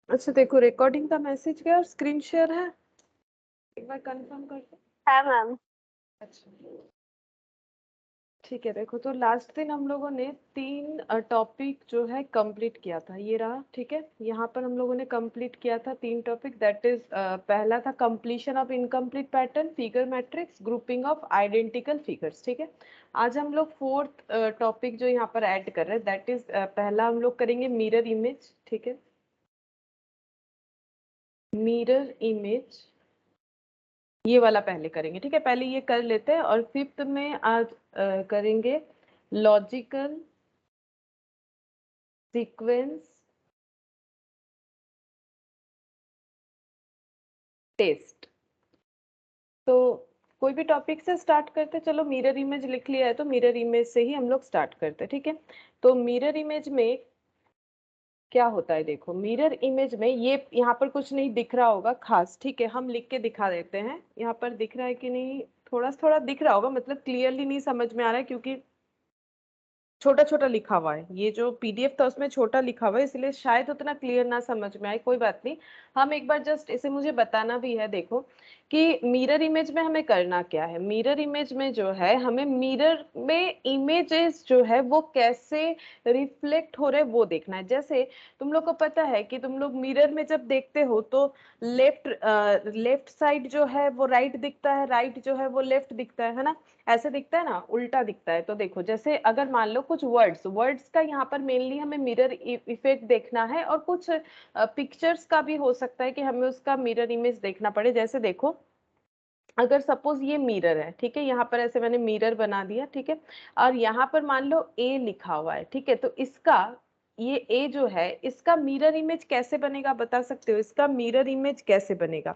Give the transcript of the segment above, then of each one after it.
अच्छा देखो, रिकॉर्डिंग का मैसेज गया और स्क्रीन शेयर है, एक बार कंफर्म कर दो। है मैम। अच्छा ठीक है। देखो तो लास्ट दिन हम लोगों ने 3 टॉपिक जो है कंप्लीट किया था, ये रहा। ठीक है, यहाँ पर हम लोगों ने कंप्लीट किया था 3 टॉपिक। दैट इज पहला था completion of incomplete pattern, figure matrix, grouping of identical figures. ठीक है, आज हम लोग 4th टॉपिक जो यहाँ पर ऐड कर रहे हैं, दैट इज पहला हम लोग करेंगे मिरर इमेज। ठीक है, मिरर इमेज ये वाला पहले करेंगे। ठीक है, पहले ये कर लेते हैं और 5th में आज करेंगे लॉजिकल सीक्वेंस टेस्ट। तो कोई भी टॉपिक से स्टार्ट करते, चलो मिरर इमेज लिख लिया है तो मिरर इमेज से ही हम लोग स्टार्ट करते। ठीक है, तो मिरर इमेज में क्या होता है, देखो मिरर इमेज में ये यहाँ पर कुछ नहीं दिख रहा होगा खास। ठीक है, हम लिख के दिखा देते हैं। यहाँ पर दिख रहा है कि नहीं, थोड़ा थोड़ा दिख रहा होगा, मतलब क्लियरली नहीं समझ में आ रहा है क्योंकि छोटा छोटा लिखा हुआ है। ये जो पीडीएफ था उसमें छोटा लिखा हुआ है, इसलिए शायद उतना क्लियर ना समझ में आए। कोई बात नहीं, हम एक बार जस्ट इसे मुझे बताना भी है। देखो कि मिरर इमेज में हमें करना क्या है। मिरर इमेज में जो है हमें मिरर में इमेजेस जो है वो कैसे रिफ्लेक्ट हो रहे वो देखना है। जैसे तुम लोग को पता है कि तुम लोग मिरर में जब देखते हो तो लेफ्ट साइड जो है वो राइट दिखता है, राइट जो है वो लेफ्ट दिखता है ना, ऐसे दिखता है ना, उल्टा दिखता है। तो देखो जैसे अगर मान लो कुछ वर्ड्स वर्ड्स का यहाँ पर मेनली हमें मिरर इफेक्ट देखना है, और कुछ पिक्चर्स का भी हो सकता है कि हमें उसका मिरर इमेज देखना पड़े। जैसे देखो, अगर सपोज ये मिरर है, ठीक है, यहाँ पर ऐसे मैंने मिरर बना दिया। ठीक है, और यहाँ पर मान लो ए लिखा हुआ है। ठीक है, तो इसका ये ए जो है इसका मिरर इमेज कैसे बनेगा, बता सकते हो इसका मिरर इमेज कैसे बनेगा?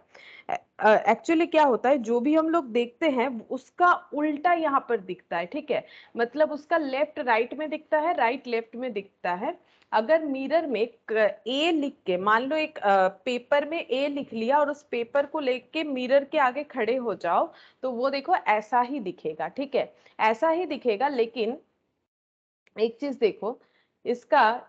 एक्चुअली क्या होता है, जो भी हम लोग देखते हैं उसका उल्टा यहाँ पर दिखता है। ठीक है, मतलब उसका लेफ्ट राइट में दिखता है, राइट लेफ्ट में दिखता है। अगर मिरर में ए लिख के, मान लो एक पेपर में ए लिख लिया और उस पेपर को लेके मिरर के आगे खड़े हो जाओ, तो वो देखो ऐसा ही दिखेगा। ठीक है, ऐसा ही दिखेगा। लेकिन एक चीज देखो, इसका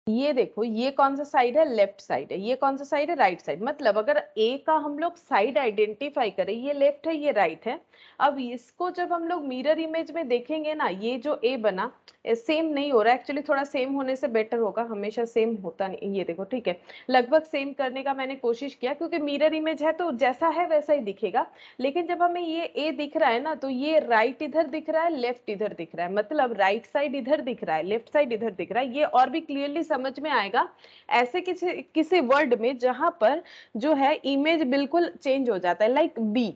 ये देखो, ये कौन सा साइड है, लेफ्ट साइड है, ये कौन सा साइड है, राइट साइड। मतलब अगर ए का हम लोग साइड आइडेंटिफाई करें, ये लेफ्ट है ये राइट है। अब इसको जब हम लोग मिरर इमेज में देखेंगे ना, ये जो ए बना सेम नहीं हो रहा है। एक्चुअली थोड़ा सेम होने से बेटर होगा, हमेशा सेम होता नहीं। ये देखो, ठीक है, लगभग सेम करने का मैंने कोशिश किया क्योंकि मिरर इमेज है तो जैसा है वैसा ही दिखेगा। लेकिन जब हमें ये ए दिख रहा है ना, तो ये राइट इधर दिख रहा है, लेफ्ट इधर दिख रहा है, मतलब राइट साइड इधर दिख रहा है, लेफ्ट साइड इधर दिख रहा है। ये और भी क्लियरली समझ में आएगा ऐसे किसी किसी वर्ड में जहां पर जो है इमेज बिल्कुल चेंज हो जाता है, लाइक बी।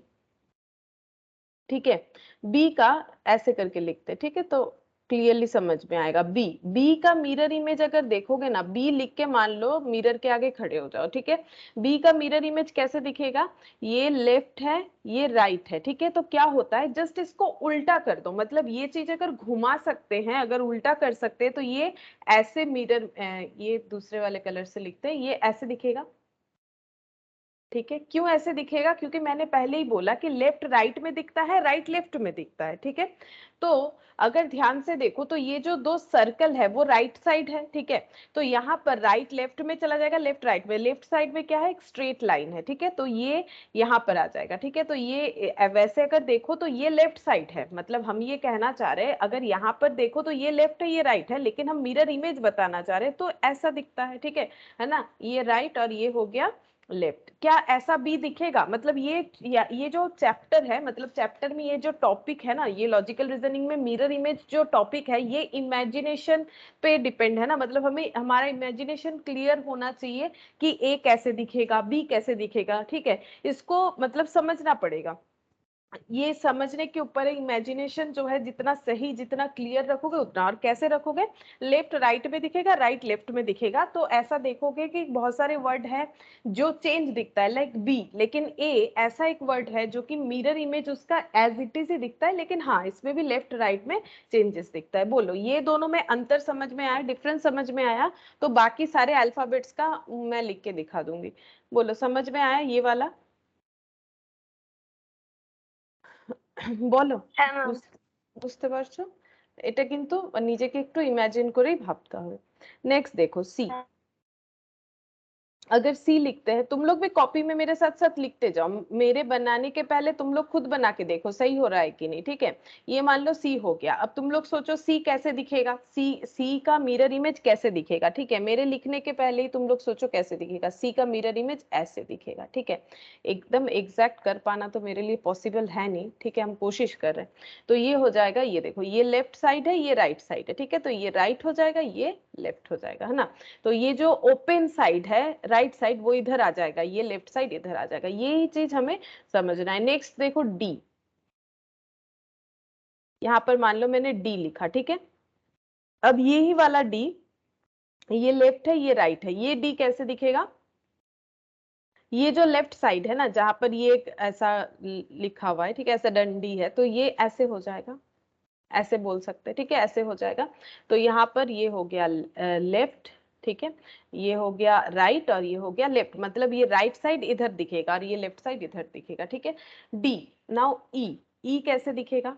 ठीक है, बी का ऐसे करके लिखते, ठीक है, तो क्लियरली समझ में आएगा। बी, बी का मिरर इमेज अगर देखोगे ना, बी लिख के मान लो मिरर के आगे खड़े हो जाओ। ठीक है, बी का मिरर इमेज कैसे दिखेगा, ये लेफ्ट है ये राइट है। ठीक है, तो क्या होता है, जस्ट इसको उल्टा कर दो, मतलब ये चीज अगर घुमा सकते हैं, अगर उल्टा कर सकते हैं, तो ये ऐसे मिरर, ये दूसरे वाले कलर से लिखते हैं, ये ऐसे दिखेगा। ठीक है, क्यों ऐसे दिखेगा, क्योंकि मैंने पहले ही बोला कि लेफ्ट राइट में दिखता है, राइट लेफ्ट में दिखता है। ठीक है, तो अगर ध्यान से देखो तो ये जो दो सर्कल है वो राइट साइड है। ठीक है, तो यहाँ पर राइट लेफ्ट में चला जाएगा, लेफ्ट राइट में, लेफ्ट साइड में क्या है, एक स्ट्रेट लाइन है। ठीक है, तो ये यहाँ पर आ जाएगा। ठीक है, तो ये वैसे अगर देखो तो ये लेफ्ट साइड है, मतलब हम ये कहना चाह रहे हैं अगर यहाँ पर देखो तो ये लेफ्ट है ये राइट है, लेकिन हम मिरर इमेज बताना चाह रहे हैं तो ऐसा दिखता है। ठीक है ना, ये राइट और ये हो गया लेफ्ट। क्या ऐसा बी दिखेगा, मतलब ये जो चैप्टर है, मतलब चैप्टर में ये जो टॉपिक है ना, ये लॉजिकल रीजनिंग में मिरर इमेज जो टॉपिक है, ये इमेजिनेशन पे डिपेंड है ना, मतलब हमें हमारा इमेजिनेशन क्लियर होना चाहिए कि ए कैसे दिखेगा, बी कैसे दिखेगा। ठीक है, इसको मतलब समझना पड़ेगा, ये समझने के ऊपर है। इमेजिनेशन जो है जितना सही जितना क्लियर रखोगे उतना, और कैसे रखोगे, लेफ्ट राइट में दिखेगा, राइट लेफ्ट में दिखेगा। तो ऐसा देखोगे कि बहुत सारे वर्ड है जो चेंज दिखता है, लाइक बी, लेकिन ए ऐसा एक वर्ड है जो कि मिरर इमेज उसका एज इट इज ही दिखता है, लेकिन हाँ इसमें भी लेफ्ट राइट में चेंजेस दिखता है। बोलो ये दोनों में अंतर समझ में आया, डिफरेंस समझ में आया? तो बाकी सारे अल्फाबेट्स का मैं लिख के दिखा दूंगी। बोलो समझ में आया ये वाला? বলো, है मैम। বুঝতে পারছো? এটা কিন্তু নিজেকে একটু ইমাজিন করেই ভাবতে হবে। নেক্সট দেখো সি। अगर सी लिखते हैं, तुम लोग भी कॉपी में मेरे साथ साथ लिखते जाओ, मेरे बनाने के पहले तुम लोग खुद बना के देखो सही हो रहा है कि नहीं, ठीक है। ये मान लो सी हो गया, अब तुम लोग सोचो सी कैसे दिखेगा, सी का मिरर इमेज कैसे दिखेगा, ठीक है। मेरे लिखने के पहले ही तुम लोग सोचो कैसे दिखेगा, सी का मिरर इमेज ऐसे दिखेगा, ठीक है। एकदम एग्जैक्ट कर पाना तो मेरे लिए पॉसिबल है नहीं, ठीक है, हम कोशिश कर रहे हैं। तो ये हो जाएगा, ये देखो ये लेफ्ट साइड है, ये राइट साइड है, ठीक है। तो ये राइट हो जाएगा, ये लेफ्ट हो जाएगा, है ना। तो ये जो ओपन साइड है राइट साइड वो इधर आ जाएगा, ये लेफ्ट साइड इधर आ जाएगा, यही चीज हमें समझना है। नेक्स्ट देखो डी, यहां पर मान लो मैंने डी लिखा, ठीक है। अब यही वाला डी, ये लेफ्ट है ये राइट है, ये डी कैसे दिखेगा, ये जो लेफ्ट साइड है ना जहां पर ये एक ऐसा लिखा हुआ है, ठीक है, ऐसा डंडी है, तो ये ऐसे हो जाएगा, ऐसे बोल सकते हैं, ठीक है, ऐसे हो जाएगा। तो यहाँ पर ये हो गया लेफ्ट, ठीक है, ये हो गया राइट और ये हो गया लेफ्ट, मतलब ये राइट साइड इधर दिखेगा और ये लेफ्ट साइड इधर दिखेगा, ठीक है। डी, नाउ ई, ई कैसे दिखेगा,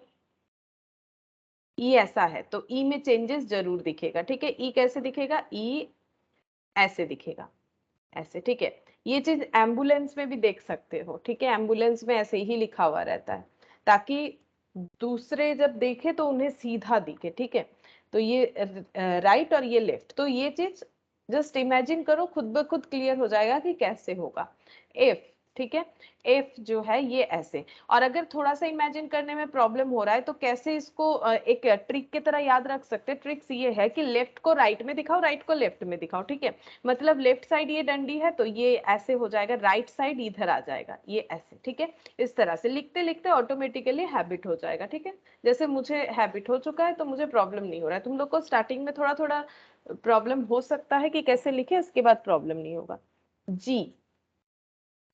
ई ऐसा है तो ई में चेंजेस जरूर दिखेगा, ठीक है। ई कैसे दिखेगा, ई ऐसे दिखेगा, ऐसे, ठीक है। ये चीज एम्बुलेंस में भी देख सकते हो, ठीक है, एम्बुलेंस में ऐसे ही लिखा हुआ रहता है ताकि दूसरे जब देखे तो उन्हें सीधा दिखे, ठीक है। तो ये राइट और ये लेफ्ट, तो ये चीज जस्ट इमेजिन करो, खुद ब खुद क्लियर हो जाएगा कि कैसे होगा। एफ, ठीक है, एफ जो है ये ऐसे। और अगर थोड़ा सा इमेजिन करने में प्रॉब्लम हो रहा है तो कैसे इसको एक ट्रिक की तरह याद रख सकते हैं। ट्रिक्स ये है कि लेफ्ट को राइट में दिखाओ, राइट को लेफ्ट में दिखाओ, ठीक है। मतलब लेफ्ट साइड ये डंडी है तो ये ऐसे हो जाएगा, राइट साइड इधर आ जाएगा, ये ऐसे, ठीक है। इस तरह से लिखते लिखते ऑटोमेटिकली हैबिट हो जाएगा, ठीक है। जैसे मुझे हैबिट हो चुका है तो मुझे प्रॉब्लम नहीं हो रहा है। तुम लोग को स्टार्टिंग में थोड़ा थोड़ा प्रॉब्लम हो सकता है कि कैसे लिखे, इसके बाद प्रॉब्लम नहीं होगा। जी,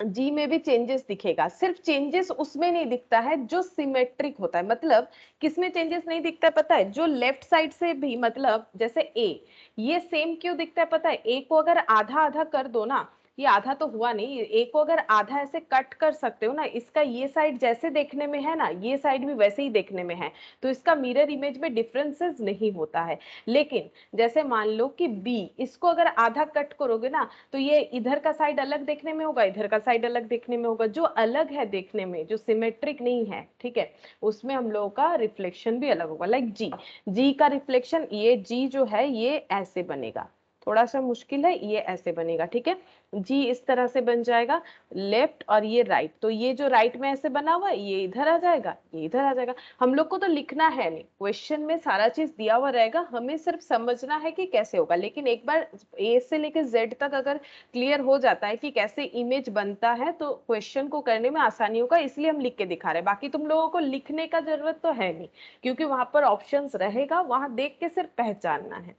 जी में भी चेंजेस दिखेगा, सिर्फ चेंजेस उसमें नहीं दिखता है जो सिमेट्रिक होता है। मतलब किसमें चेंजेस नहीं दिखता है पता है, जो लेफ्ट साइड से भी, मतलब जैसे ए, ये सेम क्यों दिखता है पता है, ए को अगर आधा आधा कर दो ना, ये आधा तो हुआ नहीं, ए को अगर आधा ऐसे कट कर सकते हो ना, इसका ये साइड जैसे देखने में है ना, ये साइड भी वैसे ही देखने में है, तो इसका मिरर इमेज में डिफरेंसेस नहीं होता है। लेकिन जैसे मान लो कि बी, इसको अगर आधा कट करोगे ना तो ये इधर का साइड अलग देखने में होगा, इधर का साइड अलग देखने में होगा, जो अलग है देखने में, जो सिमेट्रिक नहीं है, ठीक है, उसमें हम लोगों का रिफ्लेक्शन भी अलग होगा। लाइक जी, जी का रिफ्लेक्शन, ये जी जो है ये ऐसे बनेगा, थोड़ा सा मुश्किल है, ये ऐसे बनेगा, ठीक है। जी इस तरह से बन जाएगा, लेफ्ट और ये राइट, तो ये जो राइट में ऐसे बना हुआ है ये इधर आ जाएगा, ये इधर आ जाएगा। हम लोग को तो लिखना है नहीं, क्वेश्चन में सारा चीज दिया हुआ रहेगा, हमें सिर्फ समझना है कि कैसे होगा। लेकिन एक बार ए से लेकर जेड तक अगर क्लियर हो जाता है कि कैसे इमेज बनता है तो क्वेश्चन को करने में आसानी होगा, इसलिए हम लिख के दिखा रहे हैं। बाकी तुम लोगों को लिखने का जरूरत तो है नहीं, क्योंकि वहां पर ऑप्शंस रहेगा, वहां देख के सिर्फ पहचानना है।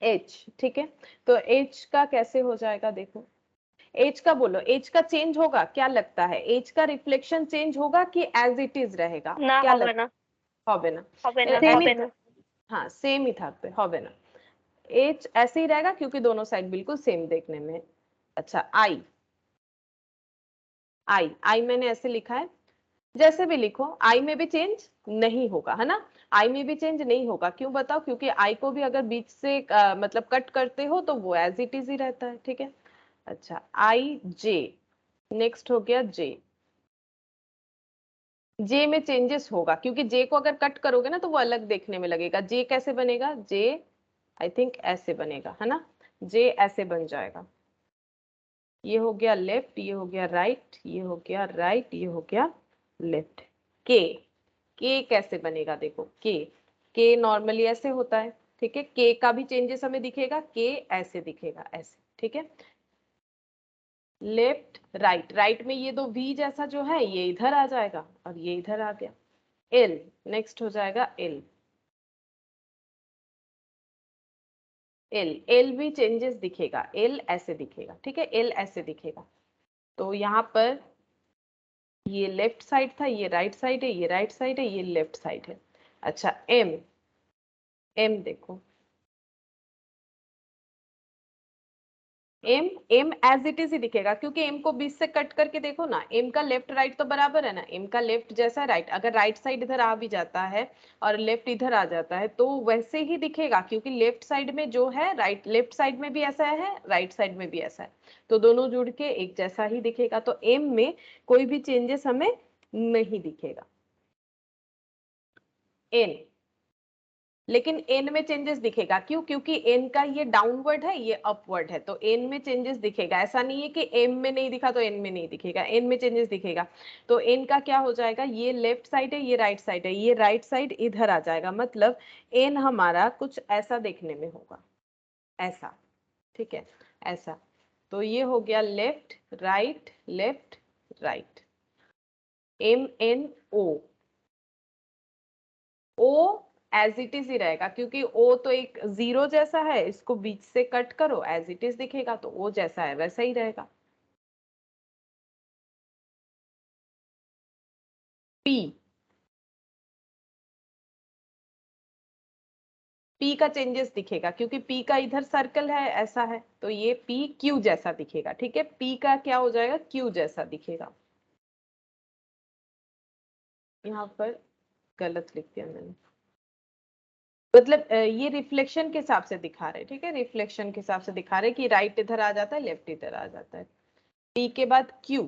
एच, ठीक है, तो एच का कैसे हो जाएगा देखो, एज का बोलो, एज का चेंज होगा क्या लगता है, एज का रिफ्लेक्शन चेंज होगा कि एज इट इज रहेगा, না क्या হবে लगता না है, হবে ना, হবে না सेम ही, হবে না हाँ सेम ही থাকবে, হবে ना, एज ऐसे ही रहेगा क्योंकि दोनों साइड बिल्कुल सेम देखने में है। अच्छा आई, आई, आई मैंने ऐसे लिखा है, जैसे भी लिखो आई में भी चेंज नहीं होगा, है ना। आई में भी चेंज नहीं होगा, क्यों बताओ, क्योंकि आई को भी अगर बीच से मतलब कट करते हो तो वो एज इट इज ही रहता है, ठीक है। अच्छा आई जे, नेक्स्ट हो गया जे, जे में चेंजेस होगा क्योंकि जे को अगर कट करोगे ना तो वो अलग देखने में लगेगा। जे कैसे बनेगा, जे आई थिंक ऐसे बनेगा, है ना, जे ऐसे बन जाएगा। ये हो गया लेफ्ट, ये हो गया राइट, ये हो गया राइट, ये हो गया लेफ्ट। के कैसे बनेगा देखो, के नॉर्मली ऐसे होता है, ठीक है, के का भी चेंजेस हमें दिखेगा, के ऐसे दिखेगा, ऐसे, ठीक है। लेफ्ट राइट, राइट में ये दो वी जैसा जो है ये इधर आ जाएगा और ये इधर आ गया। एल, नेक्स्ट हो जाएगा एल, एल, एल भी चेंजेस दिखेगा, एल ऐसे दिखेगा, ठीक है, एल ऐसे दिखेगा। तो यहाँ पर ये लेफ्ट साइड था, ये राइट साइड है, ये राइट साइड है, ये लेफ्ट साइड है। अच्छा एम, एम देखो, M M as it is ही दिखेगा, क्योंकि एम को बीच से कट करके देखो ना, एम का लेफ्ट राइट तो बराबर है ना, एम का लेफ्ट जैसा राइट, अगर राइट साइड इधर आ भी जाता है और लेफ्ट इधर आ जाता है तो वैसे ही दिखेगा, क्योंकि लेफ्ट साइड में जो है राइट, लेफ्ट साइड में भी ऐसा है, राइट साइड में भी ऐसा है, तो दोनों जुड़ के एक जैसा ही दिखेगा। तो एम में कोई भी चेंजेस हमें नहीं दिखेगा। एन, लेकिन एन में चेंजेस दिखेगा, क्यों? क्योंकि एन का ये डाउनवर्ड है, ये अपवर्ड है, तो एन में चेंजेस दिखेगा। ऐसा नहीं है कि एम में नहीं दिखा तो एन में नहीं दिखेगा, एन में चेंजेस दिखेगा। तो एन का क्या हो जाएगा, ये लेफ्ट साइड है, ये राइट साइड है, ये राइट साइड इधर आ जाएगा, मतलब एन हमारा कुछ ऐसा देखने में होगा, ऐसा, ठीक है, ऐसा। तो ये हो गया left right, M N O, O as it is ही रहेगा, क्योंकि ओ तो एक जीरो जैसा है, इसको बीच से कट करो एज इट इज दिखेगा, तो ओ जैसा है वैसा ही रहेगा। पी, पी का चेंजेस दिखेगा, क्योंकि पी का इधर सर्कल है, ऐसा है, तो ये पी क्यू जैसा दिखेगा, ठीक है, पी का क्या हो जाएगा, क्यू जैसा दिखेगा। यहाँ पर गलत लिख दिया मैंने, मतलब ये रिफ्लेक्शन के हिसाब से दिखा रहे, ठीक है, रिफ्लेक्शन के हिसाब से दिखा रहे कि राइट इधर आ जाता है, लेफ्ट इधर आ जाता है। पी के बाद क्यू,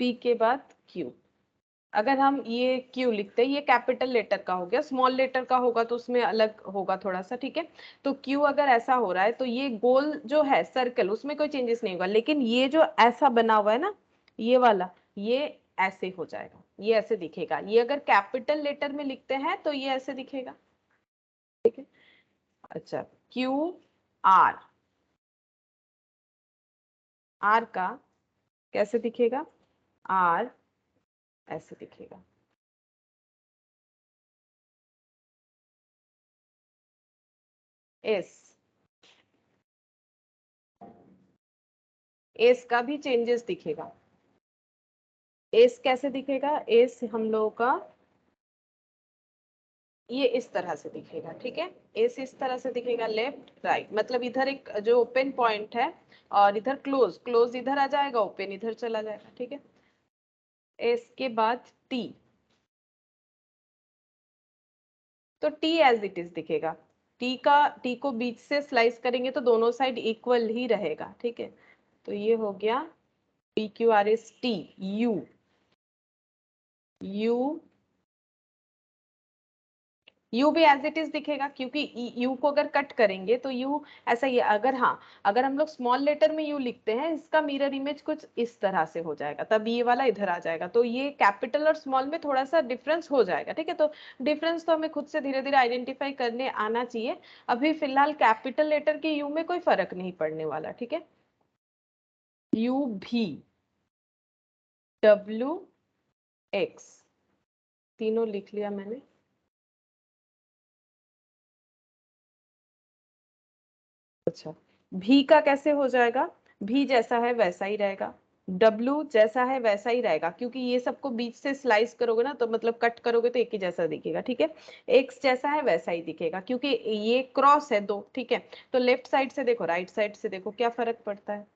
पी के बाद क्यू, अगर हम ये क्यू लिखते हैं, ये कैपिटल लेटर का हो गया, स्मॉल लेटर का होगा तो उसमें अलग होगा थोड़ा सा, ठीक है। तो क्यू अगर ऐसा हो रहा है तो ये गोल जो है सर्कल, उसमें कोई चेंजेस नहीं होगा, लेकिन ये जो ऐसा बना हुआ है ना, ये वाला, ये ऐसे हो जाएगा, ये ऐसे दिखेगा। ये अगर कैपिटल लेटर में लिखते हैं तो ये ऐसे दिखेगा, ठीक है। अच्छा, क्यू आर, आर का कैसे दिखेगा, आर ऐसे दिखेगा। एस, एस का भी चेंजेस दिखेगा। एस कैसे दिखेगा, एस हम लोगों का ये इस तरह से दिखेगा, ठीक है, एस इस तरह से दिखेगा, लेफ्ट राइट, मतलब इधर एक जो ओपन पॉइंट है और इधर क्लोज, क्लोज इधर आ जाएगा, ओपन इधर चला जाएगा, ठीक है। एस के बाद टी, तो टी एज इट इज दिखेगा, टी का, टी को बीच से स्लाइस करेंगे तो दोनों साइड इक्वल ही रहेगा, ठीक है। तो ये हो गया P Q R S T, you, you, you भी एज इट इज दिखेगा, क्योंकि यू को अगर कट करेंगे तो यू ऐसा ही है। अगर हाँ, अगर हम लोग स्मॉल लेटर में यू लिखते हैं, इसका मिरर इमेज कुछ इस तरह से हो जाएगा, तब ये वाला इधर आ जाएगा, तो ये कैपिटल और स्मॉल में थोड़ा सा डिफरेंस हो जाएगा, ठीक है। तो डिफरेंस तो हमें खुद से धीरे धीरे आइडेंटिफाई करने आना चाहिए। अभी फिलहाल कैपिटल लेटर के यू में कोई फर्क नहीं पड़ने वाला, ठीक है। यू भी, डब्ल्यू एक्स, तीनों लिख लिया मैंने। अच्छा, भी का कैसे हो जाएगा, भी जैसा है वैसा ही रहेगा, डब्लू जैसा है वैसा ही रहेगा, क्योंकि ये सबको बीच से स्लाइस करोगे ना, तो मतलब कट करोगे तो एक ही जैसा दिखेगा, ठीक है। एक्स जैसा है वैसा ही दिखेगा, क्योंकि ये क्रॉस है दो, ठीक है। तो लेफ्ट साइड से देखो, राइट साइड से देखो, क्या फर्क पड़ता है।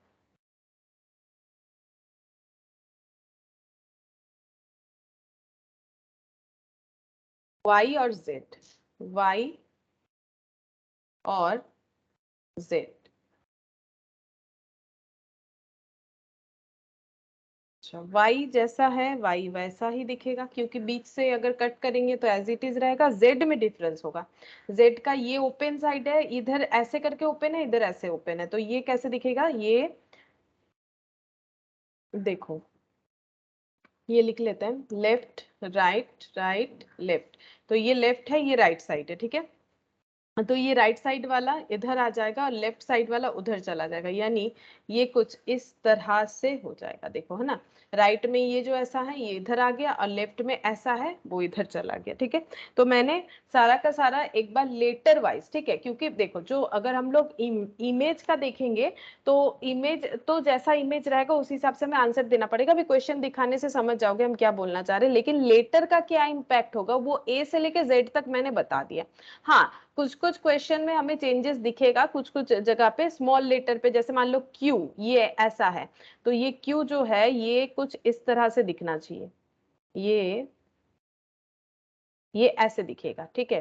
वाई और जेड, वाई और जेड, अच्छा, y जैसा है y वैसा ही दिखेगा, क्योंकि बीच से अगर कट करेंगे तो एज इट इज रहेगा। z में डिफरेंस होगा, z का ये ओपन साइड है, इधर ऐसे करके ओपन है, इधर ऐसे ओपन है, तो ये कैसे दिखेगा, ये देखो, ये लिख लेते हैं, लेफ्ट राइट लेफ्ट, तो ये लेफ्ट है, ये राइट साइड है, ठीक है। तो ये राइट साइड वाला इधर आ जाएगा और लेफ्ट साइड वाला उधर चला जाएगा, यानी ये कुछ इस तरह से हो जाएगा, देखो है ना, राइट में ये जो ऐसा है ये इधर आ गया और लेफ्ट में ऐसा है वो इधर चला गया, ठीक है। तो मैंने सारा का सारा एक बार लेटर वाइज, ठीक है, क्योंकि देखो जो अगर हम लोग इमेज का देखेंगे तो इमेज तो जैसा इमेज रहेगा उस हिसाब से हमें आंसर देना पड़ेगा। अभी क्वेश्चन दिखाने से समझ जाओगे हम क्या बोलना चाह रहे हैं, लेकिन लेटर का क्या इम्पैक्ट होगा वो ए से लेके जेड तक मैंने बता दिया। हाँ, कुछ कुछ क्वेश्चन में हमें चेंजेस दिखेगा, कुछ कुछ जगह पे स्मॉल लेटर पे, जैसे मान लो क्यू, ये ऐसा है तो ये क्यू जो है ये कुछ इस तरह से दिखना चाहिए, ये ऐसे दिखेगा, ठीक है।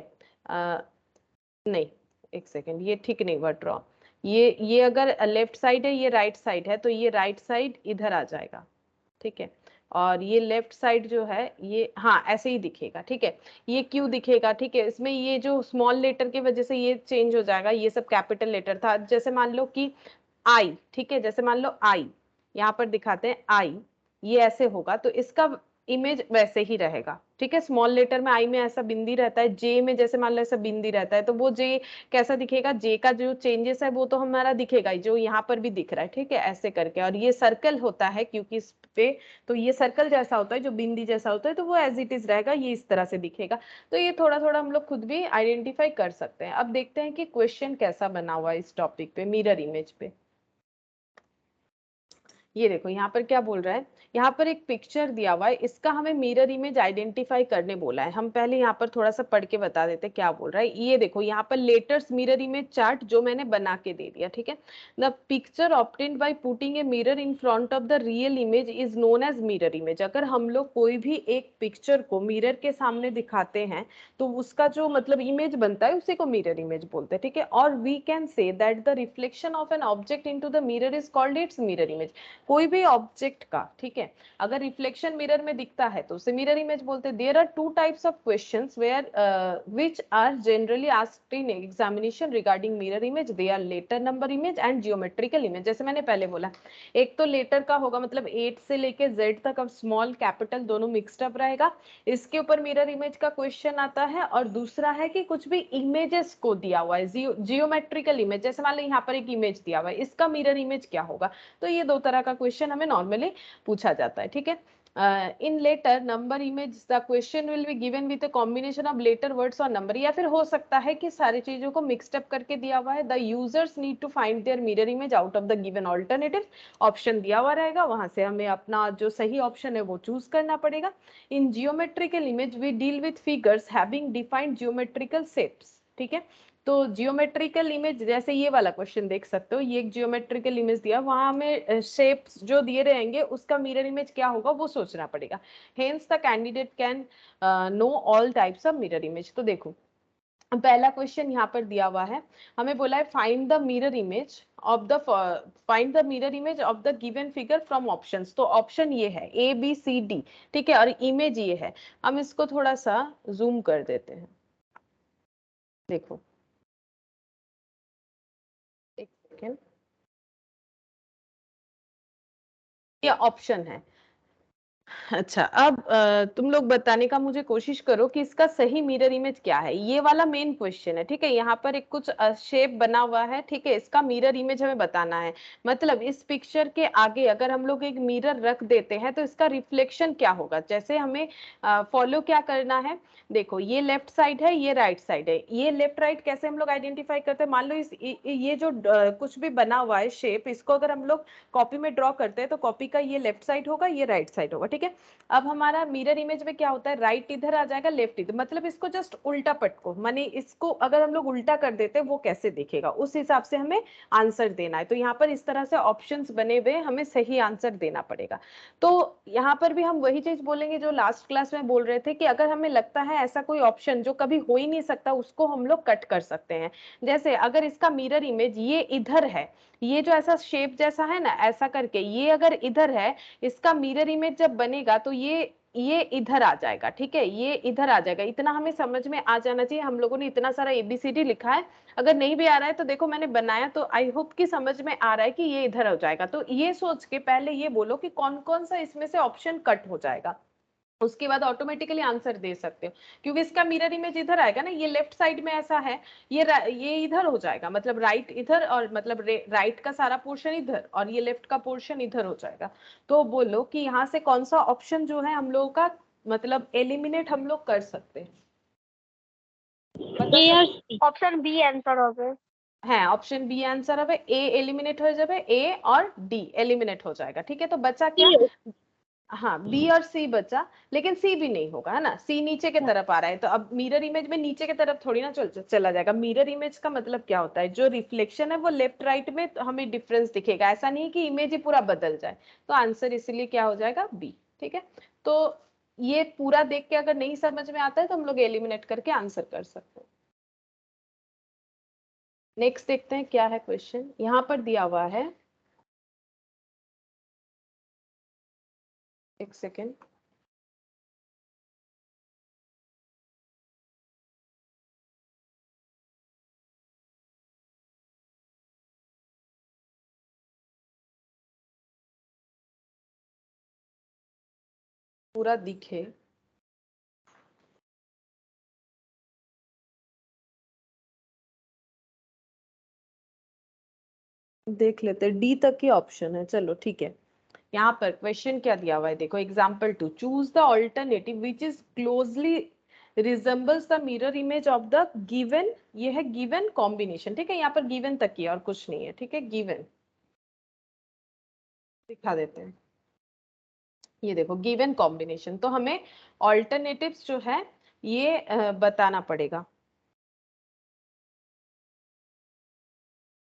नहीं, एक सेकेंड, ये ठीक नहीं हुआ ड्रॉ। ये अगर लेफ्ट साइड है, ये राइट साइड है, तो ये राइट साइड इधर आ जाएगा, ठीक है। और ये लेफ्ट साइड जो है ये, हाँ ऐसे ही दिखेगा, ठीक है। ये क्यू दिखेगा, ठीक है। इसमें ये जो स्मॉल लेटर की वजह से ये चेंज हो जाएगा, ये सब कैपिटल लेटर था। जैसे मान लो कि आई, ठीक है, जैसे मान लो आई, यहाँ पर दिखाते हैं आई, ये ऐसे होगा तो इसका इमेज वैसे ही रहेगा, ठीक है। स्मॉल लेटर में आई में ऐसा बिंदी रहता है, जे में जैसे मान लो ऐसा बिंदी रहता है, तो वो जे कैसा दिखेगा, जे का जो चेंजेस है वो तो हमारा दिखेगा ही, जो यहाँ पर भी दिख रहा है, ठीक है, ऐसे करके। और ये सर्कल होता है क्योंकि इस पे, तो ये सर्कल जैसा होता है, जो बिंदी जैसा होता है, तो वो एज इट इज रहेगा, ये इस तरह से दिखेगा। तो ये थोड़ा थोड़ा हम लोग खुद भी आइडेंटिफाई कर सकते हैं। अब देखते हैं कि क्वेश्चन कैसा बना हुआ है इस टॉपिक पे, मिरर इमेज पे। ये देखो यहाँ पर क्या बोल रहा है, यहाँ पर एक पिक्चर दिया हुआ है, इसका हमें मिरर इमेज आइडेंटिफाई करने बोला है। हम पहले यहाँ पर थोड़ा सा पढ़ के बता देते क्या बोल रहा है। ये देखो यहाँ पर लेटर्स मिरर इमेज चार्ट जो मैंने बना के दे दिया, ठीक है। The picture obtained by putting a mirror in front of the real image is known as mirror image. अगर हम लोग कोई भी एक पिक्चर को मिरर के सामने दिखाते हैं तो उसका जो मतलब इमेज बनता है उसी को मिरर इमेज बोलते हैं, ठीक है। और we can say that the reflection of an object into the mirror is called its mirror image. कोई भी ऑब्जेक्ट का, ठीक है, अगर रिफ्लेक्शन मिरर में दिखता है तो उसे मिरर इमेज बोलते हैं। There are two types of questions where which are generally asked in examination regarding mirror image. They are letter number image and geometrical image. जैसे मैंने पहले बोला, एक तो लेटर का होगा, मतलब 8 से लेके जेड तक, अब स्मॉल कैपिटल दोनों मिक्स्ड अप रहेगा, इसके ऊपर मिरर इमेज का क्वेश्चन आता है। और दूसरा है कि कुछ भी इमेजेस को दिया हुआ है, जियोमेट्रिकल इमेज, जैसे मान लो यहाँ पर एक इमेज दिया हुआ है, इसका मिरर इमेज क्या होगा। तो ये दो तरह का क्वेश्चन हमें नॉर्मली पूछा जाता है, ठीक है। In letter number image the question will be given with a combination of letter words और नंबर, या फिर हो सकता है कि सारी चीजों को मिक्सड अप करके दिया हुआ है। The users need to find their mirror image out of the given alternative. Option दिया हुआ रहेगा, वहां से हमें अपना जो सही ऑप्शन है वो चूज करना पड़ेगा। In geometrical image we deal with figures having defined geometrical shapes, ठीक है। तो जियोमेट्रिकल इमेज, जैसे ये वाला क्वेश्चन देख सकते हो, ये एक जियोमेट्रिकल इमेज दिया, वहां हमें शेप्स जो दिए रहेंगे उसका मिरर इमेज क्या होगा वो सोचना पड़ेगा। Hence the candidate can know all types of mirror image. तो देखो पहला क्वेश्चन यहाँ पर दिया हुआ है, हमें बोला है find the mirror image of the, find the mirror image of the given figure from options. तो ऑप्शन ये है ए बी सी डी, ठीक है, और इमेज ये है। हम इसको थोड़ा सा जूम कर देते हैं, देखो एक सेकेंड, ये ऑप्शन है। अच्छा, अब तुम लोग बताने का मुझे कोशिश करो कि इसका सही मिरर इमेज क्या है। ये वाला मेन क्वेश्चन है, ठीक है। यहाँ पर एक कुछ शेप बना हुआ है, ठीक है, इसका मिरर इमेज हमें बताना है। मतलब इस पिक्चर के आगे अगर हम लोग एक मिरर रख देते हैं तो इसका रिफ्लेक्शन क्या होगा। जैसे हमें फॉलो क्या करना है, देखो ये लेफ्ट साइड है, ये राइट साइड है, ये लेफ्ट राइट कैसे हम लोग आइडेंटिफाई करते हैं। मान लो ये जो कुछ भी बना हुआ है शेप, इसको अगर हम लोग कॉपी में ड्रॉ करते हैं तो कॉपी का ये लेफ्ट साइड होगा, ये राइट साइड होगा, ठीक है। अब हमारा मिरर इमेज में क्या होता है, राइट इधर आ जाएगा, लेफ्ट इधर, मतलब इसको जस्ट उल्टा पटको, माने इसको अगर हम लोग उल्टा कर देते हैं वो कैसे दिखेगा, उस हिसाब से हमें आंसर देना है। तो यहाँ पर इस तरह से ऑप्शंस बने हुए, हमें सही आंसर देना पड़ेगा। तो यहाँ पर भी हम वही चीज बोलेंगे जो लास्ट क्लास में बोल रहे थे, कि अगर हमें लगता है ऐसा कोई ऑप्शन जो कभी हो ही नहीं सकता, उसको हम लोग कट कर सकते हैं। जैसे अगर इसका मिरर इमेज ये इधर है, ये जो ऐसा शेप जैसा है ना, ऐसा करके ये अगर इधर है, इसका मिरर इमेज जब बनेगा तो ये इधर आ जाएगा, ठीक है, ये इधर आ जाएगा। इतना हमें समझ में आ जाना चाहिए। हम लोगों ने इतना सारा एबीसीडी लिखा है, अगर नहीं भी आ रहा है तो देखो मैंने बनाया, तो आई होप कि समझ में आ रहा है कि ये इधर हो जाएगा। तो ये सोच के पहले ये बोलो कि कौन कौन सा इसमें से ऑप्शन कट हो जाएगा, उसके बाद ऑटोमेटिकली आंसर दे सकते हो। क्योंकि इसका मिरर इमेज इधर आएगा ना, ये लेफ्ट साइड में ऐसा है, ये इधर हो जाएगा, मतलब राइट इधर, और मतलब राइट का सारा पोर्शन इधर और ये लेफ्ट का पोर्शन इधर हो जाएगा। तो बोलो कि यहाँ से कौन सा ऑप्शन जो है हम लोगों का मतलब एलिमिनेट हम लोग कर सकते हैं, बता ऑप्शन बी आंसर হবে। है। ऑप्शन बी आंसर है, ए एलिमिनेट हो जाए, ए और डी एलिमिनेट हो जाएगा, ठीक है। तो बचा क्या, हाँ बी और सी बचा, लेकिन सी भी नहीं होगा, है ना, सी नीचे के तरफ आ रहा है, तो अब मिरर इमेज में नीचे के तरफ थोड़ी ना चला जाएगा। मिरर इमेज का मतलब क्या होता है, जो रिफ्लेक्शन है वो लेफ्ट राइट में तो हमें डिफरेंस दिखेगा, ऐसा नहीं है कि इमेज ही पूरा बदल जाए। तो आंसर इसलिए क्या हो जाएगा, बी। ठीक है, तो ये पूरा देख के अगर नहीं समझ में आता है तो हम लोग एलिमिनेट करके आंसर कर सकते हैं। नेक्स्ट देखते हैं क्या है क्वेश्चन, यहाँ पर दिया हुआ है, एक सेकेंड। पूरा दिखे, देख लेते हैं, डी तक की ऑप्शन है, चलो ठीक है। यहाँ पर क्वेश्चन क्या दिया हुआ है, देखो example 2, choose the alternative which is closely resembles the mirror image of the given, ये है गिवन कॉम्बिनेशन, ठीक है, यहाँ पर गिवन तक ही है और कुछ नहीं है, ठीक है, गिवन दिखा देते हैं। ये देखो गिवन कॉम्बिनेशन, तो हमें ऑल्टरनेटिव्स जो है ये बताना पड़ेगा।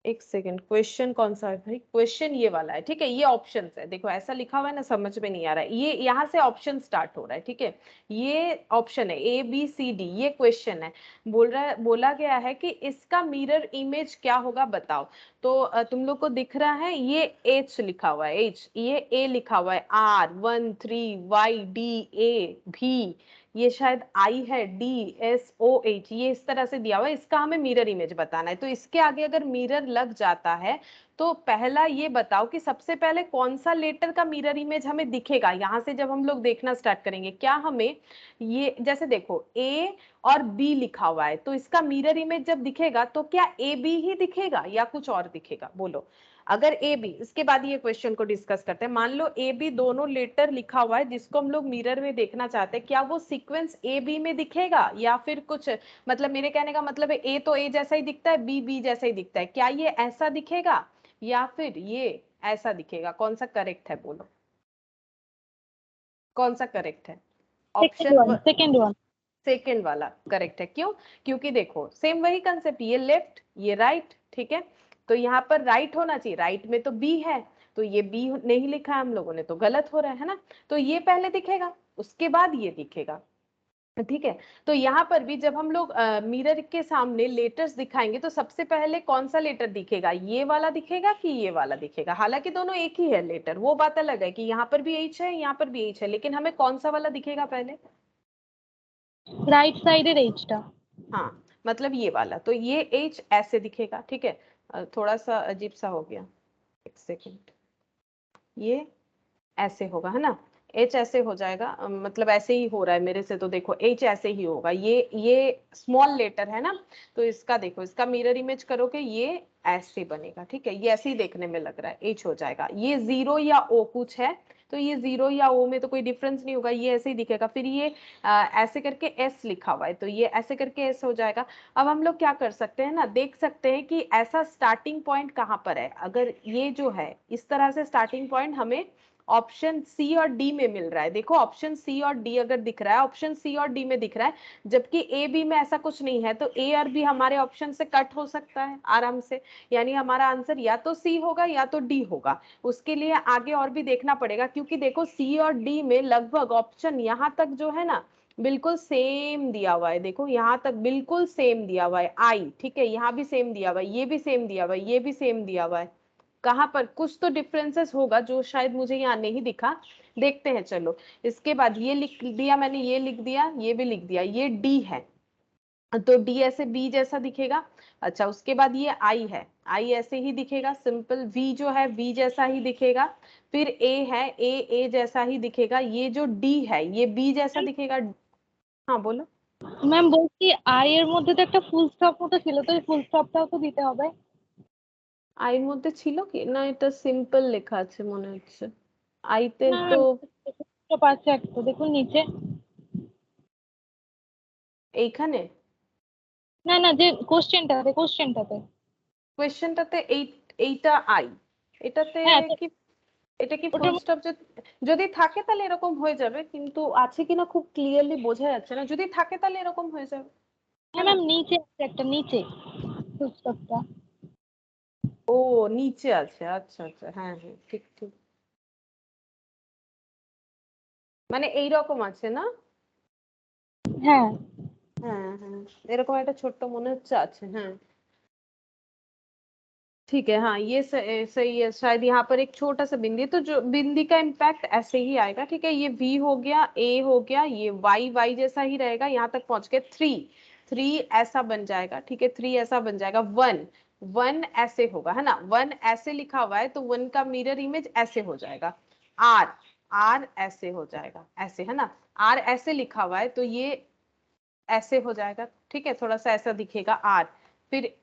एक सेकेंड, क्वेश्चन कौन सा है भाई, क्वेश्चन ये वाला है, ठीक है, ये ऑप्शन है, देखो ऐसा लिखा हुआ है ना, समझ में नहीं आ रहा है, ये यहाँ से ऑप्शन स्टार्ट हो रहा है, ठीक है, ये ऑप्शन है ए बी सी डी, ये क्वेश्चन है, बोल रहा है, बोला गया है कि इसका मिरर इमेज क्या होगा बताओ। तो तुम लोग को दिख रहा है ये एच लिखा हुआ है, एच, ये ए लिखा हुआ है, R 1 3 Y D A भी, ये शायद आई है, DSOH, ये इस तरह से दिया हुआ है, इसका हमें मिरर इमेज बताना है। तो इसके आगे अगर मिरर लग जाता है तो पहला ये बताओ कि सबसे पहले कौन सा लेटर का मिरर इमेज हमें दिखेगा, यहाँ से जब हम लोग देखना स्टार्ट करेंगे, क्या हमें ये जैसे देखो A और B लिखा हुआ है, तो इसका मिरर इमेज जब दिखेगा तो क्या AB ही दिखेगा या कुछ और दिखेगा, बोलो। अगर ए बी, इसके बाद ये क्वेश्चन को डिस्कस करते हैं, मान लो ए बी दोनों लेटर लिखा हुआ है जिसको हम लोग मिरर में देखना चाहते हैं, क्या वो सीक्वेंस ए बी में दिखेगा या फिर कुछ, मतलब मेरे कहने का मतलब है ए तो ए जैसा ही दिखता है, बी बी जैसा ही दिखता है, क्या ये ऐसा दिखेगा या फिर ये ऐसा दिखेगा, कौन सा करेक्ट है बोलो, कौन सा करेक्ट है। Second option one, second one. Second वाला करेक्ट है, क्यों, क्योंकि देखो सेम वही कंसेप्ट, ये लेफ्ट ये राइट, ठीक है, तो यहाँ पर राइट होना चाहिए, राइट में तो बी है, तो ये बी नहीं लिखा है हम लोगों ने, तो गलत हो रहा है ना, तो ये पहले दिखेगा उसके बाद ये दिखेगा, ठीक है। तो यहाँ पर भी जब हम लोग मिरर के सामने लेटर्स दिखाएंगे तो सबसे पहले कौन सा लेटर दिखेगा, ये वाला दिखेगा कि ये वाला दिखेगा, हालांकि दोनों एक ही है लेटर, वो बात अलग है कि यहाँ पर भी एच है यहाँ पर भी एच है, लेकिन हमें कौन सा वाला दिखेगा पहले, राइट साइडेर एजटा। हाँ मतलब ये वाला, तो ये एच ऐसे दिखेगा, ठीक है, थोड़ा सा अजीब सा हो गया, एक सेकेंड, ये ऐसे होगा, है ना, एच ऐसे हो जाएगा, मतलब ऐसे ही हो रहा है मेरे से, तो देखो एच ऐसे ही होगा, ये स्मॉल लेटर है ना, तो इसका देखो, इसका मिरर इमेज करोगे ये ऐसे बनेगा, ठीक है, ये ऐसे ही देखने में लग रहा है, एच हो जाएगा, ये जीरो या ओ कुछ है, तो ये जीरो या ओ में तो कोई डिफरेंस नहीं होगा, ये ऐसे ही दिखेगा, फिर ये ऐसे करके एस लिखा हुआ है तो ये ऐसे करके एस हो जाएगा। अब हम लोग क्या कर सकते हैं ना, देख सकते हैं कि ऐसा स्टार्टिंग पॉइंट कहाँ पर है, अगर ये जो है इस तरह से स्टार्टिंग पॉइंट हमें ऑप्शन सी और डी में मिल रहा है, देखो ऑप्शन सी और डी अगर दिख रहा है, ऑप्शन सी और डी में दिख रहा है, जबकि ए बी में ऐसा कुछ नहीं है, तो ए और बी हमारे ऑप्शन से कट हो सकता है आराम से, यानी हमारा आंसर या तो सी होगा या तो डी होगा। उसके लिए आगे और भी देखना पड़ेगा, क्योंकि देखो सी और डी में लगभग ऑप्शन यहाँ तक जो है ना बिल्कुल सेम दिया हुआ है, देखो यहाँ तक बिल्कुल सेम दिया हुआ है, आई ठीक है, यहाँ भी सेम दिया हुआ है, ये भी सेम दिया हुआ है, ये भी सेम दिया हुआ है, कहाँ पर कुछ तो डिफरेंसेस होगा जो शायद मुझे यहाँ नहीं दिखा, देखते हैं चलो। इसके बाद ये लिख दिया मैंने, ये लिख दिया, ये भी लिख दिया, ये डी है, तो डी ऐसे बी जैसा दिखेगा। अच्छा उसके बाद ये आई है, आई ऐसे ही दिखेगा सिंपल, वी जो है वी जैसा ही दिखेगा, फिर ए है ए जैसा ही दिखेगा, ये जो डी है ये बी जैसा दिखेगा। हाँ बोलो। ম্যাম বলছি আই এর মধ্যে তো একটা ফুল স্টপ মতো ছিল, তো ফুল স্টপটাও তো দিতে হবে। আইর মধ্যে ছিল কি না, এটা সিম্পল লেখা আছে মনে হচ্ছে, আইতে না তো স্টপ আছে একটা, দেখুন নিচে। এইখানে না না, যে কোশ্চেনটাতে। কোয়েশ্চেনটাতে এইটা আই, এটাতে হ্যাঁ কি এটা কি ফুল স্টপ যদি থাকে তাহলে এরকম হয়ে যাবে, কিন্তু আছে কিনা খুব ক্লিয়ারলি বোঝা যাচ্ছে না। যদি থাকে তাহলে এরকম হয়ে যাবে। হ্যাঁ ম্যাম, নিচে আছে একটা, নিচে ফুল স্টপটা। ও নিচে আছে, আচ্ছা আচ্ছা, হ্যাঁ হ্যাঁ ঠিক ঠিক, মানে এইরকম আছে না? হ্যাঁ হ্যাঁ হ্যাঁ, এরকম একটা ছোট্ট মনে হচ্ছে আছে, হ্যাঁ ठीक है। हाँ ये सही है, शायद यहाँ पर एक छोटा सा बिंदी, तो जो बिंदी का इम्पैक्ट ऐसे ही आएगा। ठीक है, ये V हो गया, A हो गया, ये Y जैसा ही रहेगा, यहाँ तक पहुंच के 3 ऐसा बन जाएगा। ठीक है, 3 ऐसा बन जाएगा। 1 ऐसे होगा, है ना, 1 ऐसे लिखा हुआ है तो 1 का मिरर इमेज ऐसे हो जाएगा। R ऐसे हो जाएगा, ऐसे, है ना, R ऐसे लिखा हुआ है तो ये ऐसे हो जाएगा। ठीक है, थोड़ा सा ऐसा दिखेगा R। फिर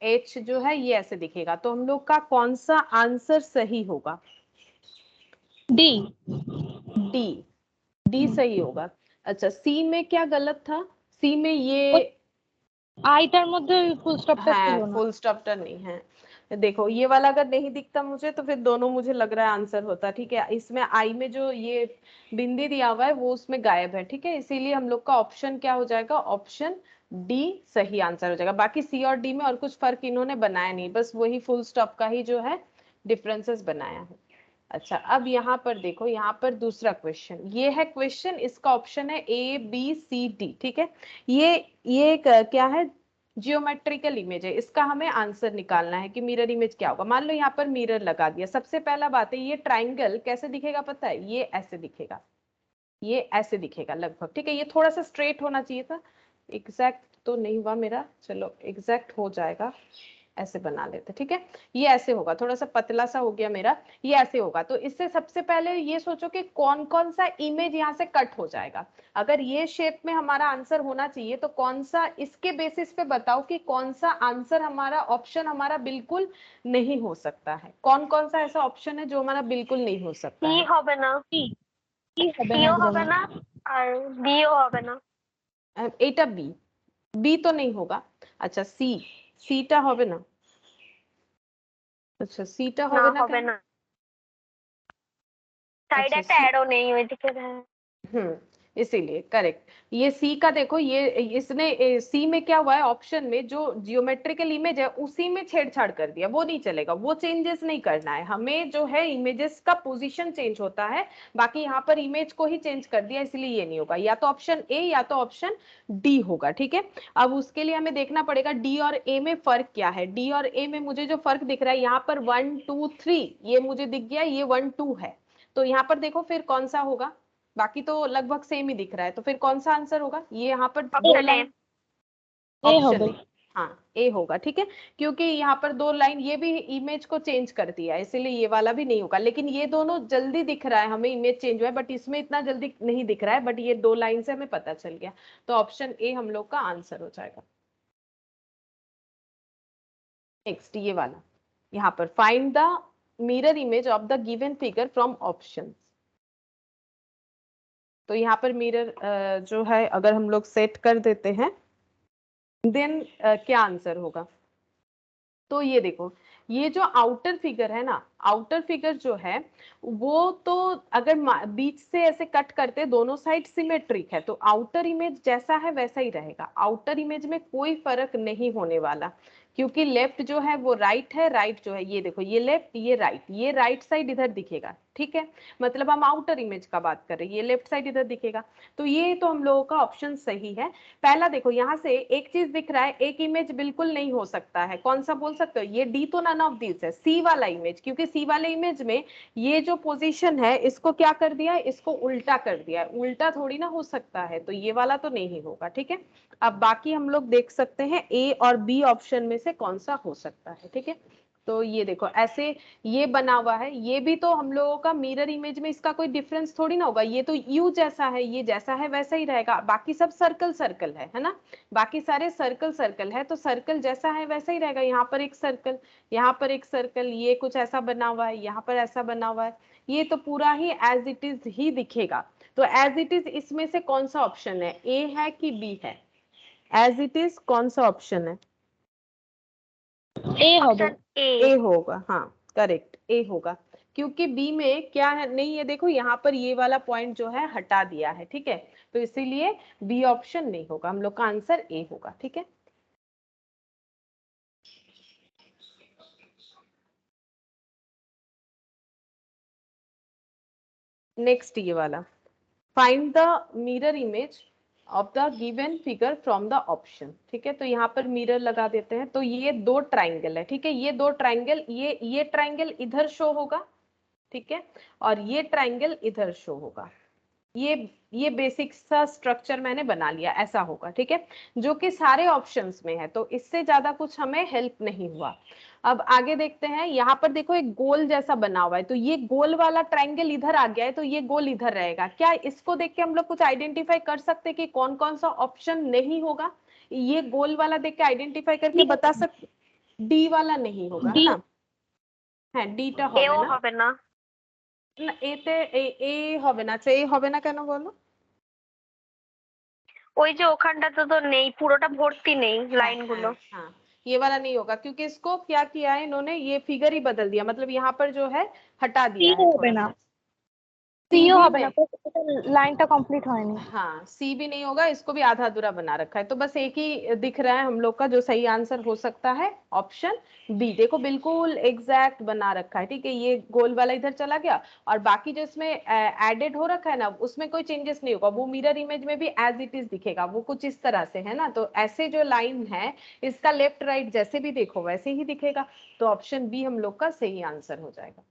H जो है ये ऐसे दिखेगा। तो हम लोग का कौन सा आंसर सही होगा? डी। डी सही होगा। अच्छा, सी में क्या गलत था? सी में ये আইটার মধ্যে ফুল স্টপটা ছিল है, না। फुल स्टॉप टर्न नहीं है। देखो ये वाला अगर नहीं दिखता मुझे तो फिर दोनों मुझे लग रहा है आंसर होता। ठीक है, इसमें आई में जो ये बिंदी दिया हुआ है वो उसमें गायब है। ठीक है, इसीलिए हम लोग का ऑप्शन क्या हो जाएगा? ऑप्शन डी सही आंसर हो जाएगा। बाकी सी और डी में और कुछ फर्क इन्होंने बनाया नहीं, बस वही फुल स्टॉप का ही जो है डिफरेंसेस बनाया है। अच्छा, अब यहाँ पर देखो, यहाँ पर दूसरा क्वेश्चन, ये है क्वेश्चन, इसका ऑप्शन है A B C D। ठीक है, ये एक क्या है? जियोमेट्रिकल इमेज है, इसका हमें आंसर निकालना है कि मिरर इमेज क्या होगा। मान लो यहाँ पर मिरर लगा दिया। सबसे पहला बात है, ये ट्राइंगल कैसे दिखेगा पता है? ये ऐसे दिखेगा, ये ऐसे दिखेगा लगभग। ठीक है, ये थोड़ा सा स्ट्रेट होना चाहिए था, एग्जैक्ट तो नहीं हुआ मेरा, चलो एग्जैक्ट हो जाएगा, ऐसे बना लेते। ठीक है, ये ऐसे होगा, थोड़ा सा पतला सा हो गया मेरा, ये ऐसे होगा। तो इससे सबसे पहले ये सोचो कि कौन कौन सा इमेज यहाँ से कट हो जाएगा। अगर ये शेप में हमारा आंसर होना चाहिए तो कौन सा, इसके बेसिस पे बताओ कि कौन सा आंसर हमारा, ऑप्शन हमारा बिल्कुल नहीं हो सकता है। कौन कौन सा ऐसा ऑप्शन है जो हमारा बिल्कुल नहीं हो सकता है? হবে না, সিও হবে না সিও হবে না আর বিও হবে না। এটা বি, বি তো नहीं होगा। अच्छा सी, सीटा হবে না। अच्छा सीटा না হবে না হবে কেন? না, সাইডে अच्छा একটা অ্যারো নেই ওইদিকে। হ্যাঁ इसीलिए करेक्ट। ये सी का देखो, ये इसने सी में क्या हुआ है, ऑप्शन में जो जियोमेट्रिकल इमेज है उसी में छेड़छाड़ कर दिया, वो नहीं चलेगा, वो चेंजेस नहीं करना है हमें। जो है इमेजेस का पोजीशन चेंज होता है, बाकी यहाँ पर इमेज को ही चेंज कर दिया, इसलिए ये नहीं होगा। या तो ऑप्शन ए या तो ऑप्शन डी होगा। ठीक है, अब उसके लिए हमें देखना पड़ेगा डी और ए में फर्क क्या है। डी और ए में मुझे जो फर्क दिख रहा है, यहाँ पर 1 2 3 ये मुझे दिख गया, ये 1 2 है। तो यहाँ पर देखो फिर कौन सा होगा, बाकी तो लगभग सेम ही दिख रहा है, तो फिर कौन सा आंसर होगा? ये यहाँ पर दो option A. Line, A option হবে। ए, हाँ ए होगा। ठीक है, क्योंकि यहाँ पर 2 लाइन ये भी इमेज को चेंज कर दिया है, इसीलिए ये वाला भी नहीं होगा। लेकिन ये दोनों जल्दी दिख रहा है हमें, इमेज चेंज हुआ है, बट इसमें इतना जल्दी नहीं दिख रहा है, बट ये 2 लाइन से हमें पता चल गया। तो ऑप्शन ए हम लोग का आंसर हो जाएगा। नेक्स्ट ये वाला, यहाँ पर find the mirror image of the given figure from option. तो यहाँ पर मिरर जो है अगर हम लोग सेट कर देते हैं, देन क्या आंसर होगा? तो ये देखो, ये जो आउटर फिगर है ना, आउटर फिगर जो है वो तो अगर बीच से ऐसे कट करते दोनों साइड सिमेट्रिक है, तो आउटर इमेज जैसा है वैसा ही रहेगा। आउटर इमेज में कोई फर्क नहीं होने वाला, क्योंकि लेफ्ट जो है वो राइट है, राइट जो है ये देखो, ये लेफ्ट ये राइट, ये राइट साइड इधर दिखेगा। ठीक है, मतलब हम आउटर इमेज का बात कर रहे हैं, ये लेफ्ट साइड इधर दिखेगा। तो ये तो हम लोगों का ऑप्शन सही है। पहला देखो, यहाँ से एक चीज दिख रहा है, एक इमेज बिल्कुल नहीं हो सकता है, कौन सा बोल सकते हो? ये डी तो नन ऑफ दिस है, सी वाला इमेज, क्योंकि सी वाले इमेज में ये जो पोजीशन है इसको क्या कर दिया है, इसको उल्टा कर दिया है, उल्टा थोड़ी ना हो सकता है, तो ये वाला तो नहीं होगा। ठीक है, अब बाकी हम लोग देख सकते हैं ए और बी ऑप्शन में से कौन सा हो सकता है। ठीक है, तो ये देखो ऐसे ये बना हुआ है, ये भी तो हम लोगों का मिरर इमेज में इसका कोई डिफरेंस थोड़ी ना होगा, ये तो यू जैसा है, ये जैसा है वैसा ही रहेगा। बाकी सब सर्कल सर्कल है ना, बाकी सारे सर्कल सर्कल है, तो सर्कल जैसा है वैसा ही रहेगा। यहाँ पर एक सर्कल, यहाँ पर एक सर्कल, ये कुछ ऐसा बना हुआ है, यहाँ पर ऐसा बना हुआ है, ये तो पूरा ही एज इट इज ही दिखेगा। तो एज इट इज इसमें से कौन सा ऑप्शन है, ए है कि बी है? एज इट इज कौन सा ऑप्शन है? এ হবে। Option A. ए होगा, हाँ करेक्ट, ए होगा। क्योंकि बी में क्या है, नहीं है, देखो यहाँ पर ये वाला पॉइंट जो है हटा दिया है, ठीक है, तो इसीलिए बी ऑप्शन नहीं होगा, हम लोग का आंसर ए होगा, ठीक है। नेक्स्ट ये वाला, find the mirror image of the given figure from the option, ठीक है, तो यहाँ पर मिरर लगा देते हैं। तो ये दो ट्राइंगल है, ठीक है, ये दो ट्राइंगल, ये ट्राइंगल इधर शो होगा, ठीक है, और ये ट्राइंगल इधर शो होगा। ये बेसिक सा स्ट्रक्चर मैंने बना लिया, ऐसा होगा, ठीक है, जो कि सारे ऑप्शंस में है, तो इससे ज्यादा कुछ हमें हेल्प नहीं हुआ। अब आगे देखते हैं, यहाँ पर देखो एक गोल जैसा बना हुआ है, तो ये गोल वाला ट्राइंगल इधर आ गया है, तो ये गोल इधर रहेगा। क्या इसको देख के हम लोग कुछ आइडेंटिफाई कर सकते हैं कि कौन कौन सा ऑप्शन नहीं होगा? ये गोल वाला देख के आइडेंटिफाई करके बता सकते, डी वाला नहीं होगा, है না? হ্যাঁ ডিটা হবে এও না, হবে না। না এতে এ হবে না। আচ্ছা এ হবে না কেন বলো? ওই যে ওখানটাতে তো নেই, পুরোটা ভর্তি নেই লাইনগুলো। हाँ, ये वाला नहीं होगा क्योंकि इसको क्या किया है इन्होंने, ये फिगर ही बदल दिया, मतलब यहाँ पर जो है हटा दिया है थोड़ा सा। সিও भी হবে না, नहीं, লাইনটা কমপ্লিট হয়নি। हाँ सी भी नहीं होगा, इसको भी आधा अधूरा बना रखा है, तो बस एक ही दिख रहा है हम लोग का जो सही आंसर हो सकता है, ऑप्शन बी। देखो बिल्कुल एग्जैक्ट बना रखा है, ठीक है, ये गोल वाला इधर चला गया, और बाकी जो इसमें एडेड हो रखा है ना, उसमें कोई चेंजेस नहीं होगा, वो मिरर इमेज में भी एज इट इज दिखेगा, वो कुछ इस तरह से है ना, तो ऐसे जो लाइन है इसका लेफ्ट राइट जैसे भी देखो वैसे ही दिखेगा, तो ऑप्शन बी हम लोग का सही आंसर हो जाएगा।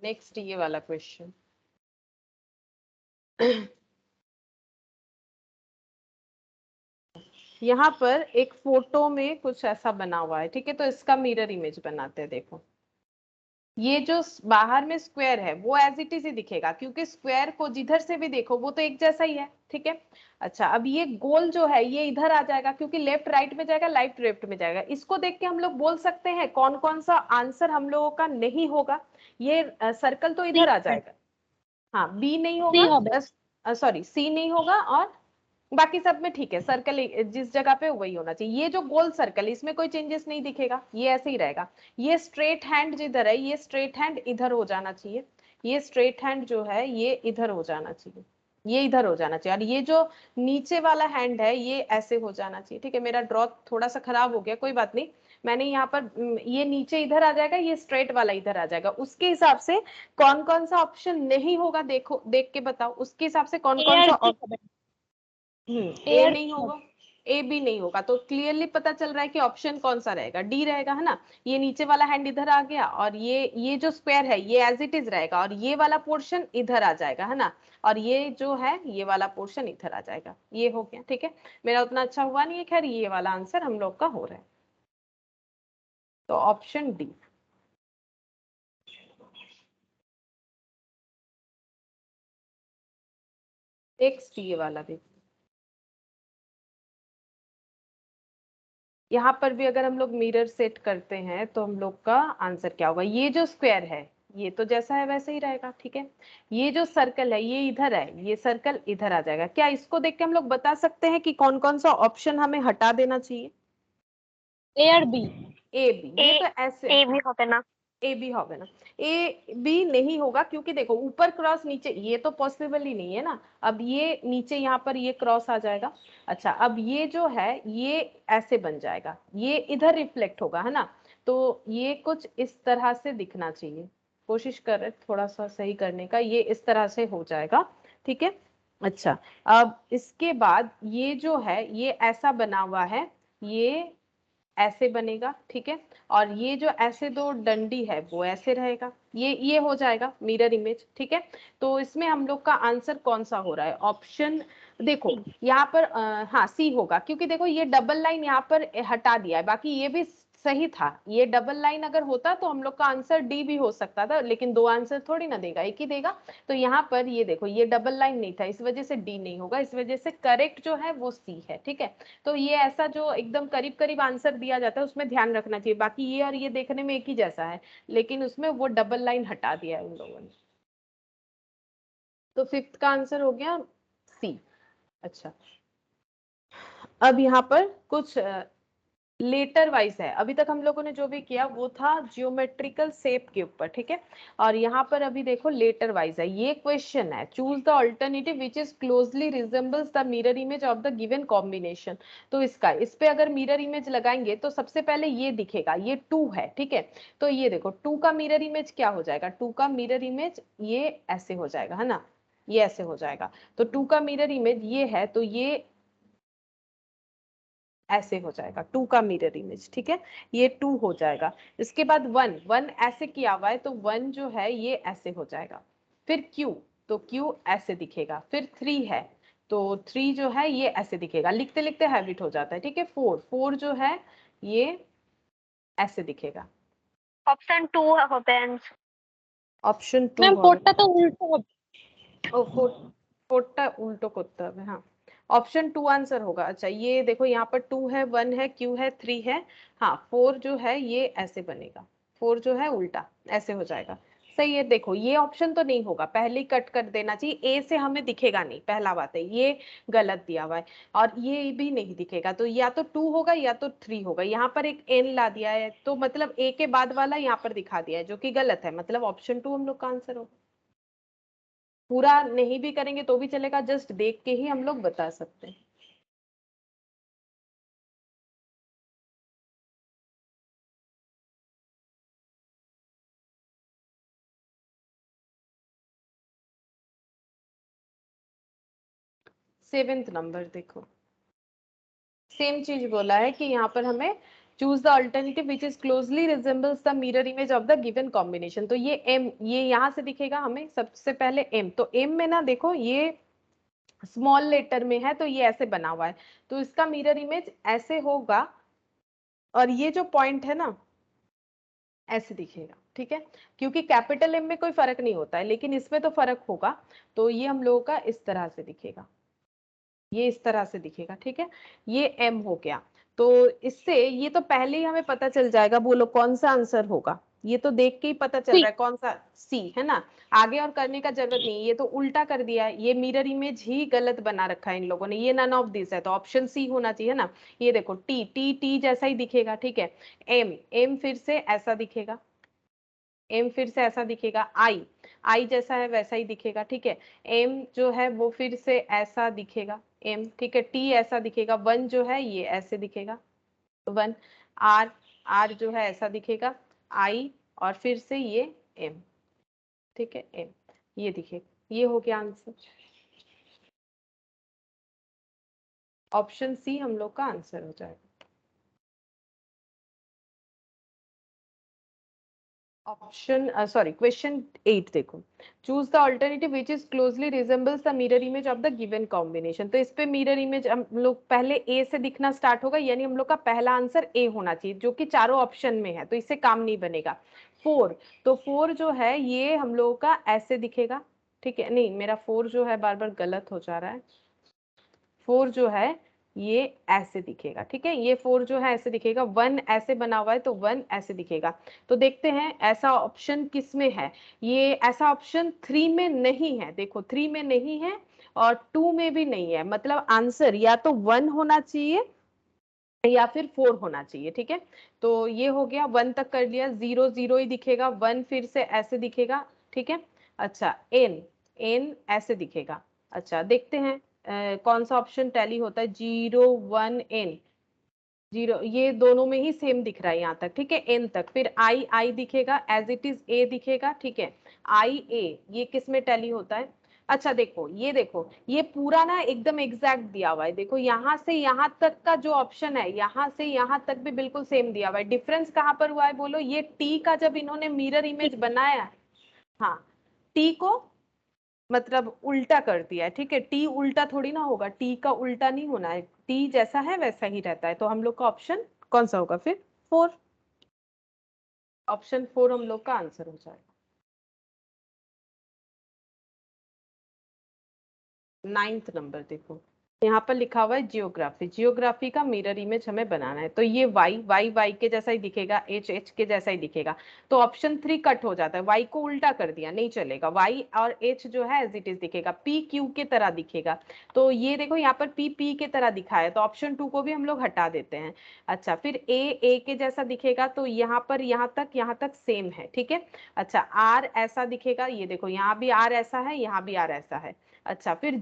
नेक्स्ट ये वाला क्वेश्चन, यहाँ पर एक फोटो में कुछ ऐसा बना हुआ है, ठीक है, तो इसका मिरर इमेज बनाते हैं। देखो ये जो बाहर में स्क्वायर है वो एज इट इज ही दिखेगा, क्योंकि स्क्वायर को जिधर से भी देखो वो तो एक जैसा ही है, ठीक है। अच्छा अब ये गोल जो है ये इधर आ जाएगा, क्योंकि लेफ्ट राइट में जाएगा, राइट लेफ्ट में जाएगा। इसको देख के हम लोग बोल सकते हैं कौन कौन सा आंसर हम लोगों का नहीं होगा। ये सर्कल तो इधर आ जाएगा, हाँ बी नहीं होगा, सॉरी सी नहीं होगा, और बाकी सब में ठीक है, सर्कल जिस जगह पे वही होना चाहिए। ये जो गोल सर्कल इसमें कोई चेंजेस नहीं दिखेगा, ये ऐसे ही रहेगा। ये स्ट्रेट हैंड जिधर है, ये स्ट्रेट हैंड इधर हो जाना चाहिए, ये स्ट्रेट हैंड जो है ये इधर हो जाना चाहिए, ये इधर हो जाना चाहिए, और ये जो नीचे वाला हैंड है ये ऐसे हो जाना चाहिए, ठीक है। मेरा ड्रॉ थोड़ा सा खराब हो गया, कोई बात नहीं, मैंने यहाँ पर ये नीचे इधर आ जाएगा, ये स्ट्रेट वाला इधर आ जाएगा, उसके हिसाब से कौन कौन सा ऑप्शन नहीं होगा, देखो देख के बताओ उसके हिसाब से कौन कौन सा। ए नहीं होगा, ए भी नहीं होगा, तो क्लियरली पता चल रहा है कि ऑप्शन कौन सा रहेगा, डी रहेगा, है ना। ये नीचे वाला हैंड इधर आ गया, और ये जो स्क्वायर है ये एज इट इज रहेगा, और ये वाला पोर्शन इधर आ जाएगा, है ना, और ये जो है ये वाला पोर्शन इधर आ जाएगा, ये हो गया, ठीक है। मेरा उतना अच्छा हुआ नहीं है, खैर ये वाला आंसर हम लोग का हो रहा है, तो ऑप्शन डी। नेक्स्ट ये वाला देखिए, यहाँ पर भी अगर हम लोग मिरर सेट करते हैं तो हम लोग का आंसर क्या होगा। ये जो स्क्वायर है ये तो जैसा है वैसे ही रहेगा, ठीक है। ये जो सर्कल है ये इधर है, ये सर्कल इधर आ जाएगा। क्या इसको देख के हम लोग बता सकते हैं कि कौन कौन सा ऑप्शन हमें हटा देना चाहिए? ए और बी। ए बी, ये तो ऐसे এ বি হবে না। ए बी होगा ना, ए बी नहीं होगा, क्योंकि देखो ऊपर क्रॉस नीचे ये तो पॉसिबल ही नहीं है ना। अब ये नीचे यहाँ पर ये क्रॉस आ जाएगा। अच्छा अब ये जो है ये ऐसे बन जाएगा, ये इधर रिफ्लेक्ट होगा, है ना, तो ये कुछ इस तरह से दिखना चाहिए। कोशिश कर रहे थोड़ा सा सही करने का, ये इस तरह से हो जाएगा, ठीक है। अच्छा अब इसके बाद ये जो है ये ऐसा बना हुआ है, ये ऐसे बनेगा, ठीक है, और ये जो ऐसे दो डंडी है वो ऐसे रहेगा, ये हो जाएगा मिरर इमेज, ठीक है। तो इसमें हम लोग का आंसर कौन सा हो रहा है? ऑप्शन देखो यहाँ पर हाँ सी होगा, क्योंकि देखो ये डबल लाइन यहाँ पर हटा दिया है, बाकी ये भी सही था। ये डबल लाइन अगर होता तो हम लोग का आंसर डी भी हो सकता था, लेकिन दो आंसर थोड़ी ना देगा, एक ही देगा। तो यहाँ पर ये देखो ये डबल लाइन नहीं था, इस वजह से डी नहीं होगा, इस वजह से करेक्ट जो है वो सी है, ठीक है। तो ये ऐसा जो एकदम करीब करीब आंसर दिया जाता है उसमें ध्यान रखना चाहिए। बाकी ये और ये देखने में एक ही जैसा है, लेकिन उसमें वो डबल लाइन हटा दिया है उन लोगों ने। तो फिफ्थ का आंसर हो गया सी। अच्छा अब यहाँ पर कुछ लेटर वाइज है। अभी तक हम लोगों ने जो भी किया वो था जियोमेट्रिकल शेप के ऊपर, ठीक है। और यहाँ पर अभी देखो लेटर वाइज है। ये क्वेश्चन है, choose the alternative which is closely resembles the mirror image of the given combination. तो इसका इस पे अगर मिरर इमेज लगाएंगे तो सबसे पहले ये दिखेगा, ये 2 है, ठीक है। तो ये देखो 2 का मिरर इमेज क्या हो जाएगा, 2 का मिरर इमेज ये ऐसे हो जाएगा, है ना, ये ऐसे हो जाएगा। तो 2 का मिरर इमेज ये है, तो ये ऐसे हो जाएगा 2 का मिरर इमेज, ठीक है। ये 2 हो जाएगा। इसके बाद 1, 1 ऐसे किया हुआ है तो 1 जो है ये ऐसे हो जाएगा। फिर Q, तो Q ऐसे दिखेगा। फिर 3 है तो 3 जो है ये ऐसे दिखेगा। लिखते लिखते हैबिट हो जाता है, ठीक है। 4, 4 जो है ये ऐसे दिखेगा। ऑप्शन 2 হবে आंसर। ऑप्शन 2 ম্যাম হবে। কোডটা তো উল্টো হবে। ओ फोर्टा उल्टो करते হবে, हाँ। ऑप्शन 2 आंसर होगा। अच्छा ये देखो यहाँ पर 2 है, 1 है, Q है, 3 है। हाँ 4 जो है ये ऐसे बनेगा, 4 जो है उल्टा ऐसे हो जाएगा। सही है। देखो ये ऑप्शन तो नहीं होगा, पहले ही कट कर देना चाहिए। ए से हमें दिखेगा नहीं, पहला बात है, ये गलत दिया हुआ है। और ये भी नहीं दिखेगा, तो या तो 2 होगा या तो 3 होगा। यहाँ पर एक एन ला दिया है तो मतलब ए के बाद वाला यहाँ पर दिखा दिया है, जो कि गलत है। मतलब ऑप्शन 2 हम लोग का आंसर होगा। पूरा नहीं भी करेंगे तो भी चलेगा, जस्ट देख के ही हम लोग बता सकते हैं। सेवेंथ नंबर देखो, सेम चीज बोला है कि यहाँ पर हमें choose the alternative which is closely resembles the mirror image of the given combination. तो ये एम, ये यहाँ से दिखेगा हमें सबसे पहले एम। तो एम में ना देखो ये स्मॉल लेटर में है तो ये ऐसे बना हुआ है, तो इसका मिरर इमेज ऐसे होगा। और ये जो पॉइंट है ना ऐसे दिखेगा, ठीक है। क्योंकि कैपिटल एम में कोई फर्क नहीं होता है, लेकिन इसमें तो फर्क होगा। तो ये हम लोगों का इस तरह से दिखेगा, ये इस तरह से दिखेगा, ठीक है। ये एम हो गया। तो इससे ये तो पहले ही हमें पता चल जाएगा। बोलो कौन सा आंसर होगा, ये तो देख के ही पता चल সি रहा है कौन सा। सी है ना। आगे और करने का जरूरत नहीं, ये तो उल्टा कर दिया है। ये मिरर इमेज ही गलत बना रखा है इन लोगों ने, ये नन ऑफ दिस है, तो ऑप्शन सी होना चाहिए ना। ये देखो टी, टी टी जैसा ही दिखेगा, ठीक है। एम, एम फिर से ऐसा दिखेगा, एम फिर से ऐसा दिखेगा। आई, आई जैसा है वैसा ही दिखेगा, ठीक है। एम जो है वो फिर से ऐसा दिखेगा, एम, ठीक है। टी ऐसा दिखेगा। वन जो है ये ऐसे दिखेगा, वन। आर, आर जो है ऐसा दिखेगा। आई और फिर से ये एम, ठीक है, एम, ये दिखेगा। ये हो गया आंसर। ऑप्शन सी हम लोग का आंसर हो जाएगा। ऑप्शन सॉरी क्वेश्चन 8 देखो, choose the alternative which is closely resembles the mirror image of the given combination. तो इस पे मिरर इमेज हम लोग पहले ए से दिखना स्टार्ट होगा, यानी हम लोग का पहला आंसर ए होना चाहिए, जो कि चारों ऑप्शन में है, तो इससे काम नहीं बनेगा। 4, तो 4 जो है ये हम लोगों का ऐसे दिखेगा, ठीक है। नहीं मेरा 4 जो है बार बार गलत हो जा रहा है। 4 जो है ये ऐसे दिखेगा, ठीक है। ये 4 जो है ऐसे दिखेगा। 1 ऐसे बना हुआ है तो 1 ऐसे दिखेगा। तो देखते हैं ऐसा ऑप्शन किस में है। ये ऐसा ऑप्शन 3 में नहीं है, देखो 3 में नहीं है और 2 में भी नहीं है। मतलब आंसर या तो 1 होना चाहिए या फिर 4 होना चाहिए, ठीक है। तो ये हो गया, 1 तक कर लिया। 0 0 ही दिखेगा। 1 फिर से ऐसे दिखेगा, ठीक है। अच्छा एन, एन ऐसे दिखेगा। अच्छा देखते हैं कौन सा ऑप्शन टैली होता है। 0 1 एन, 0, ये दोनों में ही सेम दिख रहा है यहाँ तक, ठीक है, एन तक। फिर आई, आई दिखेगा एज इट इज, ए दिखेगा, ठीक है। आई ए, ये किस में टैली होता है। अच्छा देखो, ये देखो ये पूरा ना एकदम एग्जैक्ट दिया हुआ है। देखो यहाँ से यहाँ तक का जो ऑप्शन है, यहाँ से यहाँ तक भी बिल्कुल सेम दिया हुआ है। डिफरेंस कहाँ पर हुआ है बोलो, ये टी का जब इन्होंने मिरर इमेज बनाया है, हाँ, टी को मतलब उल्टा कर दिया है, ठीक है। टी उल्टा थोड़ी ना होगा, टी का उल्टा नहीं होना है, टी जैसा है वैसा ही रहता है। तो हम लोग का ऑप्शन कौन सा होगा फिर, 4। ऑप्शन 4 हम लोग का आंसर हो जाएगा। 9th नंबर देखो, यहाँ पर लिखा हुआ है जियोग्राफी, जियोग्राफी का मिरर इमेज हमें बनाना है। तो ये y के जैसा ही दिखेगा, h के जैसा ही दिखेगा। तो ऑप्शन 3 कट हो जाता है, y को उल्टा कर दिया, नहीं चलेगा। y और h जो है एज इट इज दिखेगा, p q के तरह दिखेगा। तो ये देखो यहाँ पर p के तरह दिखा है, तो ऑप्शन 2 को भी हम लोग हटा देते हैं। अच्छा, फिर a के जैसा दिखेगा, तो यहाँ पर यहाँ तक सेम है, ठीक है। अच्छा, r ऐसा दिखेगा, ये देखो यहाँ भी r ऐसा है, यहाँ भी r ऐसा है। अच्छा, फिर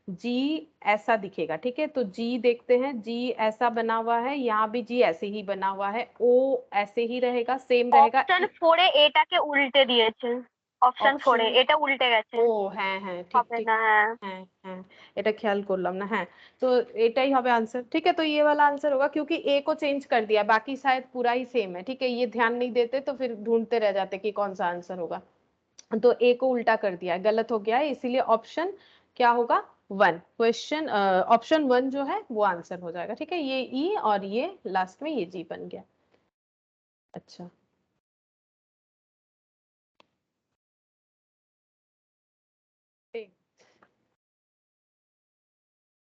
जी ऐसा दिखेगा, ठीक है। तो जी देखते हैं, जी ऐसा बना हुआ है, यहाँ भी जी ऐसे ही बना हुआ है, ओ ऐसे ही रहेगा, सेम रहेगा। অপশন 4 এ এটাকে উল্টে দিয়েছে, অপশন 4 এ অপশন এটা উল্টে গেছে, ও হ্যাঁ হ্যাঁ, ঠিক হবে ঠিক, না। হ্যাঁ, হ্যাঁ হ্যাঁ, এটা খেয়াল করলাম না, হ্যাঁ। तो এটাই হবে आंसर, ठीक है। तो ये वाला आंसर होगा, क्योंकि ए को चेंज कर दिया, बाकी शायद पूरा ही सेम है, ठीक है। ये ध्यान नहीं देते तो फिर ढूंढते रह जाते कि कौन सा आंसर होगा। तो ए को उल्टा कर दिया है, गलत हो गया है, इसीलिए ऑप्शन क्या होगा, 1। क्वेश्चन ऑप्शन 1 जो है वो आंसर हो जाएगा, ठीक है। ये ई और ये लास्ट में ये जी बन गया। अच्छा,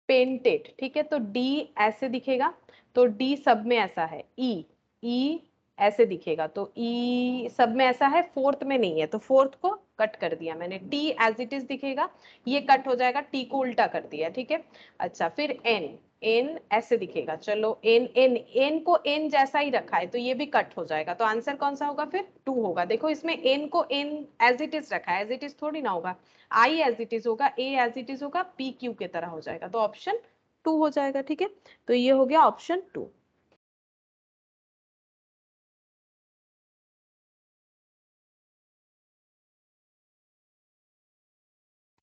पेंटेड, ठीक है। तो डी ऐसे दिखेगा, तो डी सब में ऐसा है, ई ऐसे दिखेगा, तो ई सब में ऐसा है, फोर्थ में नहीं है, तो फोर्थ को कट कर दिया मैंने। टी एज इट इज दिखेगा, ये कट हो जाएगा, टी को उल्टा कर दिया, ठीक है। अच्छा, फिर एन, एन ऐसे दिखेगा, चलो एन एन एन को एन जैसा ही रखा है, तो ये भी कट हो जाएगा। तो आंसर कौन सा होगा फिर, 2 होगा। देखो इसमें एन को एन एज इट इज रखा है, एज इट इज थोड़ी ना होगा, आई एज इट इज होगा, ए एज इट इज होगा, पी क्यू के तरह हो जाएगा, तो ऑप्शन 2 हो जाएगा, ठीक है। तो ये हो गया ऑप्शन 2।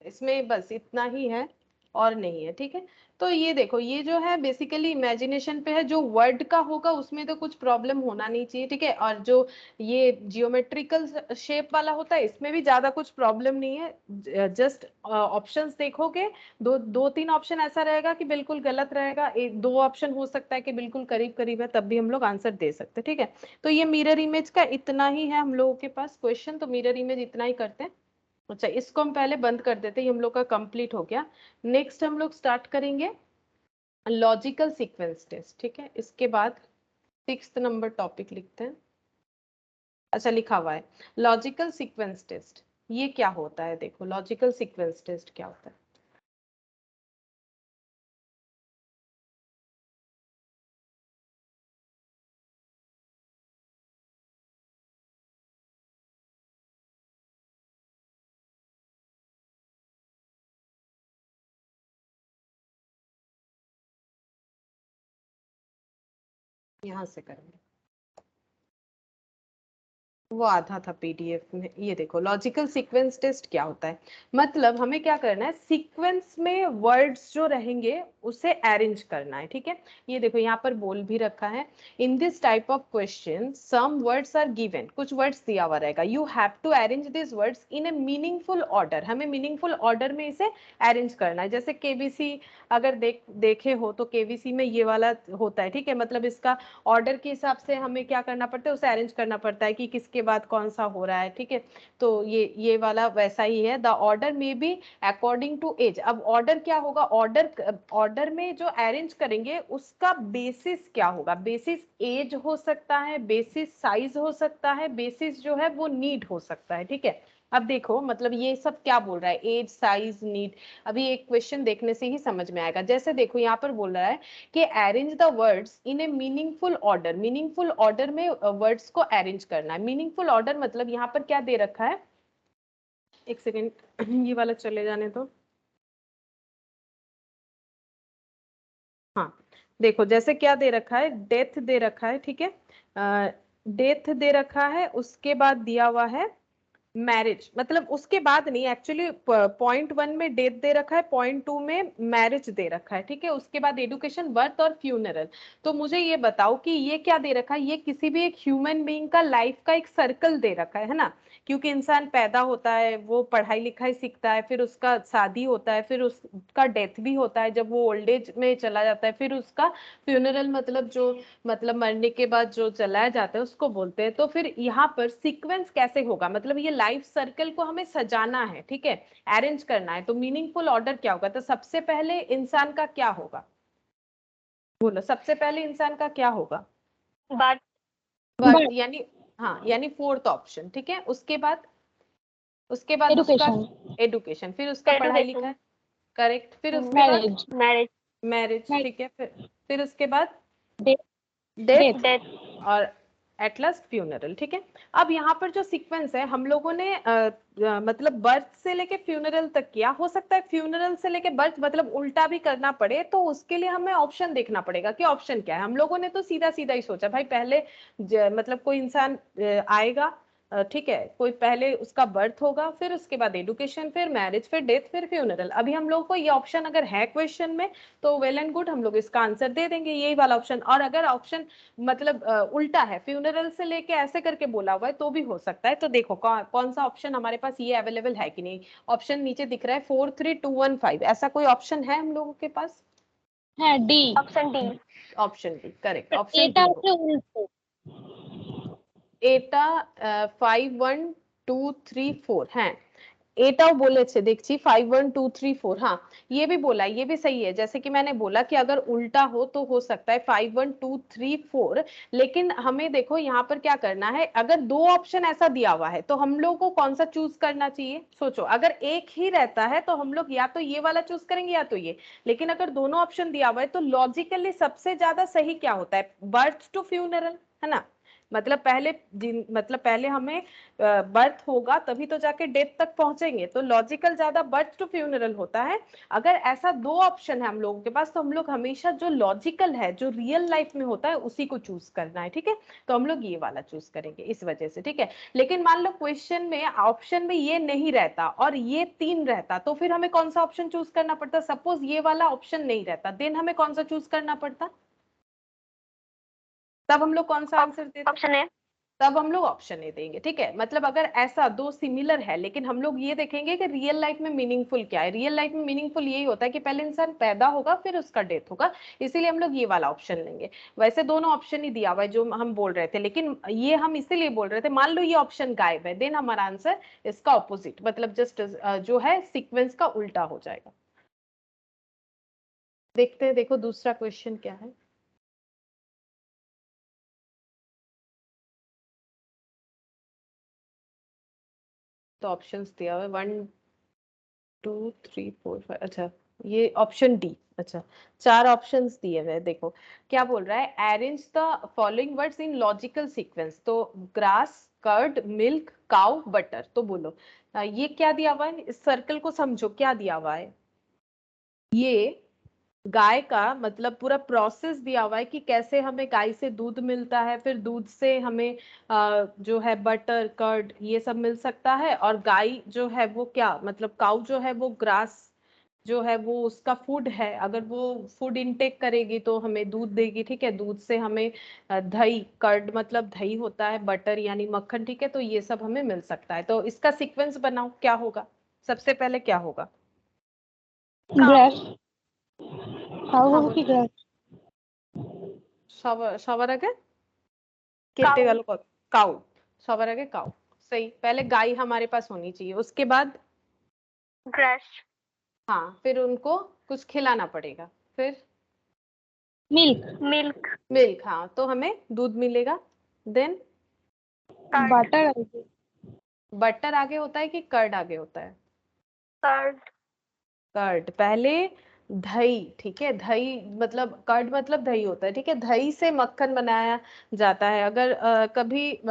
इसमें बस इतना ही है और नहीं है, ठीक है। तो ये देखो, ये जो है बेसिकली इमेजिनेशन पे है, जो वर्ड का होगा उसमें तो कुछ प्रॉब्लम होना नहीं चाहिए, ठीक है। और जो ये जियोमेट्रिकल शेप वाला होता है, इसमें भी ज्यादा कुछ प्रॉब्लम नहीं है। जस्ट ऑप्शंस देखोगे, दो तीन ऑप्शन ऐसा रहेगा कि बिल्कुल गलत रहेगा, एक दो ऑप्शन हो सकता है कि बिल्कुल करीब करीब है, तब भी हम लोग आंसर दे सकते हैं, ठीक है। तो ये मिरर इमेज का इतना ही है हम लोगों के पास क्वेश्चन, तो मिरर इमेज इतना ही करते हैं। अच्छा, इसको हम पहले बंद कर देते हैं, हम लोग का कंप्लीट हो गया। नेक्स्ट हम लोग स्टार्ट करेंगे लॉजिकल सीक्वेंस टेस्ट, ठीक है। इसके बाद 6th नंबर टॉपिक लिखते हैं। अच्छा, लिखा हुआ है लॉजिकल सीक्वेंस टेस्ट, ये क्या होता है, देखो लॉजिकल सीक्वेंस टेस्ट क्या होता है। यहाँ से करेंगे, वो आधा था पीडीएफ में। ये देखो लॉजिकल सीक्वेंस टेस्ट क्या होता है, मतलब हमें क्या करना है, सीक्वेंस में वर्ड्स जो रहेंगे उसे अरेंज करना है, ठीक है। ये देखो यहाँ पर बोल भी रखा है, in this type of question some words are given, कुछ वर्ड्स दिया हुआ रहेगा, you have to arrange this words in a meaningful order, हमें मीनिंगफुल ऑर्डर में इसे अरेंज करना है। जैसे केबीसी अगर देखे हो तो केबीसी में ये वाला होता है, ठीक है। मतलब इसका ऑर्डर के हिसाब से हमें क्या करना पड़ता है, उसे अरेंज करना पड़ता है कि किसके बाद कौन सा हो रहा है, ठीक है। तो ये वाला वैसा ही है, द ऑर्डर में बी अकॉर्डिंग टू एज। अब ऑर्डर क्या होगा, ऑर्डर में जो अरेंज करेंगे उसका बेसिस क्या होगा, बेसिस एज हो सकता है, बेसिस साइज हो सकता है, बेसिस जो है वो नीड हो सकता है, ठीक है। अब देखो मतलब ये सब क्या बोल रहा है, एज साइज नीड, अभी एक क्वेश्चन देखने से ही समझ में आएगा। जैसे देखो यहाँ पर बोल रहा है कि arrange the words in a meaningful order, meaningful order में वर्ड्स को अरेंज करना है। मीनिंगफुल ऑर्डर मतलब यहाँ पर क्या दे रखा है, एक सेकेंड ये वाला चले जाने तो, हाँ देखो जैसे क्या दे रखा है, डेथ दे रखा है, ठीक है। डेथ दे रखा है, उसके बाद दिया हुआ है मैरिज, मतलब उसके बाद नहीं, एक्चुअली पॉइंट 1 में डेथ दे रखा है, पॉइंट 2 में मैरिज दे रखा है, ठीक है। उसके बाद एडुकेशन, बर्थ और फ्यूनरल। तो मुझे ये बताओ कि ये क्या दे रखा है, ये किसी भी एक ह्यूमन बीइंग का लाइफ का एक सर्कल दे रखा है ना। क्योंकि इंसान पैदा होता है, वो पढ़ाई लिखाई सीखता है, फिर उसका शादी होता है, फिर उसका डेथ भी होता है जब वो ओल्ड एज में चला जाता है, फिर उसका फ्यूनरल मतलब जो, मतलब मरने के बाद जो चलाया जाता है उसको बोलते हैं। तो फिर यहाँ पर सीक्वेंस कैसे होगा, मतलब ये लाइफ सर्कल को हमें सजाना है, ठीक है, अरेंज करना है, तो मीनिंगफुल ऑर्डर क्या होगा? तो सबसे पहले इंसान का क्या होगा? बोलो, सबसे पहले इंसान का क्या होगा? बट बर्थ, यानी हाँ, यानी फोर्थ ऑप्शन, ठीक है। उसके बाद उसका एजुकेशन, एडुकेशन, फिर उसका पढ़ाई एडुकेशन, लिखाई, करेक्ट, फिर उसके बाद मैरिज, मैरिज, मैरिज, ठीक है, फिर उसके बाद डेथ, डेथ, डेथ। और एट लास्ट फ्यूनरल, ठीक है। अब यहाँ पर जो सीक्वेंस है हम लोगों ने मतलब बर्थ से लेके फ्यूनरल तक किया, हो सकता है फ्यूनरल से लेके बर्थ मतलब उल्टा भी करना पड़े, तो उसके लिए हमें ऑप्शन देखना पड़ेगा कि ऑप्शन क्या है। हम लोगों ने तो सीधा सीधा ही सोचा भाई, पहले मतलब कोई इंसान आएगा, ठीक है, कोई पहले उसका बर्थ होगा, फिर उसके बाद एडुकेशन, फिर मैरिज, फिर डेथ, फिर फ्यूनरल। अभी हम लोगों को ये ऑप्शन अगर है क्वेश्चन में तो वेल एंड गुड, हम लोग इसका आंसर दे देंगे, यही वाला ऑप्शन। और अगर ऑप्शन मतलब उल्टा है, फ्यूनरल से लेके ऐसे करके बोला हुआ है, तो भी हो सकता है। तो देखो कौन सा ऑप्शन हमारे पास ये अवेलेबल है कि नहीं। ऑप्शन नीचे दिख रहा है 43215, ऐसा कोई ऑप्शन है हम लोगों के पास? है D. Option D. Option D correct, option এটা डी হচ্ছে উল্টো। এটা 5123 হ্যাঁ, এটাও বলেছে দেখছি 51234, हाँ ये भी बोला, ये भी सही है। जैसे कि मैंने बोला कि अगर उल्टा हो तो हो सकता है 51234, लेकिन हमें देखो यहाँ पर क्या करना है। अगर दो ऑप्शन ऐसा दिया हुआ है तो हम लोग को कौन सा चूज करना चाहिए? सोचो, अगर एक ही रहता है तो हम लोग या तो ये वाला चूज करेंगे या तो ये, लेकिन अगर दोनों ऑप्शन दिया हुआ है तो लॉजिकली सबसे ज्यादा सही क्या होता है? बर्थ टू फ्यूनरल, है ना। मतलब पहले हमें बर्थ होगा तभी तो जाके डेथ तक पहुंचेंगे, तो लॉजिकल ज्यादा बर्थ टू फ्यूनरल होता है। अगर ऐसा दो ऑप्शन है हम लोगों के पास, तो हम लोग हमेशा जो लॉजिकल है, जो रियल लाइफ में होता है, उसी को चूज करना है, ठीक है। तो हम लोग ये वाला चूज करेंगे इस वजह से, ठीक है। लेकिन मान लो क्वेश्चन में ऑप्शन में ये नहीं रहता और ये 3 रहता, तो फिर हमें कौन सा ऑप्शन चूज करना पड़ता? सपोज ये वाला ऑप्शन नहीं रहता, देन हमें कौन सा चूज करना पड़ता? तब हम लोग कौन सा आंसर देते? Option A. तब हम लोग ऑप्शन ए देंगे, ठीक है। मतलब अगर ऐसा दो सिमिलर है, लेकिन हम लोग ये देखेंगे कि रियल लाइफ में मीनिंगफुल क्या है। रियल लाइफ में मीनिंगफुल यही होता है कि पहले इंसान पैदा होगा फिर उसका डेथ होगा, इसीलिए हम लोग ये वाला ऑप्शन लेंगे। वैसे दोनों ऑप्शन ही दिया हुआ है जो हम बोल रहे थे, लेकिन ये हम इसीलिए बोल रहे थे, मान लो ये ऑप्शन गायब है, देन हमारा आंसर इसका ऑपोजिट, मतलब जस्ट जो है सीक्वेंस का उल्टा हो जाएगा। देखते हैं, देखो दूसरा क्वेश्चन क्या है। तो ऑप्शंस दिया हुआ है 1 2 3 4 5, अच्छा ये ऑप्शन डी, अच्छा 4 ऑप्शंस दिए हुए हैं। देखो क्या बोल रहा है, arrange the following words in logical sequence. तो grass, curd, milk, cow, butter. तो बोलो ये क्या दिया हुआ है, इस सर्कल को समझो, क्या दिया हुआ है। ये गाय का मतलब पूरा प्रोसेस दिया हुआ है कि कैसे हमें गाय से दूध मिलता है, फिर दूध से हमें जो है बटर, कर्ड, ये सब मिल सकता है। और गाय जो है वो क्या, मतलब काउ जो है वो ग्रास जो है वो उसका फूड है, अगर वो फूड इनटेक करेगी तो हमें दूध देगी, ठीक है। दूध से हमें दही, कर्ड मतलब दही होता है, बटर यानी मक्खन, ठीक है। तो ये सब हमें मिल सकता है। तो इसका सीक्वेंस बनाओ, क्या होगा सबसे पहले, क्या होगा? काउ। গ্রাস, কাউ हाँ হবে কি बोलो, গ্রাস? সবার আগে কেটে काउ। গেল কত? काउ, সবার আগে काउ, सही। पहले गाय हमारे पास होनी चाहिए, उसके बाद ग्रास। हाँ, फिर उनको कुछ खिलाना पड़ेगा, फिर মিল্ক, मिल्क। मिल्क, हाँ तो हमें दूध मिलेगा। Then curd. বাটার আসবে, बटर आगे होता है कि कर्ड आगे होता है? कर्ड। कर्ड पहले, दही, ठीक है। दही मतलब कर्ड मतलब दही होता है, ठीक है। दही से मक्खन बनाया जाता है। अगर कभी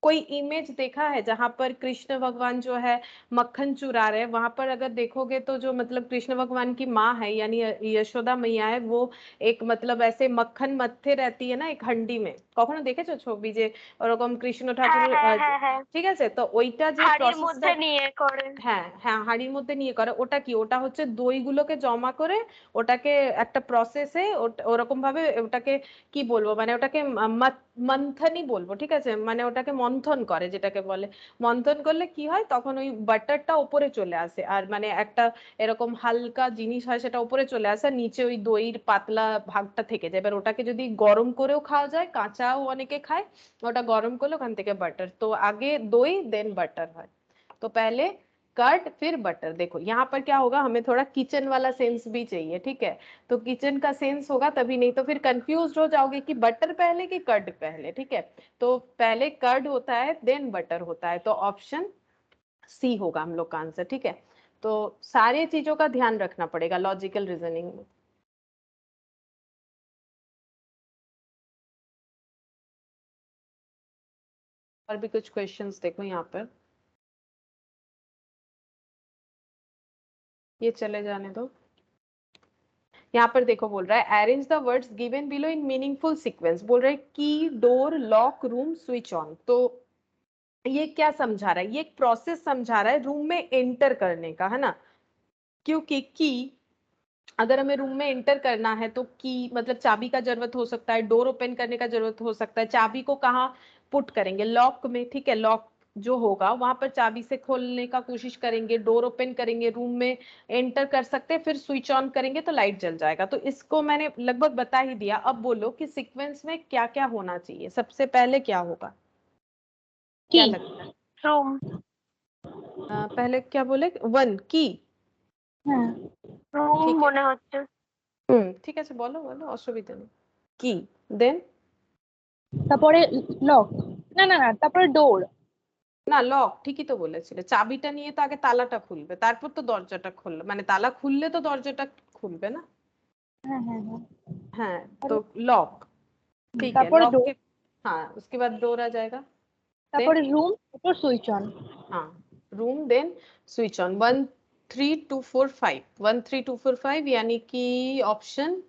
कोई इमेज देखा है जहां पर कृष्ण भगवान जो है मक्खन चुरा रहे हैं, वहां पर अगर देखोगे तो जो मतलब कृष्ण भगवान की माँ है यानी यशोदा मैया है, वो एक मतलब ऐसे मक्खन मत्थे रहती है ना एक हंडी में, কখনো দেখেছো ছবি যে ওরকম কৃষ্ণ ঠাকুর, হ্যাঁ হ্যাঁ হ্যাঁ হ্যাঁ, ঠিক আছে। তো ওইটা যে হাড়ির প্রসেসটা, মধ্যে নিয়ে করে। হ্যাঁ হ্যাঁ হাঁড়ির মধ্যে নিয়ে করে, ওটা কি, ওটা হচ্ছে দইগুলোকে জমা করে ওটাকে একটা প্রসেসে ওরকম ভাবে ওটাকে কি বলবো, মানে ওটাকে মন্থনই বলবো, ঠিক আছে। মানে ওটাকে মন্থন করে, যেটাকে বলে মন্থন করলে কি হয়, তখন ওই বাটারটা উপরে চলে আসে, আর মানে একটা এরকম হালকা জিনিস হয়, সেটা উপরে চলে আসে, আর নিচে ওই দইয়ের পাতলা ভাগটা থেকে যায়। এবার ওটাকে যদি গরম করেও খাওয়া যায়, কাঁচাও অনেকে খায়, ওটা গরম করলে ওখান থেকে বাটার। তো আগে দই দেন বাটাर হয়। तो पहले कर्ड फिर बटर। देखो यहाँ पर क्या होगा, हमें थोड़ा किचन वाला सेंस भी चाहिए, ठीक है। तो किचन का सेंस होगा तभी, नहीं तो फिर कंफ्यूज हो जाओगे कि बटर पहले कि कर्ड पहले, ठीक है। तो पहले कर्ड होता है देन बटर होता है, तो ऑप्शन सी होगा हम लोग का आंसर, ठीक है। तो सारी चीजों का ध्यान रखना पड़ेगा लॉजिकल रीजनिंग में। और भी कुछ क्वेश्चंस देखो यहाँ पर, ये चले जाने दो। यहाँ पर देखो बोल रहा है arrange the words given below in meaningful sequence. बोल रहा है की, door, lock, room, switch on. तो ये क्या समझा रहा है, ये एक प्रोसेस समझा रहा है रूम में एंटर करने का, है ना। क्योंकि की, अगर हमें रूम में एंटर करना है तो की मतलब चाबी का जरूरत हो सकता है, डोर ओपन करने का जरूरत हो सकता है। चाबी को कहाँ पुट करेंगे, लॉक में, ठीक है। लॉक जो होगा वहां पर चाबी से खोलने का कोशिश करेंगे, डोर ओपन करेंगे, रूम में एंटर कर सकते हैं, फिर स्विच ऑन करेंगे तो लाइट जल जाएगा। तो इसको मैंने लगभग बता ही दिया। अब बोलो कि सीक्वेंस में क्या क्या होना चाहिए, सबसे पहले क्या होगा, क्या की। लगता है। रूम। पहले क्या बोले, वन की। হ্যাঁ। রুম ठीक है, মনে হচ্ছে। ঠিক আছে, বলো বলো, অসুবিধা নেই। কি, দেন, তারপরে লক, না না না, তারপরে ডোর। না লক ঠিকই তো বলেছিলে, চাবিটা নিয়ে তো আগে তালাটা খুলবে, তারপর তো দরজাটা খুলবে, মানে তালা খুললে তো দরজাটা খুলবে না। হ্যাঁ হ্যাঁ হ্যাঁ। हाँ तो लॉक, ठीक है, তারপরে लॉक ডোর, के, हाँ उसके बाद डोर आ जाएगा। देन, তারপরে রুম, তারপর সুইচ অন। हाँ रूम देन स्विच ऑन। 1 3 2 4 5, 1 3 2 4 5, यानी कि ऑप्शन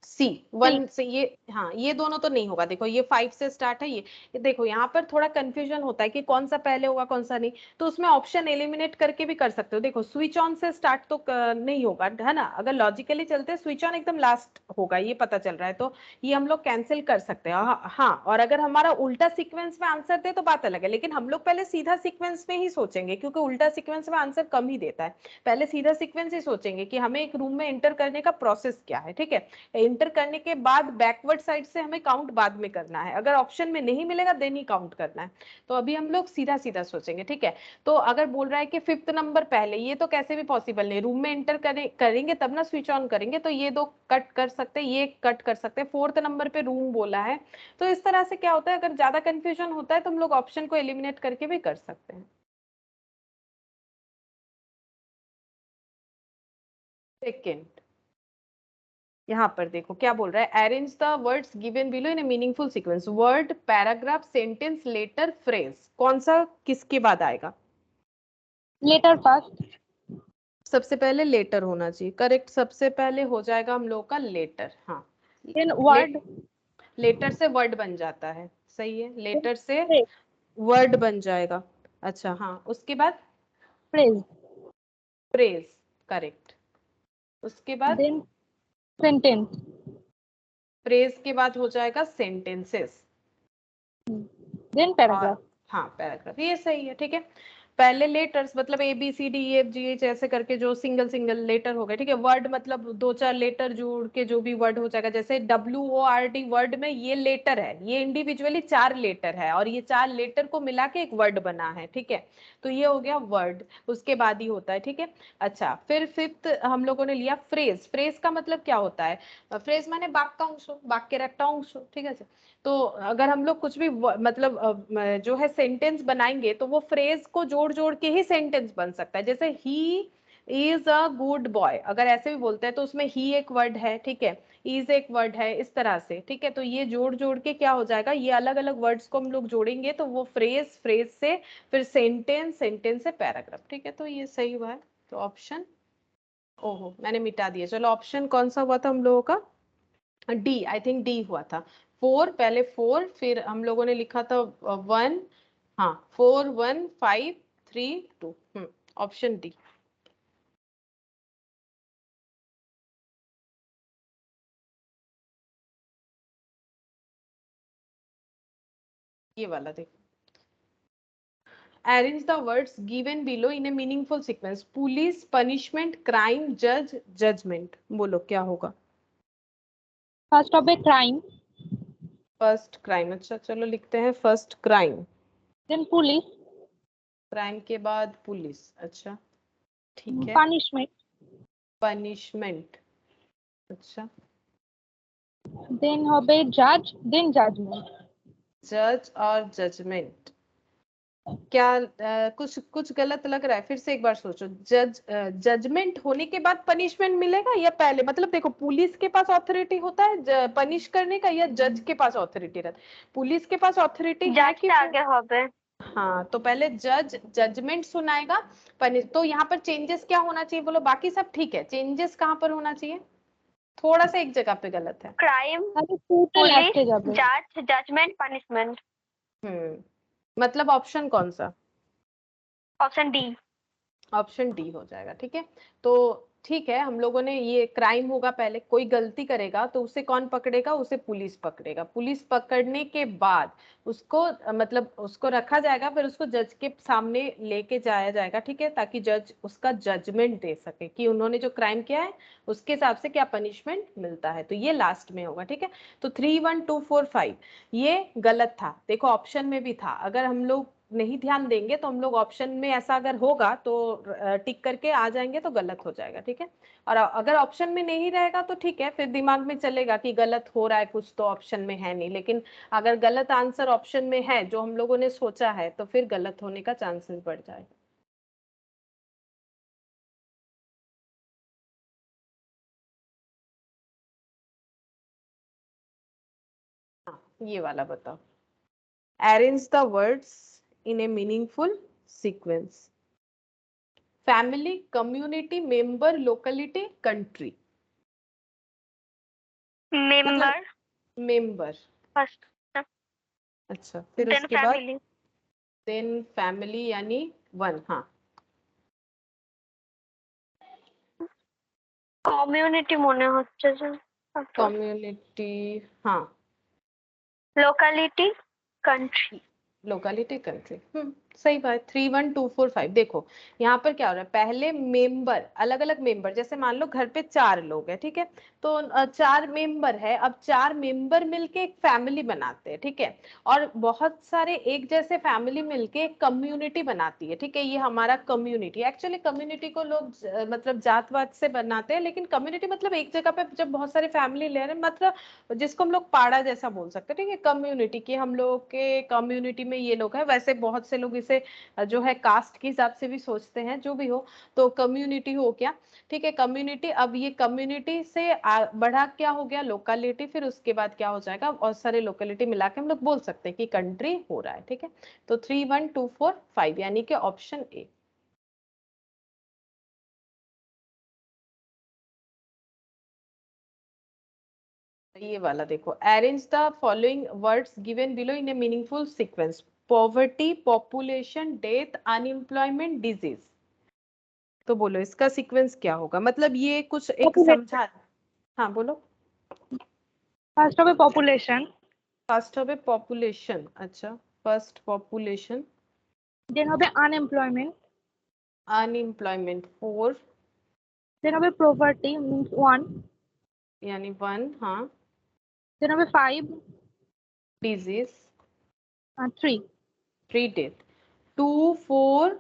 सी, সি। वन से ये, हाँ ये दोनों तो नहीं होगा। देखो ये 5 से स्टार्ट है, ये देखो यहाँ पर थोड़ा कंफ्यूजन होता है कि कौन सा पहले होगा कौन सा नहीं, तो उसमें ऑप्शन एलिमिनेट करके भी कर सकते हो। देखो स्विच ऑन से स्टार्ट तो नहीं होगा, है ना। अगर लॉजिकली चलते स्विच ऑन एकदम लास्ट होगा, ये पता चल रहा है, तो ये हम लोग कैंसिल कर सकते हैं। हाँ, और अगर हमारा उल्टा सीक्वेंस में आंसर दे तो बात अलग है, लेकिन हम लोग पहले सीधा सीक्वेंस में ही सोचेंगे, क्योंकि उल्टा सीक्वेंस में आंसर कम ही देता है। पहले सीधा सीक्वेंस ही सोचेंगे कि हमें एक रूम में एंटर करने का प्रोसेस क्या है, ठीक है। एंटर करने के बाद बैकवर्ड साइड से हमें काउंट बाद में करना है, अगर ऑप्शन में नहीं मिलेगा देन ही काउंट करना है। तो अभी हम लोग सीधा सीधा सोचेंगे, ठीक है। तो अगर बोल रहा है कि 5th नंबर पहले, ये तो कैसे भी पॉसिबल नहीं, रूम में एंटर करेंगे तब ना स्विच ऑन करेंगे, तो ये दो कट कर सकते हैं, ये कट कर सकते हैं। 4th नंबर पे रूम बोला है, तो इस तरह से क्या होता है, अगर ज्यादा कंफ्यूजन होता है तो हम लोग ऑप्शन को एलिमिनेट करके भी कर सकते हैं। सेकेंड, यहाँ पर देखो क्या बोल रहा है, arrange the words given below in a meaningful sequence. Word, paragraph, sentence, letter, phrase, कौन सा किसके बाद आएगा। Letter first. सबसे पहले लेटर होना चाहिए, करेक्ट। सबसे पहले हो जाएगा हम लोग का लेटर, हाँ। দেন ले, ওয়ার্ড। लेटर से वर्ड बन जाता है, सही है, দেন लेटर से ফ্রেজ। वर्ड बन जाएगा। अच्छा हाँ, उसके बाद ফ্রেজ। Phrase, correct. उसके बाद দেন সেন্টেন্স। फ्रेज के बाद हो जाएगा सेंटेंसेस, দেন और প্যারাগ্রাফ। हाँ पैराग्राफ, ये सही है, ठीक है। पहले लेटर्स मतलब ABCDEFGH ऐसे करके जो सिंगल सिंगल लेटर हो गए, ठीक है। वर्ड मतलब दो चार लेटर जोड़ के जो भी वर्ड हो जाएगा, जैसे WORD वर्ड में ये लेटर है, ये इंडिविजुअली 4 लेटर है, और ये 4 लेटर को मिला के एक वर्ड बना है, ठीक है। तो ये हो गया वर्ड, उसके बाद ही होता है, ठीक है। अच्छा, फिर 5th हम लोगों ने लिया फ्रेज। फ्रेज का मतलब क्या होता है, फ्रेज माने वाक्यांश, वाक्य रट्टांश, ठीक है। तो अगर हम लोग कुछ भी मतलब जो है सेंटेंस बनाएंगे, तो वो फ्रेज को जोड़ जोड़ के ही सेंटेंस बन सकता है। जैसे he is a good boy, अगर ऐसे भी बोलते हैं तो उसमें ही एक वर्ड है, ठीक है, इज एक वर्ड है, इस तरह से, ठीक है। तो ये जोड़ जोड़ के क्या हो जाएगा, ये अलग अलग वर्ड्स को हम लोग जोड़ेंगे तो वो फ्रेज, फ्रेज से फिर सेंटेंस, सेंटेंस से पैराग्राफ, ठीक है। तो ये सही हुआ है, तो ऑप्शन, ओहो मैंने मिटा दिया, चलो ऑप्शन कौन सा हुआ था हम लोगों का, डी, आई थिंक डी हुआ था। 4, पहले 4, फिर हम लोगों ने लिखा था 1, हाँ 4 1 5 3 2, ऑप्शन डी। ये वाला देखो, arrange the words given below in a meaningful sequence. Police, punishment, crime, जज, जजमेंट। बोलो क्या होगा। फर्स्ट হবে क्राइम, फर्स्ट क्राइम, अच्छा चलो लिखते हैं first crime. Then police, crime के बाद पुलिस, अच्छा ठीक है। পানিশমেন্ট, पनिशमेंट, अच्छा। দেন হবে জাজ, দেন জাজমেন্ট। जज और जजमेंट। क्या कुछ कुछ गलत लग रहा है? फिर से एक बार सोचो। जजमेंट होने के बाद पनिशमेंट मिलेगा या पहले? मतलब देखो, पुलिस के पास ऑथोरिटी होता है पनिश करने का या जज के पास ऑथोरिटी रहता है? पुलिस के पास ऑथोरिटी है कि জাজটা আগে হবে। हाँ, तो पहले जज जजमेंट सुनाएगा, पनिश। तो यहाँ पर चेंजेस क्या होना चाहिए बोलो? बाकी सब ठीक है, चेंजेस कहाँ पर होना चाहिए? थोड़ा सा एक जगह पे गलत है। ক্রাইম, তাহলে পুলিশ পুলিশ, লাস্টে যাবে। জাজ, জাজমেন্ট, পানিশমেंट। मतलब ऑप्शन कौन सा? Option D. ऑप्शन डी हो जाएगा, ठीक है। तो ठीक है, हम लोगों ने ये क्राइम होगा पहले, कोई गलती करेगा तो उसे कौन पकड़ेगा? उसे पुलिस पकड़ेगा। पुलिस पकड़ने के बाद उसको मतलब उसको रखा जाएगा, फिर उसको जज के सामने लेके जाया जाएगा, ठीक है, ताकि जज उसका जजमेंट दे सके कि उन्होंने जो क्राइम किया है उसके हिसाब से क्या पनिशमेंट मिलता है। तो ये लास्ट में होगा, ठीक है। तो 3 1 2 4 5 ये गलत था। देखो ऑप्शन में भी था, अगर हम लोग नहीं ध्यान देंगे तो हम लोग ऑप्शन में ऐसा अगर होगा तो टिक करके आ जाएंगे तो गलत हो जाएगा, ठीक है। और अगर ऑप्शन में नहीं रहेगा तो ठीक है, फिर दिमाग में चलेगा कि गलत हो रहा है कुछ तो ऑप्शन में है नहीं, लेकिन अगर गलत आंसर ऑप्शन में है जो हम लोगों ने सोचा है तो फिर गलत होने का चांसेस बढ़ जाएगा। हाँ, ये वाला बताओ। Arrange the words in a meaningful sequence. Family, community, member, locality, country. मतलब मेंबर मेंबर, फर्स्ट, अच्छा, फिर देन उसके बाद फैमिली। देन फैमिली यानी 1, हाँ। কমিউনিটি মনে হচ্ছে যে। कम्युनिटी, हाँ। Locality, country. लोकेलिटी, कंट्री, सही बात। 3 1 2 4 5 देखो यहाँ पर क्या हो रहा है, पहले मेंबर, अलग अलग मेंबर, जैसे मान लो घर पे 4 लोग हैं, ठीक है। तो 4 मेंबर है, अब 4 मेंबर मिलके एक फैमिली बनाते हैं, ठीक है। और बहुत सारे एक जैसे फैमिली मिलके एक कम्युनिटी बनाती है, ठीक है। ये हमारा कम्युनिटी, एक्चुअली कम्युनिटी को लोग मतलब जात वात से बनाते हैं, लेकिन कम्युनिटी मतलब एक जगह पे जब बहुत सारे फैमिली ले रहे हैं, मतलब जिसको हम लोग पाड़ा जैसा बोल सकते हैं, ठीक है। कम्युनिटी की, हम लोग के कम्युनिटी में ये लोग हैं, वैसे बहुत से लोग इसे जो है कास्ट के हिसाब से भी सोचते हैं, जो भी हो। तो कम्युनिटी हो गया, ठीक है, कम्युनिटी। अब ये कम्युनिटी से बढ़ा क्या हो गया? लोकेलिटी। फिर उसके बाद क्या हो जाएगा? और सारे लोकेलिटी मिला के हम लोग बोल सकते हैं कि कंट्री हो रहा है, ठीक है। तो 3 1 2 4 5 यानी कि ऑप्शन ए। ये वाला देखो, arrange the following words given below in a meaningful sequence. Poverty, population, death, unemployment, disease. तो बोलो इसका सीक्वेंस क्या होगा? मतलब ये कुछ एक समझा। हाँ बोलो। ফার্স্ট হবে পপুলেশন, फर्स्ट হবে पॉपुलेशन, अच्छा। फर्स्ट पॉपुलेशन, দেন হবে আনএমপ্লয়মেন্ট, अनएम्प्लॉयमेंट 4, দেন হবে প্রপার্টি মিন্স 1, यानी 1, हाँ। দেন হবে 5 डिजीज, আর 3। 3 डेथ। 2 4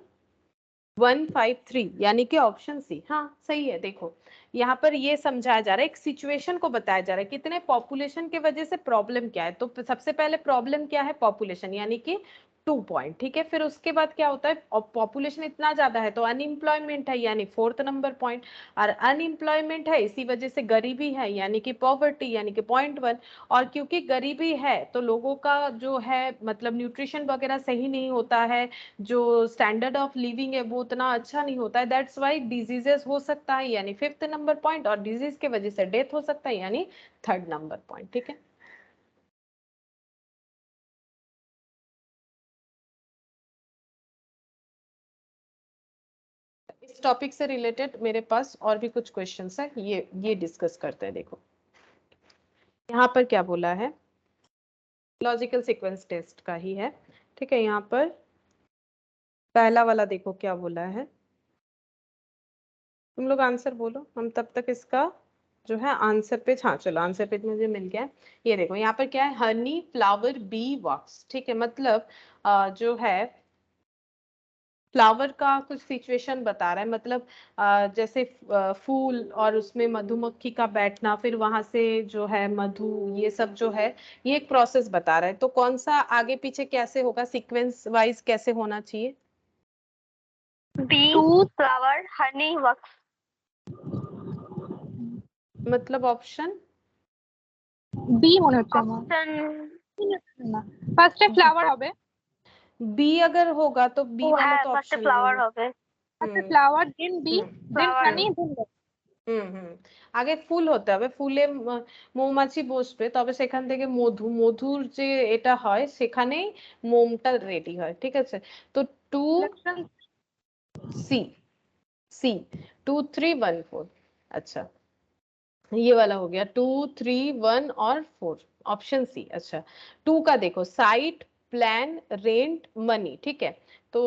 1 5 3 यानी कि ऑप्शन सी, हाँ सही है। देखो यहाँ पर ये समझाया जा रहा है, एक सिचुएशन को बताया जा रहा है, कितने पॉपुलेशन के वजह से प्रॉब्लम क्या है। तो सबसे पहले प्रॉब्लम क्या है? पॉपुलेशन, यानी कि 2 पॉइंट, ठीक है। फिर उसके बाद क्या होता है? और पॉपुलेशन इतना ज्यादा है तो अनएम्प्लॉयमेंट है, यानी 4th नंबर पॉइंट। और अनएम्प्लॉयमेंट है इसी वजह से गरीबी है, यानी कि पॉवर्टी, यानी कि पॉइंट 1। और क्योंकि गरीबी है तो लोगों का जो है मतलब न्यूट्रिशन वगैरह सही नहीं होता है, जो स्टैंडर्ड ऑफ लिविंग है वो उतना अच्छा नहीं होता है, दैट्स वाई डिजीजेस हो सकता है, यानी 5th नंबर पॉइंट। और डिजीज के वजह से डेथ हो सकता है, यानी 3rd नंबर पॉइंट, ठीक है। इस टॉपिक से रिलेटेड मेरे पास और भी कुछ क्वेश्चंस है, ये डिस्कस करते हैं। देखो यहाँ पर क्या बोला है, लॉजिकल सीक्वेंस टेस्ट का ही है, ठीक है। यहाँ पर पहला वाला देखो क्या बोला है, तुम लोग आंसर बोलो, हम तब तक इसका जो है आंसर पेज, हाँ चलो आंसर पेज मुझे मिल गया है। ये देखो यहाँ पर क्या है, हनी फ्लावर बी वॉक्स, ठीक है, मतलब जो है फ्लावर का कुछ सिचुएशन बता रहा है, मतलब जैसे फूल और उसमें मधुमक्खी का बैठना, फिर वहां से जो है मधु, ये सब जो है ये एक प्रोसेस बता रहा है। तो कौन सा आगे पीछे कैसे होगा, सीक्वेंस वाइज कैसे होना चाहिए? Bee to flower honey wax. मतलब ऑप्शन বি মনে হচ্ছে আমার। ऑप्शन না, ফার্স্টে ফ্লাওয়ার হবে। बी अगर होगा तो बी वाला হ্যাঁ तो ফার্স্টে ऑप्शन नहीं ফ্লাওয়ার है। হবে। আচ্ছা, हम्म ফ্লাওয়ার দেন বি हम्म দেন ফ্লাওয়ার হানি हम्म দেন। আগে ফুল হতে হবে, ফুলে মৌমাছি বসবে, তবে সেখান থেকে মধু, মধুর যে এটা হয় সেখানেই মোমটা রেডি হয়, ঠিক আছে। তো টু সিলেকশন सी, सी 2314, अच्छा ये वाला हो गया 2 3 1 और 4, ऑप्शन सी। अच्छा 2 का देखो, साइट प्लान रेंट मनी, ठीक है, तो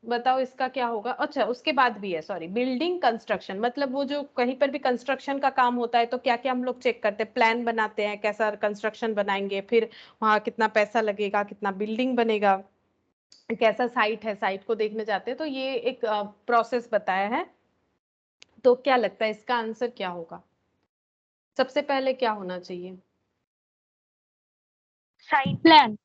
बताओ इसका क्या होगा। अच्छा उसके बाद भी है, सॉरी, बिल्डिंग कंस्ट्रक्शन, मतलब वो जो कहीं पर भी कंस्ट्रक्शन का काम होता है तो क्या क्या हम लोग चेक करते हैं, प्लान बनाते हैं कैसा कंस्ट्रक्शन बनाएंगे, फिर वहां कितना पैसा लगेगा, कितना बिल्डिंग बनेगा, कैसा साइट है, साइट को देखने जाते हैं, तो ये एक प्रोसेस बताया है। तो क्या लगता है इसका आंसर क्या होगा, सबसे पहले क्या होना चाहिए? साइट। প্ল্যান।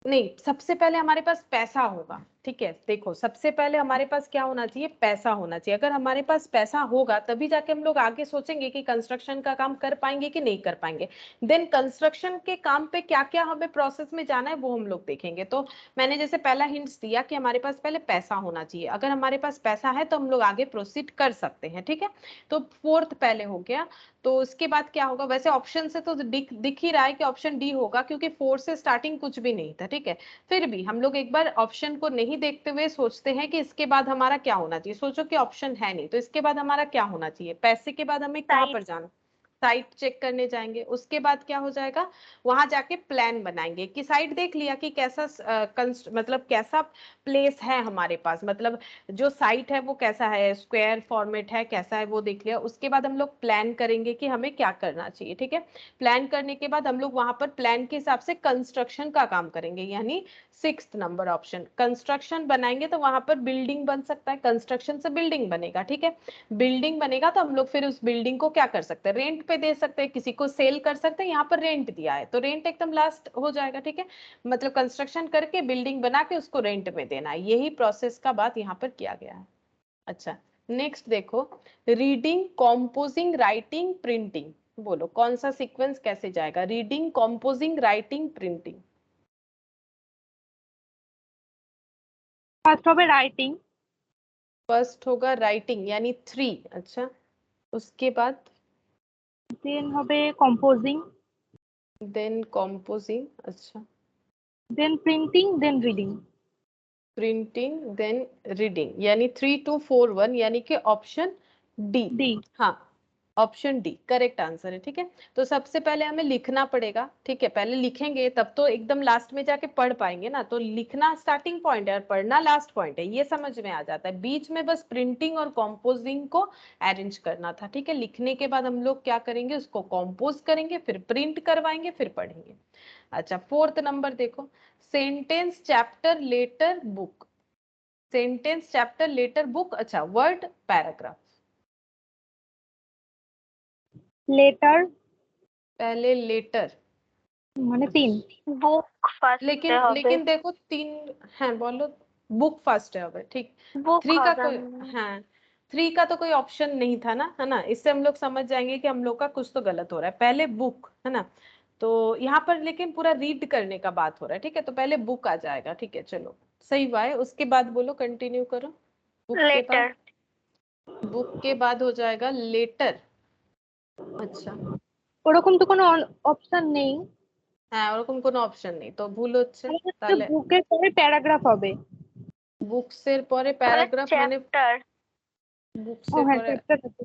नहीं, सबसे पहले हमारे पास पैसा होगा, ठीक है, देखो सबसे पहले हमारे पास क्या होना चाहिए, पैसा होना चाहिए। अगर हमारे पास पैसा होगा तभी जाके हम लोग आगे सोचेंगे कि कंस्ट्रक्शन का काम कर पाएंगे कि नहीं कर पाएंगे। देन कंस्ट्रक्शन के काम पे क्या क्या हमें प्रोसेस में जाना है वो हम लोग देखेंगे। तो मैंने जैसे पहला हिंट्स दिया कि हमारे पास पहले पैसा होना चाहिए, अगर हमारे पास पैसा है तो हम लोग आगे प्रोसीड कर सकते हैं, ठीक है। तो फोर्थ पहले हो गया। तो उसके बाद क्या होगा, वैसे ऑप्शन से तो दिख ही रहा है कि ऑप्शन डी होगा, क्योंकि फोर से स्टार्टिंग कुछ भी नहीं था, ठीक है। फिर भी हम लोग एक बार ऑप्शन को नहीं देखते हुए सोचते हैं कि इसके बाद हमारा क्या होना चाहिए। सोचो कि ऑप्शन है नहीं, तो इसके बाद हमारा क्या होना चाहिए, पैसे के बाद हमें कहाँ साइट। पर जाना, साइट चेक करने जाएंगे। उसके बाद क्या हो जाएगा, वहां जाके प्लान बनाएंगे कि साइट देख लिया कि कैसा मतलब कैसा प्लेस है हमारे पास, मतलब जो साइट है वो कैसा है, स्क्वायर फॉर्मेट है, कैसा है वो देख लिया। उसके बाद हम लोग प्लान करेंगे कि हमें क्या करना चाहिए, ठीक है। प्लान करने के बाद हम लोग वहां पर प्लान के हिसाब से कंस्ट्रक्शन का काम करेंगे, यानी 6th नंबर ऑप्शन, कंस्ट्रक्शन बनाएंगे तो वहां पर बिल्डिंग बन सकता है, कंस्ट्रक्शन से बिल्डिंग बनेगा, ठीक है। बिल्डिंग बनेगा तो हम लोग फिर उस बिल्डिंग को क्या कर सकते हैं, रेंट पे दे सकते हैं, किसी को सेल कर सकते हैं। यहाँ पर रेंट दिया है तो रेंट एकदम लास्ट हो जाएगा, ठीक है। मतलब कंस्ट्रक्शन करके बिल्डिंग बना के उसको रेंट में देना है, यही प्रोसेस का बात यहाँ पर किया गया है। अच्छा नेक्स्ट देखो, रीडिंग कॉम्पोजिंग राइटिंग प्रिंटिंग, बोलो कौन सा सीक्वेंस कैसे जाएगा, रीडिंग कॉम्पोजिंग राइटिंग प्रिंटिंग। ফার্স্ট হবে রাইটিং, फर्स्ट होगा राइटिंग यानी 3, अच्छा उसके बाद দেন হবে কম্পোজিং, देन कॉम्पोजिंग, अच्छा দেন প্রিন্টিং, দেন রিডিং। प्रिंटिंग देन रीडिंग, यानी 3241, यानी कि ऑप्शन डी। ডি। हाँ ऑप्शन डी करेक्ट आंसर है, ठीक है। तो सबसे पहले हमें लिखना पड़ेगा, ठीक है, पहले लिखेंगे तब तो एकदम लास्ट में जाके पढ़ पाएंगे ना, तो लिखना स्टार्टिंग पॉइंट है और पढ़ना लास्ट पॉइंट है, ये समझ में आ जाता है। बीच में बस प्रिंटिंग और कॉम्पोजिंग को अरेंज करना था, ठीक है। लिखने के बाद हम लोग क्या करेंगे, उसको कॉम्पोज करेंगे, फिर प्रिंट करवाएंगे, फिर पढ़ेंगे। अच्छा फोर्थ नंबर देखो, sentence chapter letter book, sentence chapter letter book, अच्छा वर्ड पैराग्राफ, লেটার पहले लेटर, মানে 3। বুক ফার্স্টে लेकिन হবে। लेकिन देखो 3, हाँ बोलो, बुक फर्स्ट है, अब ठीक। বুক 3 का হবে कोई, हाँ 3 का तो कोई ऑप्शन नहीं था ना, है ना, इससे हम लोग समझ जाएंगे कि हम लोग का कुछ तो गलत हो रहा है, पहले बुक है ना। तो यहाँ पर लेकिन पूरा रीड करने का बात हो रहा है, ठीक है, तो पहले बुक आ जाएगा, ठीक है चलो सही हुआ है। उसके बाद बोलो, कंटिन्यू करो, बुक के बाद, লেটার। बुक के बाद हो जाएगा लेटर, अच्छा ওরকম তো কোনো অপশন নেই। হ্যাঁ ওরকম কোনো অপশন নেই, তো ভুল হচ্ছে তাহলে তাহলে। বুকের পরে প্যারাগ্রাফ হবে। বুকসের পরে তাহলে প্যারাগ্রাফ মানে ও বুকসের হ্যাঁ, পরে, চ্যাপ্টার আছে।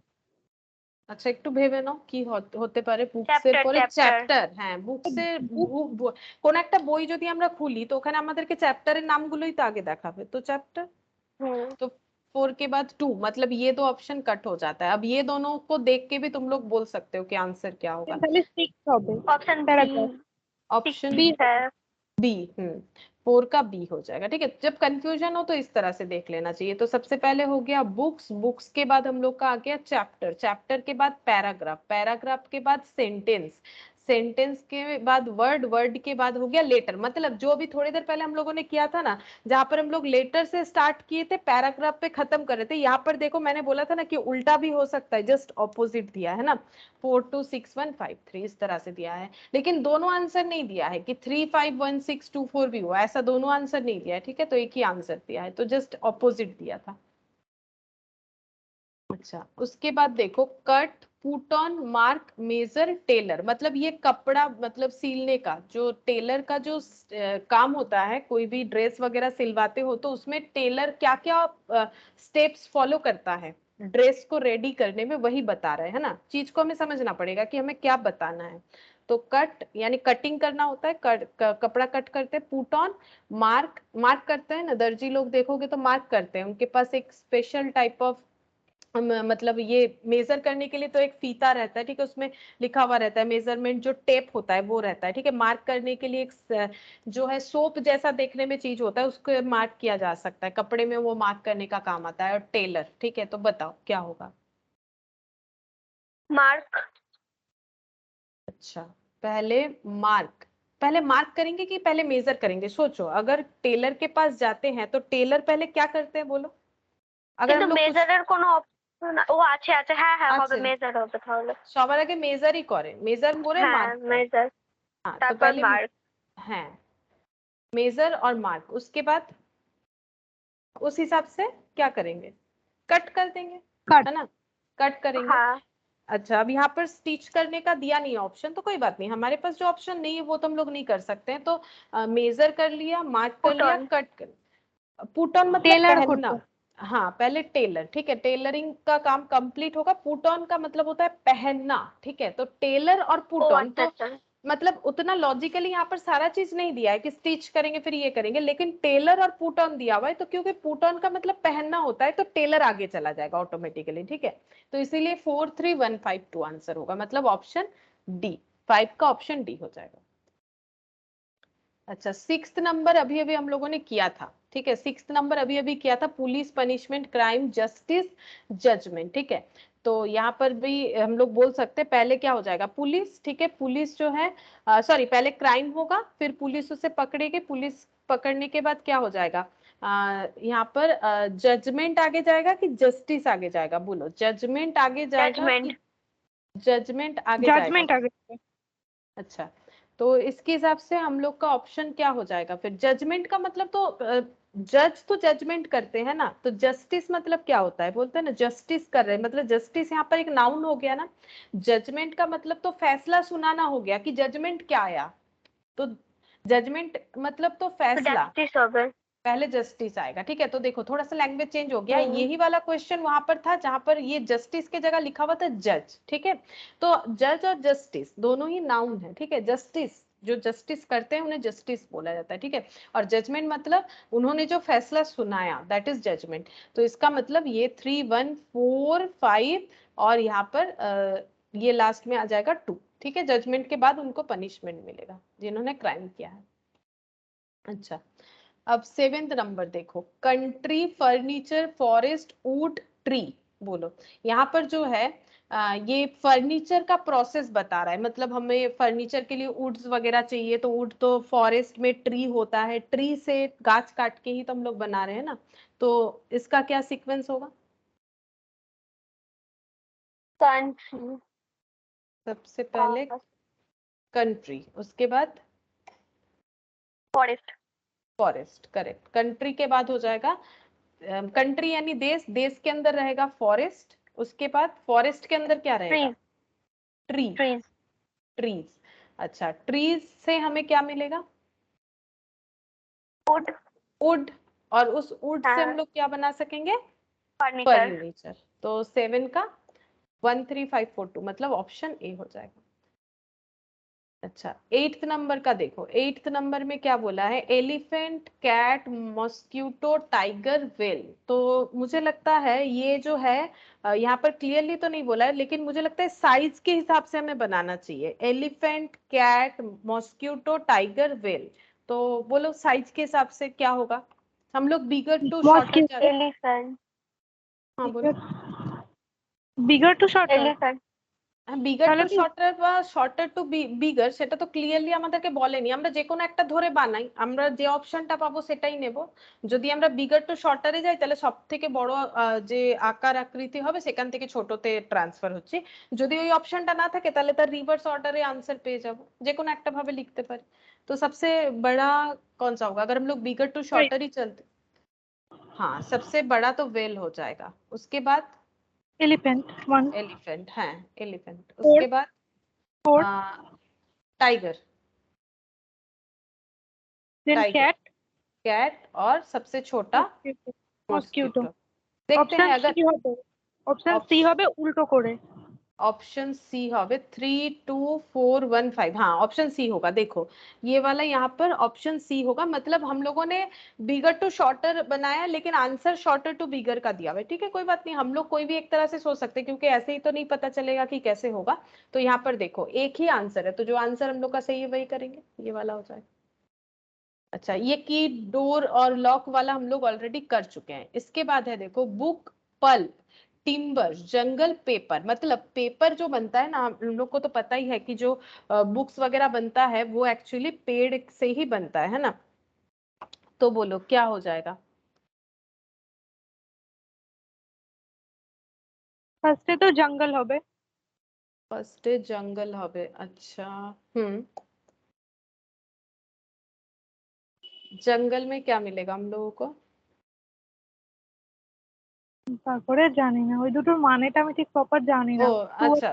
আচ্ছা একটু ভেবে নাও কি হতে পারে বুকসের চ্যাপ্টার পরে চ্যাপ্টার চ্যাপ্টার। হ্যাঁ বুকসের কোন একটা বই যদি আমরা খুলি তো ওখানে আমাদেরকে চ্যাপ্টারের নামগুলোই তো আগে দেখাবে, তো চ্যাপ্টার। হুম तो 4 के बाद 2, मतलब ये दो ऑप्शन कट हो जाता है। अब ये दोनों को देख के भी तुम लोग बोल सकते हो कि आंसर क्या होगा। তাহলে 6 হবে option B paragraph. Option B है। बी। 4 का बी हो जाएगा। ठीक है, जब कंफ्यूजन हो तो इस तरह से देख लेना चाहिए। तो सबसे पहले हो गया बुक्स, बुक्स के बाद हम लोग का आ गया चैप्टर, चैप्टर के बाद पैराग्राफ, पैराग्राफ के बाद सेंटेंस, सेंटेंस के बाद वर्ड, वर्ड के बाद हो गया लेटर। मतलब जो भी थोड़ी देर पहले हम लोगों ने किया था ना, जहां पर हम लोग लेटर से स्टार्ट किए थे पैराग्राफ पे खत्म कर रहे थे, यहाँ पर देखो मैंने बोला था ना कि उल्टा भी हो सकता है, जस्ट ऑपोजिट दिया है ना, 42615 इस तरह से दिया है। लेकिन दोनों आंसर नहीं दिया है कि 351624 भी हो, ऐसा दोनों आंसर नहीं दिया है। ठीक है, तो एक ही आंसर दिया है, तो जस्ट ऑपोजिट दिया था। अच्छा उसके बाद देखो cut, put on, mark, measure, tailor. मतलब ये कपड़ा मतलब सिलने का जो टेलर का जो काम होता है, कोई भी ड्रेस वगैरह सिलवाते हो तो उसमें टेलर क्या क्या स्टेप्स फॉलो करता है ड्रेस को रेडी करने में, वही बता रहे हैं ना। चीज को हमें समझना पड़ेगा कि हमें क्या बताना है। तो कट यानी कटिंग करना होता है, कपड़ा कट करते हैं। पुट ऑन, मार्क, मार्क करते हैं ना, दर्जी लोग देखोगे तो मार्क करते हैं, उनके पास एक स्पेशल टाइप ऑफ मतलब ये मेजर करने के लिए तो एक फीता रहता है, ठीक है, उसमें लिखा हुआ रहता है मेजरमेंट, जो टेप होता है वो रहता है। ठीक है, मार्क करने के लिए एक जो है सोप जैसा देखने में चीज होता है, उसको मार्क किया जा सकता है, कपड़े में वो मार्क करने का काम आता है। और टेलर, ठीक है, तो बताओ क्या होगा। मार्क। अच्छा पहले मार्क, पहले मार्क करेंगे कि पहले मेजर करेंगे, सोचो। अगर टेलर के पास जाते हैं तो टेलर पहले क्या करते हैं बोलो। अगर কিন্তু हम लोग कुछ মেজারের কোনো অপশন ও আছে আছে হ্যাঁ হ্যাঁ হবে আছে মেজার হবে তাহলে। সবার আগে মেজারই করে, মেজার করে হ্যাঁ मार्क করে। মেজার हाँ तो তারপর पहले মার্ক। है मेजर और मार्क, उसके बाद उस हिसाब से क्या करेंगे, कट कर देंगे, कट। है ना, कट करेंगे। हाँ अच्छा अब यहाँ पर स्टिच करने का दिया नहीं ऑप्शन, तो कोई बात नहीं, हमारे पास जो ऑप्शन नहीं है वो तो हम लोग नहीं कर सकते हैं। तो मेजर कर लिया, मार्क कर पुट लिया, ऑन। कट कर, पुट ऑन मतलब टेलर पहनना। করতে। हाँ पहले टेलर, ठीक है, टेलरिंग का काम कंप्लीट होगा। पुट ऑन का मतलब होता है पहनना, ठीक है, तो टेलर और ও पुट ऑन আচ্ছা तो আচ্ছা। मतलब उतना लॉजिकली यहाँ पर सारा चीज नहीं दिया है कि स्टिच करेंगे फिर ये करेंगे, लेकिन टेलर और पुट ऑन दिया हुआ है, तो क्योंकि पुट ऑन का मतलब पहनना होता है तो टेलर आगे चला जाएगा ऑटोमेटिकली। ठीक है, तो इसीलिए 43152 आंसर होगा, मतलब ऑप्शन डी, 5 का ऑप्शन डी हो जाएगा। अच्छा सिक्स्थ नंबर अभी अभी हम लोगों ने किया था, ठीक है, सिक्स्थ नंबर अभी अभी किया था, police, punishment, crime, justice, judgement. ठीक है, तो यहाँ पर भी हम लोग बोल सकते हैं पहले क्या हो जाएगा, पुलिस। ठीक है, पुलिस जो है सॉरी पहले क्राइम होगा, फिर पुलिस उसे पकड़ेगी, पुलिस पकड़ने के बाद क्या हो जाएगा, यहाँ पर जजमेंट आगे जाएगा कि जस्टिस आगे जाएगा, बोलो जजमेंट आगे जाएगा जजमेंट। कि जजमेंट आगे जाएगा। জাজমেন্ট আগে। अच्छा तो इसके हिसाब से हम लोग का ऑप्शन क्या हो जाएगा फिर, जजमेंट का मतलब तो जज तो जजमेंट करते हैं ना, तो जस्टिस मतलब क्या होता है, बोलते हैं ना जस्टिस कर रहे हैं, मतलब जस्टिस यहाँ पर एक नाउन हो गया ना। जजमेंट का मतलब तो फैसला सुनाना हो गया कि जजमेंट क्या आया, तो जजमेंट मतलब तो তো फैसला, জাস্টিস হবে। पहले जस्टिस आएगा। ठीक है, तो देखो थोड़ा सा लैंग्वेज चेंज हो गया, হুম। यही वाला क्वेश्चन वहां पर था जहां पर ये जस्टिस के जगह लिखा हुआ था जज। ठीक है, तो जज और जस्टिस दोनों ही नाउन है। ठीक है, जस्टिस जो जस्टिस करते हैं उन्हें जस्टिस बोला जाता है। ठीक है, और जजमेंट मतलब उन्होंने जो फैसला सुनाया, दैट इज जजमेंट। तो इसका मतलब ये 3145 और यहाँ पर ये लास्ट में आ जाएगा 2। ठीक है, जजमेंट के बाद उनको पनिशमेंट मिलेगा जिन्होंने क्राइम किया है। अच्छा अब सेवेंथ नंबर देखो, country, furniture, forest, would, tree. बोलो यहाँ पर जो है ये फर्नीचर का प्रोसेस बता रहा है, मतलब हमें फर्नीचर के लिए वुड्स वगैरह चाहिए, तो वुड तो फॉरेस्ट में ट्री होता है, ट्री से गाछ काट के ही तो हम लोग बना रहे हैं ना, तो इसका क्या सीक्वेंस होगा। कंट्री। सबसे पहले कंट्री, उसके बाद फॉरेस्ट। फॉरेस्ट, करेक्ट, कंट्री के बाद हो जाएगा कंट्री यानी देश, देश के अंदर रहेगा फॉरेस्ट, उसके बाद फॉरेस्ट के अंदर क्या रहेगा, ट्रीज। Tree, trees. ट्रीज। अच्छा ट्रीज से हमें क्या मिलेगा, वुड। वुड, और उस वुड से हम हाँ लोग क्या बना सकेंगे, फर्नीचर। फर्नीचर। तो 7 का 13542 मतलब ऑप्शन ए हो जाएगा। अच्छा 8th नंबर का देखो, 8th नंबर में क्या बोला है, elephant, cat, mosquito, tiger, whale. तो मुझे लगता है ये जो है यहाँ पर क्लियरली तो नहीं बोला है, लेकिन मुझे लगता है साइज के हिसाब से हमें बनाना चाहिए। Elephant, cat, mosquito, tiger, whale. तो बोलो साइज के हिसाब से क्या होगा। हम लोग बिगर टू शॉर्टर Mosquito. जा। एलिफेंट। हाँ बोलो। Bigger to shorter. Elephant. Bigger তাহলে টু কি শর্টার বা শর্টার টু বিগার সেটা তো ক্লিয়ারলি আমাদেরকে বলেনি, আমরা যে কোনো একটা ধরে বানাই, আমরা যে অপশনটা পাবো সেটাই নেব। যদি আমরা বিগার টু শর্টারে যাই তাহলে সব থেকে বড় যে আকার আকৃতি হবে সেখান থেকে ছোটতে ট্রান্সফার হচ্ছে। যদি ওই অপশনটা না থাকে তাহলে তার রিভার্স অর্ডারে आंसर পেয়ে যাব, যে কোনো একটা ভাবে লিখতে পারি। तो सबसे बड़ा कौन सा होगा अगर हम लोग बिगर टू शॉर्टर ही चलते। हाँ सबसे बड़ा तो वेल हो जाएगा, उसके बाद elephant? One. एलिफेंट है, एलिफेंट Four. उसके बाद Four. Tiger, Then tiger, cat. Cat और सबसे छोटा Mosquito. मॉस्किटो। Mosquito. देखते हैं Option अगर C হবে। Option C হবে উল্টো করে। ऑप्शन सी হবে 32415। हाँ ऑप्शन सी होगा, देखो ये वाला यहाँ पर ऑप्शन सी होगा, मतलब हम लोगों ने बिगर टू शॉर्टर बनाया लेकिन आंसर शॉर्टर टू बिगर का दिया हुआ है। ठीक है कोई बात नहीं, हम लोग कोई भी एक तरह से सोच सकते हैं क्योंकि ऐसे ही तो नहीं पता चलेगा कि कैसे होगा। तो यहाँ पर देखो एक ही आंसर है, तो जो आंसर हम लोग का सही है वही करेंगे, ये वाला हो जाएगा। अच्छा ये की डोर और लॉक वाला हम लोग ऑलरेडी कर चुके हैं। इसके बाद है देखो बुक, पल्प, टिम्बर, जंगल, पेपर। मतलब पेपर जो बनता है ना, हम लोग को तो पता ही है कि जो बुक्स वगैरह बनता है वो एक्चुअली पेड़ से ही बनता है ना। तो बोलो क्या हो जाएगा। ফার্স্টে তো জঙ্গল হবে। फर्स्ट जंगल হবে, अच्छा। जंगल में क्या मिलेगा हम लोगों को। তারপরে জানি না, ওই দুটোর মানেটা আমি ঠিক প্রপার জানি ও না। আচ্ছা,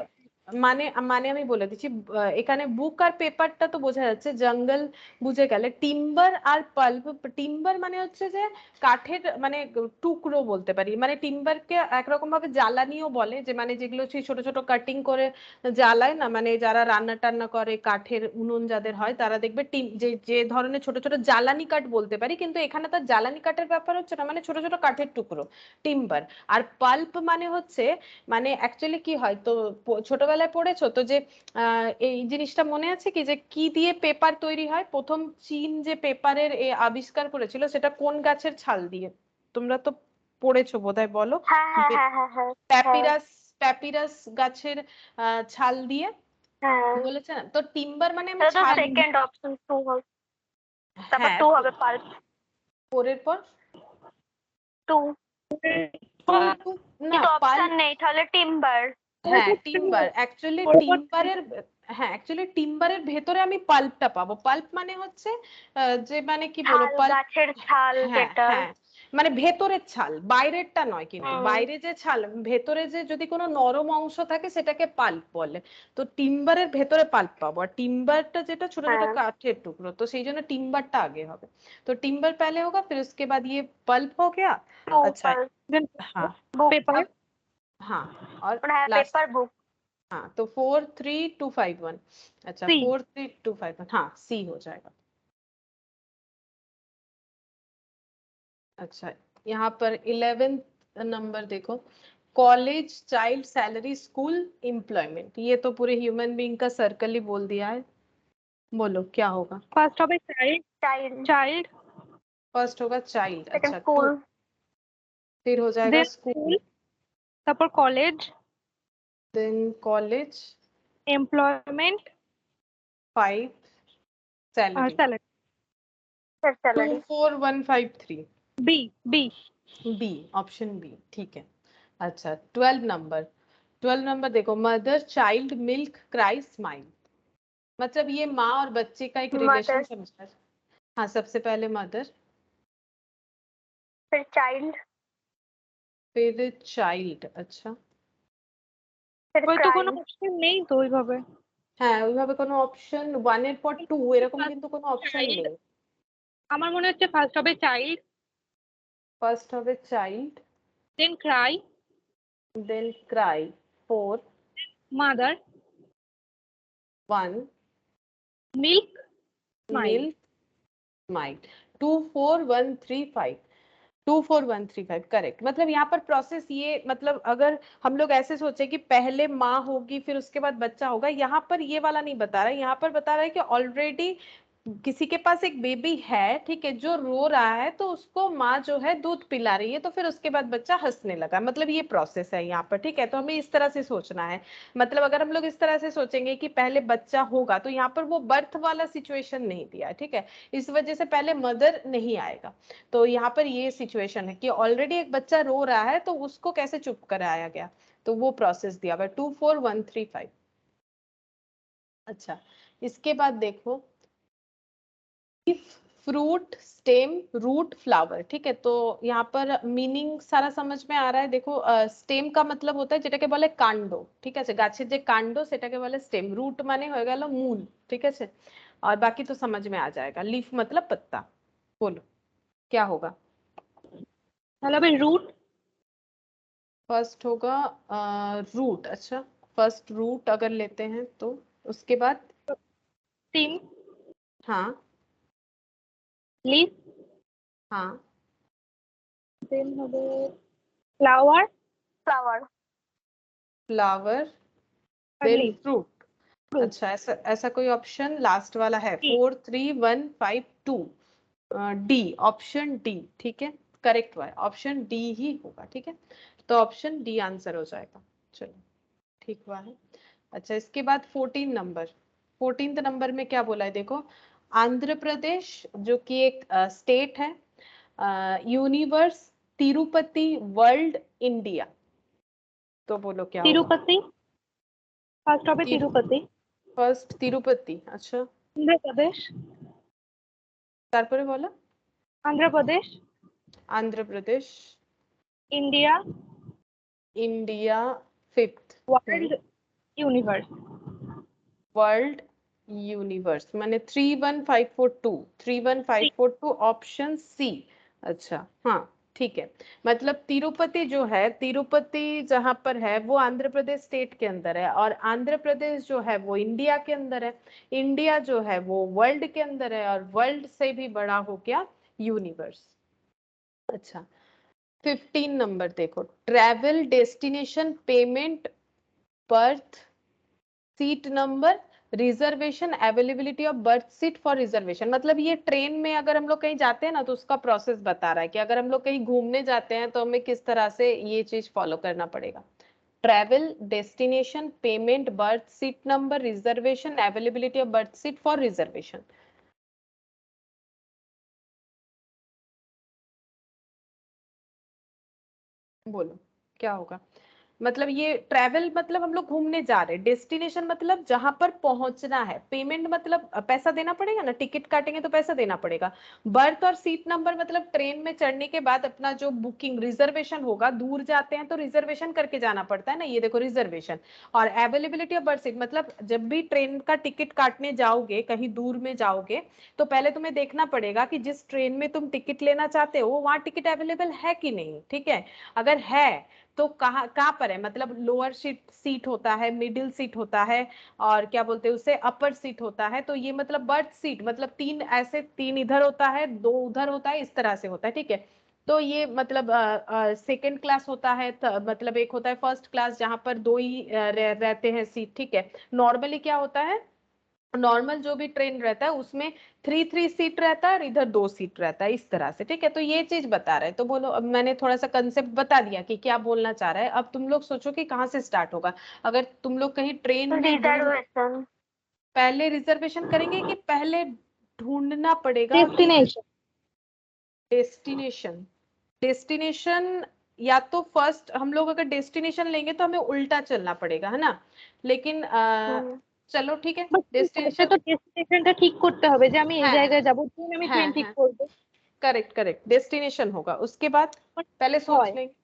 মানে মানে আমি বলে দিচ্ছি, এখানে বুক আর পেপারটা তো বোঝা যাচ্ছে, জঙ্গল বুঝে গেলে। টিম্বার আর পাল্প, টিম্বার মানে হচ্ছে যে কাঠের মানে টুকরো বলতে পারি, মানে টিম্বারকে একরকম ভাবে জ্বালানিও বলে, যে মানে যেগুলো হচ্ছে ছোট ছোট কাটিং করে জ্বালায় না, মানে যারা রান্না টান্না করে কাঠের উনুন যাদের হয় তারা দেখবে যে যে ধরনের ছোট ছোট জ্বালানি কাঠ বলতে পারি, কিন্তু এখানে তার জ্বালানি কাঠের ব্যাপার হচ্ছে না, মানে ছোট ছোট কাঠের টুকরো টিম্বার। আর পাল্প মানে হচ্ছে, মানে অ্যাকচুয়ালি কি হয় তো ছোটবেলায় পড়েছো তো যে এই জিনিসটা মনে আছে কি যে কি দিয়ে পেপার তৈরি হয়, প্রথম চীন যে পেপারের আবিষ্কার করেছিল সেটা কোন গাছের ছাল দিয়ে, তোমরা তো পড়েছো বোধহয়, বলো। হ্যাঁ হ্যাঁ হ্যাঁ হ্যাঁ হ্যাঁ হ্যাঁ প্যাপিরাস, প্যাপিরাস গাছের ছাল দিয়ে হ্যাঁ। বলেছে না, তো টিম্বার মানে আমি এটা তো ছাল। সেকেন্ড অপশন টু হবে, তারপর হ্যাঁ টু হবে পাল্প। পরের পর টু। টু টু না কিন্তু অপশন পাল্প। নেই, তাহলে টিম্বার। হ্যাঁ টিম্বার, অ্যাকচুয়ালি টিম্বারের, হ্যাঁ অ্যাকচুয়ালি টিম্বারের ভেতরে আমি পাল্পটা পাবো। পাল্প মানে হচ্ছে যে মানে কি বলবো, ছাল, পাল্প। গাছের ছাল হ্যাঁ যেটা। হ্যাঁ, মানে ভেতরের ছাল, বাইরেরটা নয়, কিন্তু বাইরে যে ছাল, ভেতরে যে যদি কোনো নরম অংশ থাকে সেটাকে পাল্প বলে। তো টিম্বারের ভেতরে পাল্প পাবো, আর টিম্বারটা যেটা ছোট ছোট হ্যাঁ। কাঠের টুকরো, তো সেই জন্য টিম্বারটা আগে হবে। तो टिम्बर पहले होगा, फिर उसके बाद ये पल्प हो गया। টু अच्छा पाल्प। हाँ, बुक। পেপার। हाँ और হ্যাঁ लास्ट। Paper book. हाँ तो 43251। अच्छा সি। 43251, हाँ सी हो जाएगा। अच्छा यहाँ पर 11th नंबर देखो, college, child, salary, school, employment. ये तो पूरे ह्यूमन बीइंग का सर्कल ही बोल दिया है, बोलो क्या होगा। ফার্স্ট হবে চাইল্ড। চাইল্ড। চাইল্ড। फर्स्ट होगा चाइल्ड, सेकंड अच्छा टू, स्कूल। फिर हो जाएगा দেন স্কুল। स्कूल, তারপর কলেজ। Then college, employment. 5 আর सैलरी। স্যালারি। फिर salary. 24153। B. B. B, option B ठीक है। अच्छा 12 नंबर, 12 नंबर देखो, mother, child, milk, cry, smile. मतलब ये माँ और बच्चे का एक रिलेशन मदर। समझना है। हाँ सबसे पहले मदर, फिर चाइल्ड। फिर चाइल्ड। अच्छा फिर ওই তো কোনো क्राई। অপশন নেই তো ওইভাবে। হ্যাঁ ওইভাবে কোনো অপশন 1 এর পর 2 এরকম কিন্তু কোনো অপশন চাইল্ড। নেই। আমার মনে হচ্ছে ফার্স্ট হবে চাইল্ড, ফার্স্ট হবে চাইল্ড, দেন ক্রাই, দেন Cry. 4 mother, 1 milk, smile. milk might 2 4 1 3 5 2 4 1 3 5 correct. मतलब यहाँ पर प्रोसेस ये, मतलब अगर हम लोग ऐसे सोचे कि पहले माँ होगी फिर उसके बाद बच्चा होगा, यहाँ पर ये वाला नहीं बता रहा है। यहाँ पर बता रहा है कि ऑलरेडी किसी के पास एक बेबी है, ठीक है, जो रो रहा है, तो उसको माँ जो है दूध पिला रही है, तो फिर उसके बाद बच्चा हंसने लगा, मतलब ये प्रोसेस है यहाँ पर, ठीक है। तो हमें इस तरह से सोचना है। मतलब अगर हम लोग इस तरह से सोचेंगे कि पहले बच्चा होगा, तो यहाँ पर वो बर्थ वाला सिचुएशन नहीं दिया है, ठीक है, इस वजह से पहले मदर नहीं आएगा। तो यहाँ पर ये सिचुएशन है कि ऑलरेडी एक बच्चा रो रहा है, तो उसको कैसे चुप कराया गया, तो वो प्रोसेस दिया हुआ है 2 4 1 3 5। अच्छा, इसके बाद देखो फ्रूट स्टेम रूट फ्लावर, ठीक है। तो यहाँ पर मीनिंग सारा समझ में आ रहा है। देखो स्टेम का मतलब होता है যেটাকে বলে কাণ্ড, ঠিক আছে, গাছের যে কাণ্ড সেটাকে বলে স্টেম। रूट माने हो गया मूल, ठीक है। और बाकी तो समझ में आ जाएगा। लीफ मतलब पत्ता। बोलो क्या होगा। তাহলে হবে root, फर्स्ट होगा रूट। अच्छा, फर्स्ट रूट अगर लेते हैं तो उसके बाद stem, हाँ leaf, हाँ then হবে flower फ्लावर। फ्लावर और देन leaf, फ्रूट। fruit. अच्छा, ऐसा ऐसा कोई ऑप्शन लास्ट वाला है। D. 4 3 1 5 2 डी, ऑप्शन डी, ठीक है, करेक्ट हुआ है। ऑप्शन डी ही होगा, ठीक है। तो ऑप्शन डी आंसर हो जाएगा। चलो ठीक हुआ है। अच्छा, इसके बाद 14 नंबर, 14th नंबर में क्या बोला है देखो। आंध्र प्रदेश जो कि एक स्टेट है, यूनिवर्स, तिरुपति, वर्ल्ड, इंडिया। तो बोलो क्या होगा। तिरुपति, फर्स्ट হবে तिरुपति, फर्स्ट तिरुपति। अच्छा, आंध्र प्रदेश, তারপরে বলো। Andhra Pradesh, Andhra Pradesh, India, India, fifth world, universe. World, universe, माने 31542 31542 ऑप्शन सी। अच्छा हाँ ठीक है। मतलब तिरुपति जो है, तिरुपति जहां पर है वो आंध्र प्रदेश स्टेट के अंदर है, और आंध्र प्रदेश जो है वो इंडिया के अंदर है, इंडिया जो है वो वर्ल्ड के अंदर है, और वर्ल्ड से भी बड़ा हो गया यूनिवर्स। अच्छा, 15 नंबर देखो। Travel destination payment birth seat number reservation availability of birth seat for reservation. मतलब ये ट्रेन में अगर हम लोग कहीं जाते हैं ना, तो उसका प्रोसेस बता रहा है कि अगर हम लोग कहीं घूमने जाते हैं तो हमें किस तरह से ये चीज फॉलो करना पड़ेगा। Travel destination payment birth seat number reservation availability of birth seat for reservation. बोलो क्या होगा। मतलब ये ट्रैवल मतलब हम लोग घूमने जा रहे हैं, डेस्टिनेशन मतलब जहां पर पहुंचना है, पेमेंट मतलब पैसा देना पड़ेगा ना, टिकट काटेंगे तो पैसा देना पड़ेगा। बर्थ और सीट नंबर मतलब ट्रेन में चढ़ने के बाद अपना जो बुकिंग रिजर्वेशन होगा, दूर जाते हैं तो रिजर्वेशन करके जाना पड़ता है ना, ये देखो रिजर्वेशन। और अवेलेबिलिटी ऑफ बर्थ सीट मतलब जब भी ट्रेन का टिकट काटने जाओगे, कहीं दूर में जाओगे, तो पहले तुम्हें देखना पड़ेगा कि जिस ट्रेन में तुम टिकट लेना चाहते हो वहां टिकट अवेलेबल है कि नहीं, ठीक है। अगर है तो कहाँ कहाँ पर है, मतलब लोअर सीट सीट होता है, मिडिल सीट होता है, और क्या बोलते हैं उसे अपर सीट होता है। तो ये मतलब बर्थ सीट मतलब तीन ऐसे, तीन इधर होता है, दो उधर होता है, इस तरह से होता है, ठीक है। तो ये मतलब सेकेंड क्लास होता है, मतलब एक होता है फर्स्ट क्लास जहां पर दो ही रहते हैं सीट, ठीक है। नॉर्मली क्या होता है, नॉर्मल जो भी ट्रेन रहता है उसमें 3 3 सीट रहता है और इधर 2 सीट रहता है, इस तरह से, ठीक है। तो ये चीज बता रहे हैं। तो बोलो, अब मैंने थोड़ा सा कंसेप्ट बता दिया कि क्या बोलना चाह रहा है। अब तुम लोग सोचो कि कहाँ से स्टार्ट होगा। अगर तुम लोग कहीं ट्रेन में दूर, रिजर्वेशन। पहले रिजर्वेशन करेंगे कि पहले ढूंढना पड़ेगा कि डेस्टिनेशन, डेस्टिनेशन, डेस्टिनेशन या तो फर्स्ट हम लोग अगर डेस्टिनेशन लेंगे तो हमें उल्टा चलना पड़ेगा, है ना। लेकिन चलो ठीक है, ফার্স্টে डेस्टिनेशन তো ডেস্টিনেশনটা ঠিক করতে হবে যে আমি এই है জায়গায় যাব, দেন আমি है ট্রেন ঠিক है করব। करेक्ट करेक्ट, डेस्टिनेशन होगा, उसके बाद पहले सोच হয় लेंगे।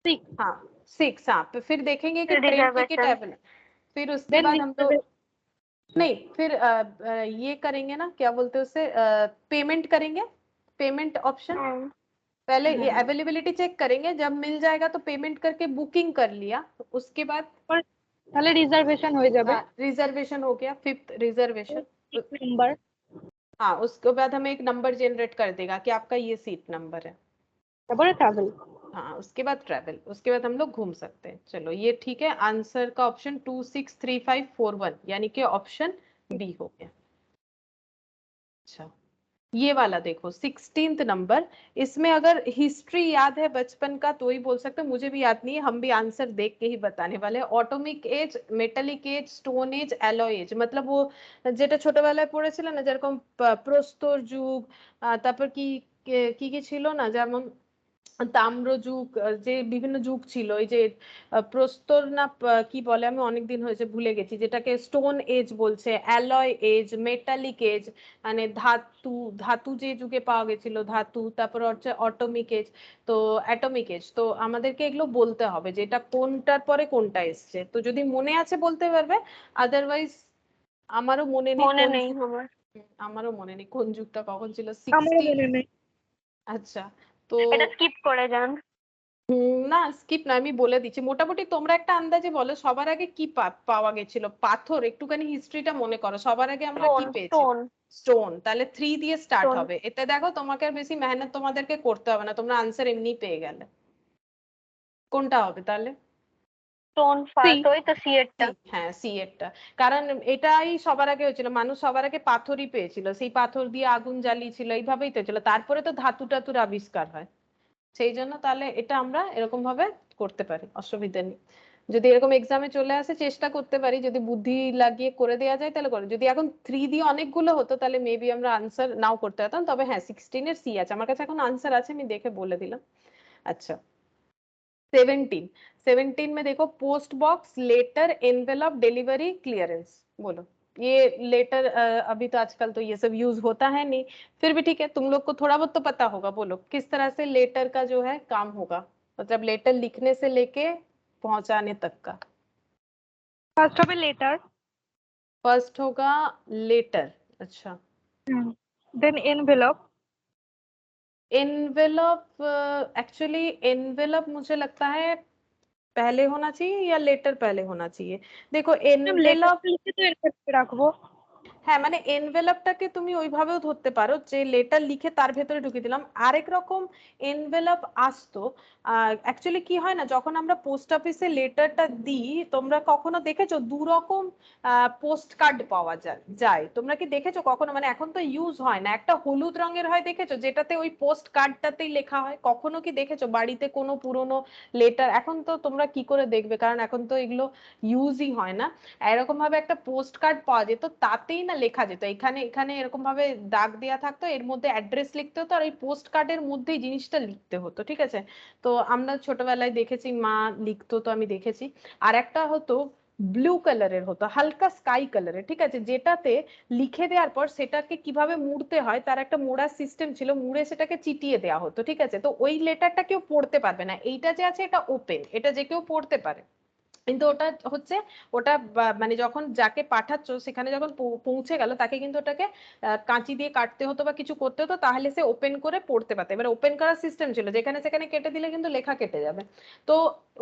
6, हाँ 6, हाँ फिर देखेंगे कि ट्रेन टिकट रिजर्वेशन। अवेलेबल, फिर उसके দেন बाद हम लोग রিজার্ভেশন, नहीं, फिर ये करेंगे ना, क्या बोलते हैं उसे, पेमेंट करेंगे, पेमेंट ऑप्शन, पहले हाँ। अवेलेबिलिटी चेक करेंगे, जब मिल जाएगा तो पेमेंट करके बुकिंग कर लिया, तो उसके बाद তাহলে রিজার্ভেশন হয়ে যাবে रिजर्वेशन हो गया, 5th रिजर्वेशन। एक नंबर। हाँ, उसके बाद हमें एक नंबर जनरेट कर देगा कि आपका ये सीट नंबर है। তারপরে ট্রাভেल। हाँ, उसके बाद ट्रैवल, उसके बाद हम लोग घूम सकते हैं। चलो ये ठीक है, आंसर का ऑप्शन 263541 यानी कि ऑप्शन बी हो गया। अच्छा, ये वाला देखो 16th नंबर, इसमें अगर हिस्ट्री याद है बचपन का तो ही बोल सकते हैं, मुझे भी याद नहीं है, हम भी आंसर देख के ही बताने वाले हैं। Atomic age, metallic age, stone age, alloy age, मतलब वो যেটা ছোটবেলায় পড়েছিল না, যেরকম প্রস্তর যুগ, তারপর কি কি কি ছিল না, যেমন তাম্র যুগ, যে বিভিন্ন যুগ ছিল, এই যে প্রস্তর না কি বলে, আমি অনেকদিন হয়েছে ভুলে গেছি, যেটাকে স্টোন এজ বলছে, অ্যালয় এজ, মেটালিক এজ, মানে ধাতু, ধাতু যে যুগে পাওয়া গেছিল ধাতু, তারপর হচ্ছে অটমিক এজ, তো অ্যাটমিক এজ। তো আমাদেরকে এগুলো বলতে হবে যে এটা কোনটার পরে কোনটা এসছে, তো যদি মনে আছে বলতে পারবে, আদারওয়াইজ আমারও মনে নেই মনে কোন নেই আমার। আমারও মনে নেই কোন যুগটা কখন ছিল, আমারও 60। মনে নেই। আচ্ছা, তো এটা স্কিপ করে যান। না স্কিপ না, আমি বলে দিচ্ছি মোটামুটি, তোমরা একটা আন্দাজে বলো সবার আগে কি পাওয়া গেছিল, পাথর, একটুখানি হিস্ট্রিটা মনে করো, সবার আগে আমরা কি স্টোন পেয়েছি, স্টোন স্টোন, তাহলে 3 দিয়ে স্টার্ট স্টোন হবে। এতে দেখো তোমাকে আর বেশি মেহনত তোমাদেরকে করতে হবে না, তোমরা আনসার এমনি পেয়ে গেলে। কোনটা হবে তাহলে? স্টোন ফার্স্ট, ওই তো সি এরটা। হ্যাঁ, সি এরটা, কারণ এটাই সবার আগে হয়েছিল, মানুষ সবার আগে পাথরই পেয়েছিল, সেই পাথর দিয়ে আগুন জ্বালিয়েছিল, এইভাবেই তো ছিল, তারপরে তো ধাতু টাতুর আবিষ্কার হয়। সেই জন্য তাহলে এটা আমরা এরকম ভাবে করতে পারি, অসুবিধা নেই। যদি এরকম এক্সামে চলে আসে চেষ্টা করতে পারি, যদি বুদ্ধি লাগিয়ে করে দেওয়া যায় তাহলে করে, যদি এখন 3 দিয়ে অনেকগুলো হতো তাহলে মেবি আমরা আনসার নাও করতে পারতাম, তবে হ্যাঁ 16 এর সি আছে, আমার কাছে এখন আনসার আছে, আমি দেখে বলে দিলাম। अच्छा, 17 में देखो, post box, letter, envelope, delivery, clearance. बोलो, ये लेटर अभी तो आजकल तो ये सब यूज होता है नहीं, फिर भी ठीक है, तुम लोग को थोड़ा बहुत तो पता होगा। बोलो किस तरह से लेटर का जो है काम होगा, मतलब लेटर लिखने से लेके पहुंचाने तक का। ফার্স্ট হবে লেটার। फर्स्ट होगा लेटर। अच्छा, দেন এনভেলপ। एनवेलप, एक्चुअली एनवेलप मुझे लगता है पहले होना चाहिए या लेटर पहले होना चाहिए। देखो ম্যাম লেটারটা एनवेलप, লিখে তো এর ভেতরে রাখবো। হ্যাঁ মানে এনভেলপটাকে তুমি ওইভাবেও ধরতে পারো যে লেটার লিখে তার ভেতরে ঢুকিয়ে দিলাম। আরেক রকম এনভেলপ আসতো, অ্যাকচুয়ালি কি হয় না, যখন আমরা পোস্ট অফিসে লেটারটা দিই, তোমরা কখনো দেখেছো দু রকম পোস্ট কার্ড পাওয়া যায়, তোমরা কি দেখেছো কখনো, মানে এখন তো ইউজ হয় না, একটা হলুদ রঙের হয় দেখেছো, যেটাতে ওই পোস্ট কার্ডটাতেই লেখা হয়, কখনো কি দেখেছো বাড়িতে কোনো পুরনো লেটার? এখন তো তোমরা কি করে দেখবে, কারণ এখন তো এগুলো ইউজই হয় না। এরকম ভাবে একটা পোস্ট কার্ড পাওয়া যেত, তাতেই না লেখা যেত, এখানে এখানে এরকম ভাবে দাগ দেওয়া থাকতো, এর মধ্যে অ্যাড্রেস লিখতে হতো, আর এই পোস্ট কার্ডের মধ্যেই জিনিসটা লিখতে হতো, ঠিক আছে। তো আমরা ছোটবেলায় দেখেছি, মা লিখতো, তো আমি দেখেছি। আর একটা হতো ব্লু কালারের, হতো হালকা স্কাই কালারের, ঠিক আছে, যেটাতে লিখে দেওয়ার পর সেটাকে কিভাবে মুড়তে হয় তার একটা মোড়ার সিস্টেম ছিল, মুড়ে সেটাকে চিটিয়ে দেওয়া হতো, ঠিক আছে। তো ওই লেটারটা কেউ পড়তে পারবে না, এইটা যে আছে এটা ওপেন, এটা যে কেউ পড়তে পারে, কিন্তু ওটা হচ্ছে, ওটা মানে যখন যাকে পাঠাচ্ছ সেখানে যখন পৌঁছে গেল, তাকে কিন্তু ওটাকে কাঁচি দিয়ে কাটতে হতো বা কিছু করতে হতো, তাহলে সে ওপেন করে পড়তে পারতো। এবার ওপেন করার সিস্টেম ছিল, যেখানে সেখানে কেটে দিলে কিন্তু লেখা কেটে যাবে, তো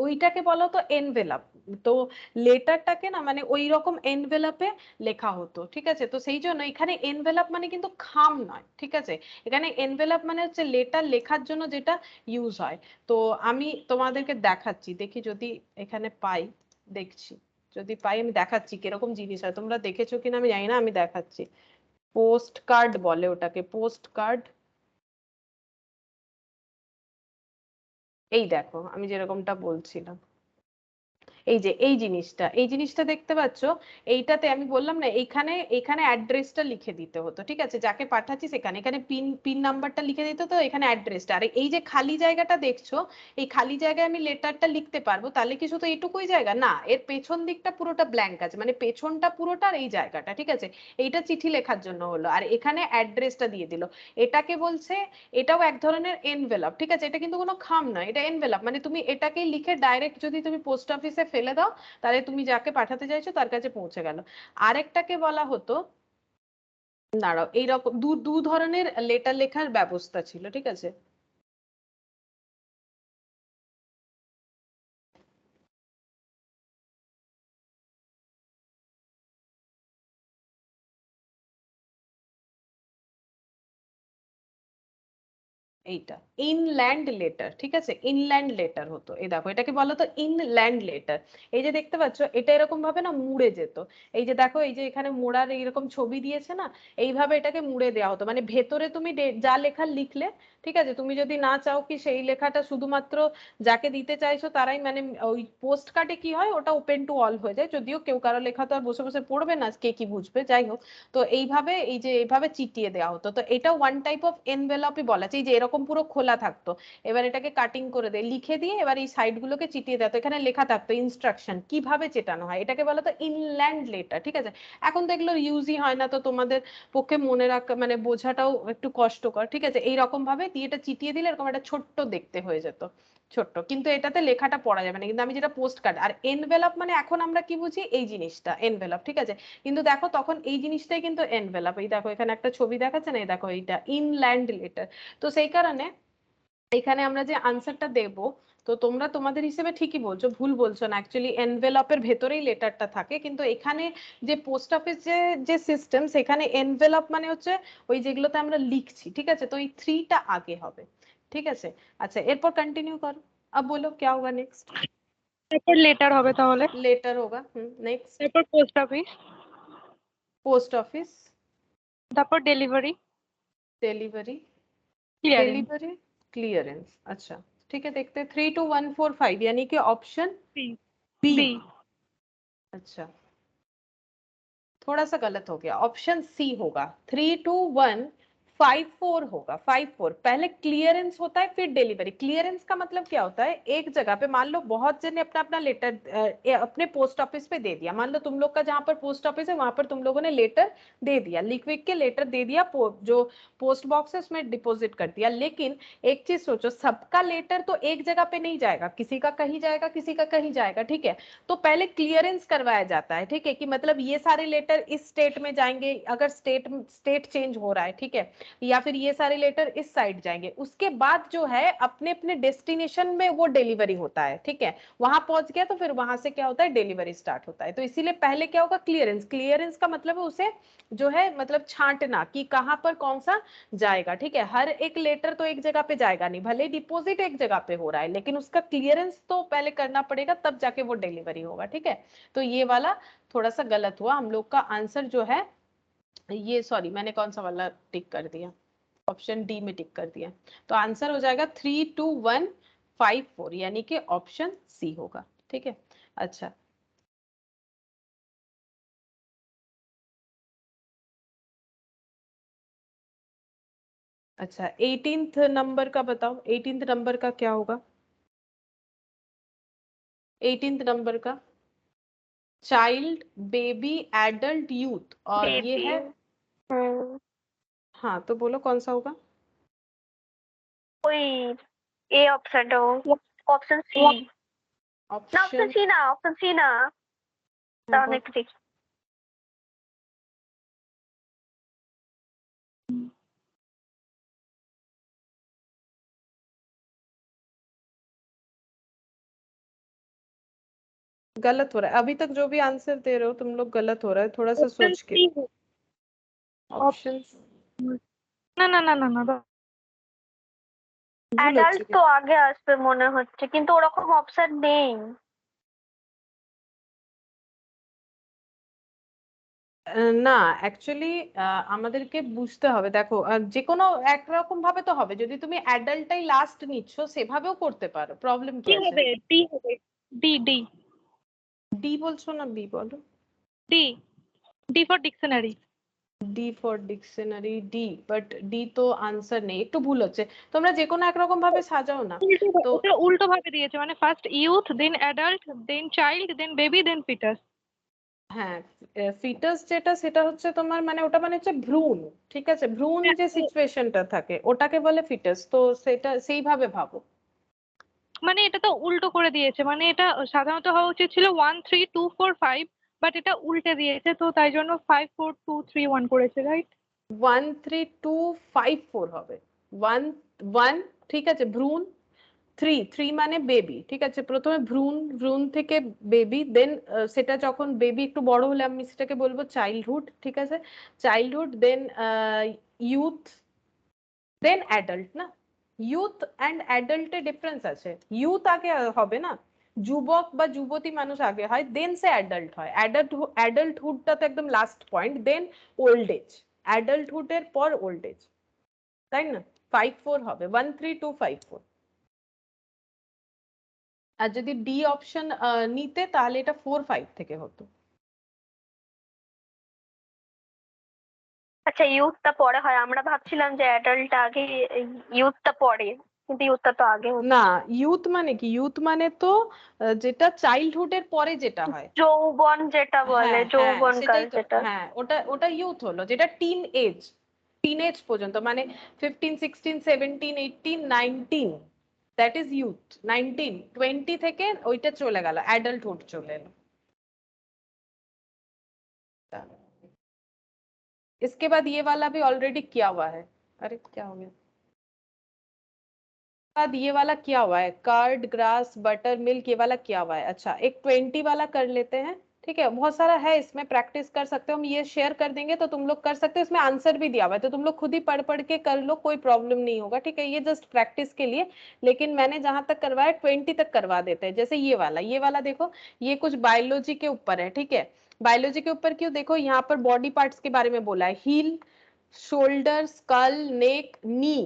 ওইটাকে বলো তো এনভেলাপ। তো লেটারটাকে না মানে ওই রকম এনভেলাপে লেখা হতো, ঠিক আছে। তো সেই জন্য এখানে এনভেলাপ মানে কিন্তু খাম নয়, ঠিক আছে, এখানে এনভেলাপ মানে হচ্ছে লেটার লেখার জন্য যেটা ইউজ হয়। তো আমি তোমাদেরকে দেখাচ্ছি, দেখি যদি এখানে পাই, দেখছি যদি পাই আমি দেখাচ্ছি কিরকম জিনিস হয়, তোমরা দেখেছো কিনা আমি জানি না, আমি দেখাচ্ছি। পোস্ট কার্ড বলে ওটাকে, পোস্ট কার্ড। এই দেখো আমি যেরকমটা বলছিলাম, এই যে এই জিনিসটা দেখতে পাচ্ছ, এইটাতে আমি বললাম না, এইখানে এখানে অ্যাড্রেসটা লিখে দিতে হতো, ঠিক আছে, যাকে পাঠাচ্ছি সেখানে, এখানে পিন পিন নাম্বারটা লিখে দিতে হতো, এখানে অ্যাড্রেসটা, আর এই যে খালি জায়গাটা দেখছো, এই খালি জায়গায় আমি লেটারটা লিখতে পারবো, তাহলে কি শুধু এইটুকুই জায়গা না, এর পেছন দিকটা পুরোটা ব্ল্যাঙ্ক আছে, মানে পেছনটা পুরোটা আর এই জায়গাটা, ঠিক আছে, এইটা চিঠি লেখার জন্য হলো, আর এখানে অ্যাড্রেসটা দিয়ে দিল, এটাকে বলছে, এটাও এক ধরনের এনভেলপ, ঠিক আছে, এটা কিন্তু কোনো খাম নয়, এটা এনভেলপ, মানে তুমি এটাকেই লিখে ডাইরেক্ট যদি তুমি পোস্ট অফিসে ফেলে দাও, তাহলে তুমি যাকে পাঠাতে চাইছো তার কাছে পৌঁছে গেল। আরেকটাকে বলা হতো, দাঁড়াও, এইরকম দু দু ধরনের লেটার লেখার ব্যবস্থা ছিল, ঠিক আছে। এইটা ইনল্যান্ড লেটার, ঠিক আছে, ইনল্যান্ড লেটার হতো। এই দেখো এটাকে বলো তো ইনল্যান্ড লেটার। এই যে দেখতে পাচ্ছ এটা এরকম ভাবে না মুড়ে যেত, এই যে দেখো এই যে এখানে মোড়ার এইরকম ছবি দিয়েছে না, এইভাবে এটাকে মুড়ে দেওয়া হতো, মানে ভেতরে তুমি যা লেখা লিখলে, ঠিক আছে, তুমি যদি না চাও কি সেই লেখাটা শুধুমাত্র যাকে দিতে চাইছো তারাই, মানে ওই পোস্ট কার্ডে কি হয় ওটা ওপেন টু অল হয়ে যায়, যদিও কেউ কারো লেখা তো আর বসে বসে পড়বে না, কে কি বুঝবে, যাই হোক। তো এইভাবে এই যে এইভাবে চিটিয়ে দেওয়া হতো, তো এটা ওয়ান টাইপ অফ এনভেলপই বলা যায়, এই যে এরকম পুরো খোলা থাকতো, এবার এটাকে কাটিং করে দেয়, লিখে দিয়ে এবার এই সাইড গুলোকে চিটিয়ে দেয়, তো এখানে লেখা থাকতো ইনস্ট্রাকশন কিভাবে চেটানো হয়, এটাকে বলা তো ইনল্যান্ড লেটার, ঠিক আছে। এখন তো এগুলো ইউজই হয় না, তো তোমাদের পক্ষে মনে রাখা মানে বোঝাটাও একটু কষ্টকর, ঠিক আছে। এইরকম ভাবে দিয়ে এটা চিটিয়ে দিলে এরকম একটা ছোট্ট দেখতে হয়ে যেত, ছোট্ট, কিন্তু এটাতে লেখাটা পড়া যাবে না। কিন্তু আমি যেটা পোস্ট কার্ড আর এনভেলপ মানে এখন আমরা কি বুঝি এই জিনিসটা এনভেলপ, ঠিক আছে, কিন্তু দেখো তখন এই জিনিসটাই কিন্তু এনভেলপ। এই দেখো এখানে একটা ছবি দেখাচ্ছে না, এই দেখো এইটা ইনল্যান্ড লেটার। তো সেই কারণে এখানে আমরা যে আনসারটা দেব, তো তোমরা তোমাদের হিসেবে ঠিকই বলছো, ভুল বলছো না, অ্যাকচুয়ালি এনভেলপের ভেতরেই লেটারটা থাকে, কিন্তু এখানে যে পোস্ট অফিস যে যে সিস্টেম সেখানে এনভেলপ মানে হচ্ছে ওই যেগুলোতে আমরা লিখছি, ঠিক আছে, তো এই থ্রিটা আগে হবে, ঠিক আছে। আচ্ছা এরপর কন্টিনিউ করো, अब बोलो क्या होगा नेक्स्ट। তারপর লেটার হবে তাহলে, लेटर होगा, नेक्स्ट তারপর পোস্ট অফিস, पोस्ट ऑफिस, তারপর delivery, delivery, clearance, delivery, clearance. अच्छा ठीक है, देखते हैं 32145 यानी कि ऑप्शन बी, बी। बी। अच्छा थोड़ा सा गलत हो गया, ऑप्शन सी होगा, 32154 होगा, 54 पहले क्लियरेंस होता है फिर डिलीवरी। क्लियरेंस का मतलब क्या होता है, एक जगह पे मान लो बहुत जन ने अपना अपना लेटर अपने पोस्ट ऑफिस पे दे दिया, मान लो तुम लोग का जहां पर पोस्ट ऑफिस है वहां पर तुम लोगों ने लेटर दे दिया, लिख विख के लेटर दे दिया, जो पोस्ट बॉक्स है उसमें डिपोजिट कर दिया, लेकिन एक चीज सोचो सबका लेटर तो एक जगह पे नहीं जाएगा, किसी का कहीं जाएगा किसी का कहीं जाएगा, ठीक है, तो पहले क्लियरेंस करवाया जाता है, ठीक है, कि मतलब ये सारे लेटर इस स्टेट में जाएंगे, अगर स्टेट चेंज हो रहा है, ठीक है, या फिर ये सारे लेटर इस साइड जाएंगे, उसके बाद जो है अपने अपने डेस्टिनेशन में वो डिलीवरी होता है, ठीक है, वहां पहुंच गया तो फिर वहां से क्या होता है डिलीवरी स्टार्ट होता है, तो इसीलिए पहले क्या होगा क्लियरेंस, क्लियरेंस का मतलब है उसे जो है मतलब छांटना कि कहां पर कौन सा जाएगा, ठीक है, हर एक लेटर तो एक जगह पे जाएगा नहीं, भले डिपॉजिट एक जगह पे हो रहा है लेकिन उसका क्लियरेंस तो पहले करना पड़ेगा तब जाके वो डिलीवरी होगा, ठीक है। तो ये वाला थोड़ा सा गलत हुआ, हम लोग का आंसर जो है ये, सॉरी मैंने कौन सा वाला टिक कर दिया, ऑप्शन डी में टिक कर दिया, तो आंसर हो जाएगा 32154 यानी कि ऑप्शन सी होगा, ठीक है। अच्छा अच्छा 18th नंबर का बताओ, 18th नंबर का क्या होगा, 18th नंबर का चाइल्ड बेबी एडल्ट यूथ, और ये बेबी। है, हाँ तो बोलो कौन सा होगा। ওই এ অপশনটা, অপশন সি না, অপশন ऑप्शन সি না, অপশন সি না, তাহলে একটু দেখি। गलत हो रहा है, अभी तक जो भी आंसर दे रहे हो तुम लोग गलत हो रहा है, थोड़ा सा অপশন सोच के। সি। ऑप्शन না না না না না, ভুল অ্যাডাল্ট হচ্ছে তো আগে আসবে মনে হচ্ছে, কিন্তু ওরকম অপশন নেই। না অ্যাকচুয়ালি আমাদেরকে বুঝতে হবে, দেখো যে কোনো একরকম ভাবে তো হবে, যদি তুমি অ্যাডাল্টটাই লাস্ট নিচ্ছ সেভাবেও করতে পারো, প্রবলেম কি ডি আছে। হবে, ডি হবে, ডি ডি ডি বলছো না বি বলো। D, D for dictionary. D for dictionary, D, but D তো আনসার নেই, একটু ভুল হচ্ছে, তোমরা যে কোনো একরকম ভাবে সাজাও না। তো ওটা উল্টো ভাবে দিয়েছে, মানে ফার্স্ট ইউথ, দেন অ্যাডাল্ট, দেন চাইল্ড, দেন বেবি, দেন ফিটাস। হ্যাঁ ফিটাস যেটা সেটা হচ্ছে তোমার মানে ওটা মানে হচ্ছে ভ্রূণ, ঠিক আছে, ভ্রূণ যে সিচুয়েশনটা থাকে ওটাকে বলে ফিটাস, তো সেটা সেইভাবে ভাবো। মানে এটা তো উল্টো করে দিয়েছে, মানে এটা সাধারণত হওয়া উচিত ছিল 1 3 2 4 5, বাট এটা উল্টে দিয়েছে, তো তাই জন্য 5 4 2 3 1 করেছে, রাইট। 13254 হবে, 1 1, ঠিক আছে, ভ্রূণ, 3 মানে বেবি, ঠিক আছে, প্রথমে ভ্রূণ, ভ্রূণ থেকে বেবি, দেন সেটা যখন বেবি একটু বড় হলে আমি সেটাকে বলবো চাইল্ডহুড, ঠিক আছে, চাইল্ডহুড, দেন ইউথ, দেন অ্যাডাল্ট না, ইউথ এন্ড অ্যাডাল্টে ডিফারেন্স আছে। ইউথ আগে হবে না, যুবক বা যুবতী মানুষ আগে হয়, দেন সে অ্যাডাল্ট হয়। অ্যাডাল্টহুডটা তো একদম লাস্ট পয়েন্ট, দেন ওল্ড এজ, অ্যাডাল্টহুডের পর ওল্ড এজ, তাই না? 5-4 হবে, 1-3-2-5-4। আর যদি ডি অপশন নিতে তাহলে এটা 4-5 থেকে হতো। আচ্ছা, ইউথটা পরে হয়, আমরা ভাবছিলাম যে অ্যাডাল্ট আগে, ইউথটা পরে, কিন্তু ইউথটা তো আগে হচ্ছে। না, ইউথ মানে কি? ইউথ মানে তো যেটা চাইল্ডহুডের পরে যেটা হয়, যৌবন যেটা বলে, হ্যাঁ হ্যাঁ যৌবন কাল সেটাই তো, যেটা। হ্যাঁ ওটা ওটা ইউথ হলো, যেটা টিন এজ, টিন এজ পর্যন্ত, মানে 15, 16, 17, 18, 19, দ্যাট ইজ ইউথ। 19, 20 থেকে ওইটা চলে গেল, অ্যাডাল্টহুড চলে এলো। इसके बाद ये वाला भी ऑलरेडी किया हुआ है। अरे क्या हो गया? बाद ये वाला किया हुआ है, कर्ड, ग्रास, बटर मिल्क, ये वाला किया हुआ है। अच्छा, एक 20 वाला कर लेते हैं, ठीक है? बहुत सारा है इसमें, प्रैक्टिस कर सकते हो, हम ये शेयर कर देंगे तो तुम लोग कर सकते हो। इसमें आंसर भी दिया हुआ है तो तुम लोग खुद ही पढ़ पढ़ के कर लो, कोई प्रॉब्लम नहीं होगा, ठीक है? ये जस्ट प्रैक्टिस के लिए, लेकिन मैंने जहां तक करवाया 20 तक करवा देते हैं। जैसे ये वाला देखो, ये कुछ बायोलॉजी के ऊपर है, ठीक है? बायोलॉजी के ऊपर क्यों? देखो यहाँ पर बॉडी पार्ट्स के बारे में बोला है, heel, shoulder, skull, neck, knee,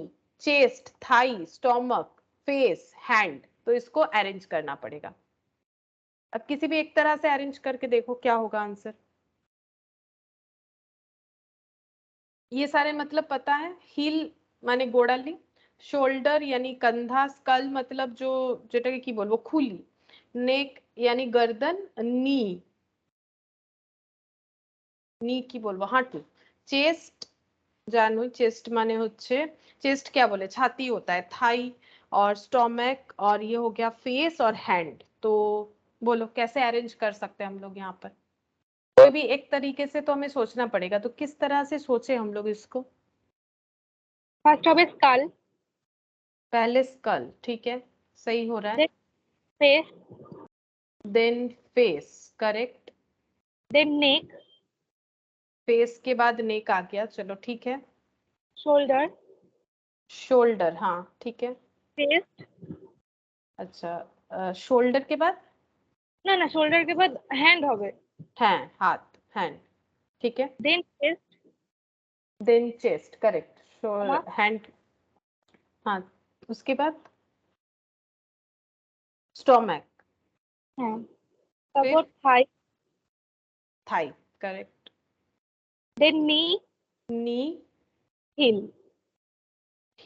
chest, thigh, stomach, face, hand. तो इसको अरेंज करना पड़ेगा। अब किसी भी एक तरह से अरेंज करके देखो क्या होगा आंसर। ये सारे मतलब पता है, हील মানে গোড়ালি, শোল্ডার यानी कंधा, स्कल मतलब जो যেটাকে কি বলবো খুলি, নেক यानी गर्दन, नी, नी কি বলবো হাঁটু, চেস্ট জানো, চেস্ট মানে হচ্ছে, চেস্ট क्या बोले छाती होता है, थाई और स्टोमक, और ये हो गया फेस और हैंड। तो बोलो कैसे अरेंज कर सकते हैं हम लोग यहाँ पर? कोई भी एक तरीके से तो हमें सोचना पड़ेगा, तो किस तरह से सोचे हम लोग इसको? ফার্স্ট হবে স্কাল, पहले स्कल, ठीक है, सही हो रहा है। Then face, then face, correct. Then neck, face के बाद नेक आ गया, चलो ठीक है। शोल्डर, शोल्डर, हाँ ठीक है। चेस्ट, अच्छा, शोल्डर के बाद, না না শোল্ডার के बाद হ্যান্ড হবে, है हाथ, हैंड, ठीक है। Then chest, then chest, correct. हाँ हैंड, हाँ, उसके बाद स्टोमक, হ্যাঁ, फिर তারপর thigh, thigh, correct. Then knee, knee, heel.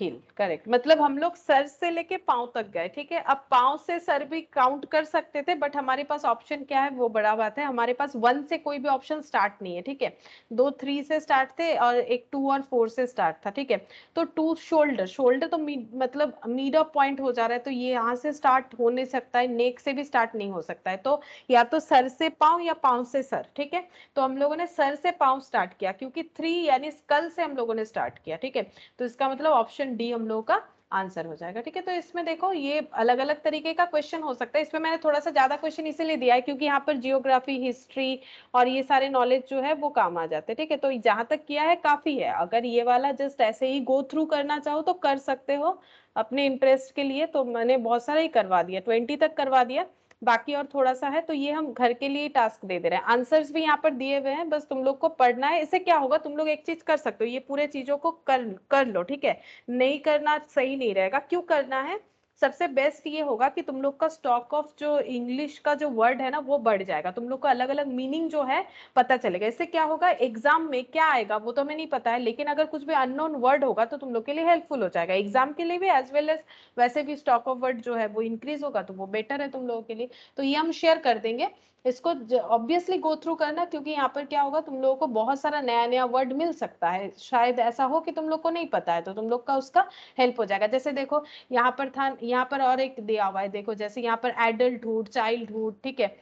Heel, correct. मतलब हम लोग सर से लेके पांव तक गए, ठीक है? अब पांव से सर भी काउंट कर सकते थे, बट हमारे पास ऑप्शन क्या है वो बड़ा बात है, हमारे पास 1 से कोई भी ऑप्शन स्टार्ट नहीं है, ठीक है? 2, 3 से स्टार्ट थे और एक 2 और 4 से स्टार्ट था, ठीक है? तो 2 शोल्डर, शोल्डर तो मतलब मिड पॉइंट हो जा रहा है, तो ये यहाँ से स्टार्ट हो नहीं सकता है, नेक से भी स्टार्ट नहीं हो सकता है, तो या तो सर से पांव या पांव से सर, ठीक है? तो हम लोगों ने सर से पांव स्टार्ट किया, क्योंकि 3 यानी स्कल से हम लोगों ने स्टार्ट किया, ठीक है? तो इसका मतलब ऑप्शन डी हम लोगों का आंसर हो जाएगा, ठीक है? तो इसमें देखो ये अलग अलग तरीके का क्वेश्चन हो सकता है, इसमें मैंने थोड़ा सा ज्यादा क्वेश्चन इसीलिए दिया है क्योंकि यहाँ पर जियोग्राफी, हिस्ट्री और ये सारे नॉलेज जो है वो काम आ जाते हैं, ठीक है? तो जहां तक किया है काफी है, अगर ये वाला जस्ट ऐसे ही गो थ्रू करना चाहो तो कर सकते हो अपने इंटरेस्ट के लिए। तो मैंने बहुत सारा ही करवा दिया, 20 तक करवा दिया, बाकी और थोड़ा सा है, तो ये हम घर के लिए टास्क दे रहे हैं। आंसर्स भी यहाँ पर दिए हुए हैं, बस तुम लोग को पढ़ना है। इससे क्या होगा, तुम लोग एक चीज कर सकते हो, ये पूरे चीजों को कर लो, ठीक है? नहीं करना सही नहीं रहेगा। क्यों करना है? सबसे बेस्ट ये होगा कि तुम लोग का स्टॉक ऑफ जो इंग्लिश का जो वर्ड है ना वो बढ़ जाएगा, तुम लोग को अलग अलग मीनिंग जो है पता चलेगा। इससे क्या होगा, एग्जाम में क्या आएगा वो तो हमें नहीं पता है, लेकिन अगर कुछ भी अननोन वर्ड होगा तो तुम लोग के लिए हेल्पफुल हो जाएगा, एग्जाम के लिए भी एज वेल एज वैसे भी स्टॉक ऑफ वर्ड जो है वो इंक्रीज होगा, तो वो बेटर है तुम लोगों के लिए। तो ये हम शेयर कर देंगे, इसको ऑब्वियसली गो थ्रू करना, क्योंकि यहाँ पर क्या होगा, तुम लोगों को बहुत सारा नया नया वर्ड मिल सकता है, शायद ऐसा हो कि तुम लोग को नहीं पता है, तो तुम लोग का उसका हेल्प हो जाएगा। जैसे देखो यहाँ पर था, यहाँ पर और एक दिया हुआ है, देखो जैसे यहाँ पर एडल्टहुड, चाइल्डहुड, ठीक है?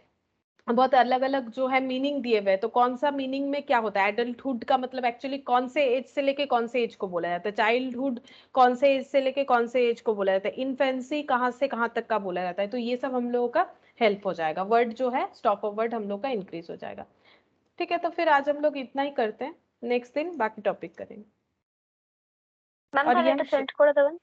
बहुत अलग अलग जो है मीनिंग दिए हुए हैं, तो कौन सा मीनिंग में क्या होता है, एडल्टहुड का मतलब एक्चुअली कौन से एज से लेके कौन से एज को बोला जाता है, चाइल्डहुड कौन से एज से लेके कौन से एज को बोला जाता है, इन्फेंसी कहाँ से कहाँ तक का बोला जाता है, तो ये सब हम लोगों का हेल्प हो जाएगा, वर्ड जो है स्टॉक ऑफ वर्ड हम लोग का इंक्रीज हो जाएगा, ठीक है? तो फिर आज हम लोग इतना ही करते हैं, नेक्स्ट दिन बाकी टॉपिक करेंगे। ম্যাম और তাহলে ये এটা हम সেন্ড করে দেবেন।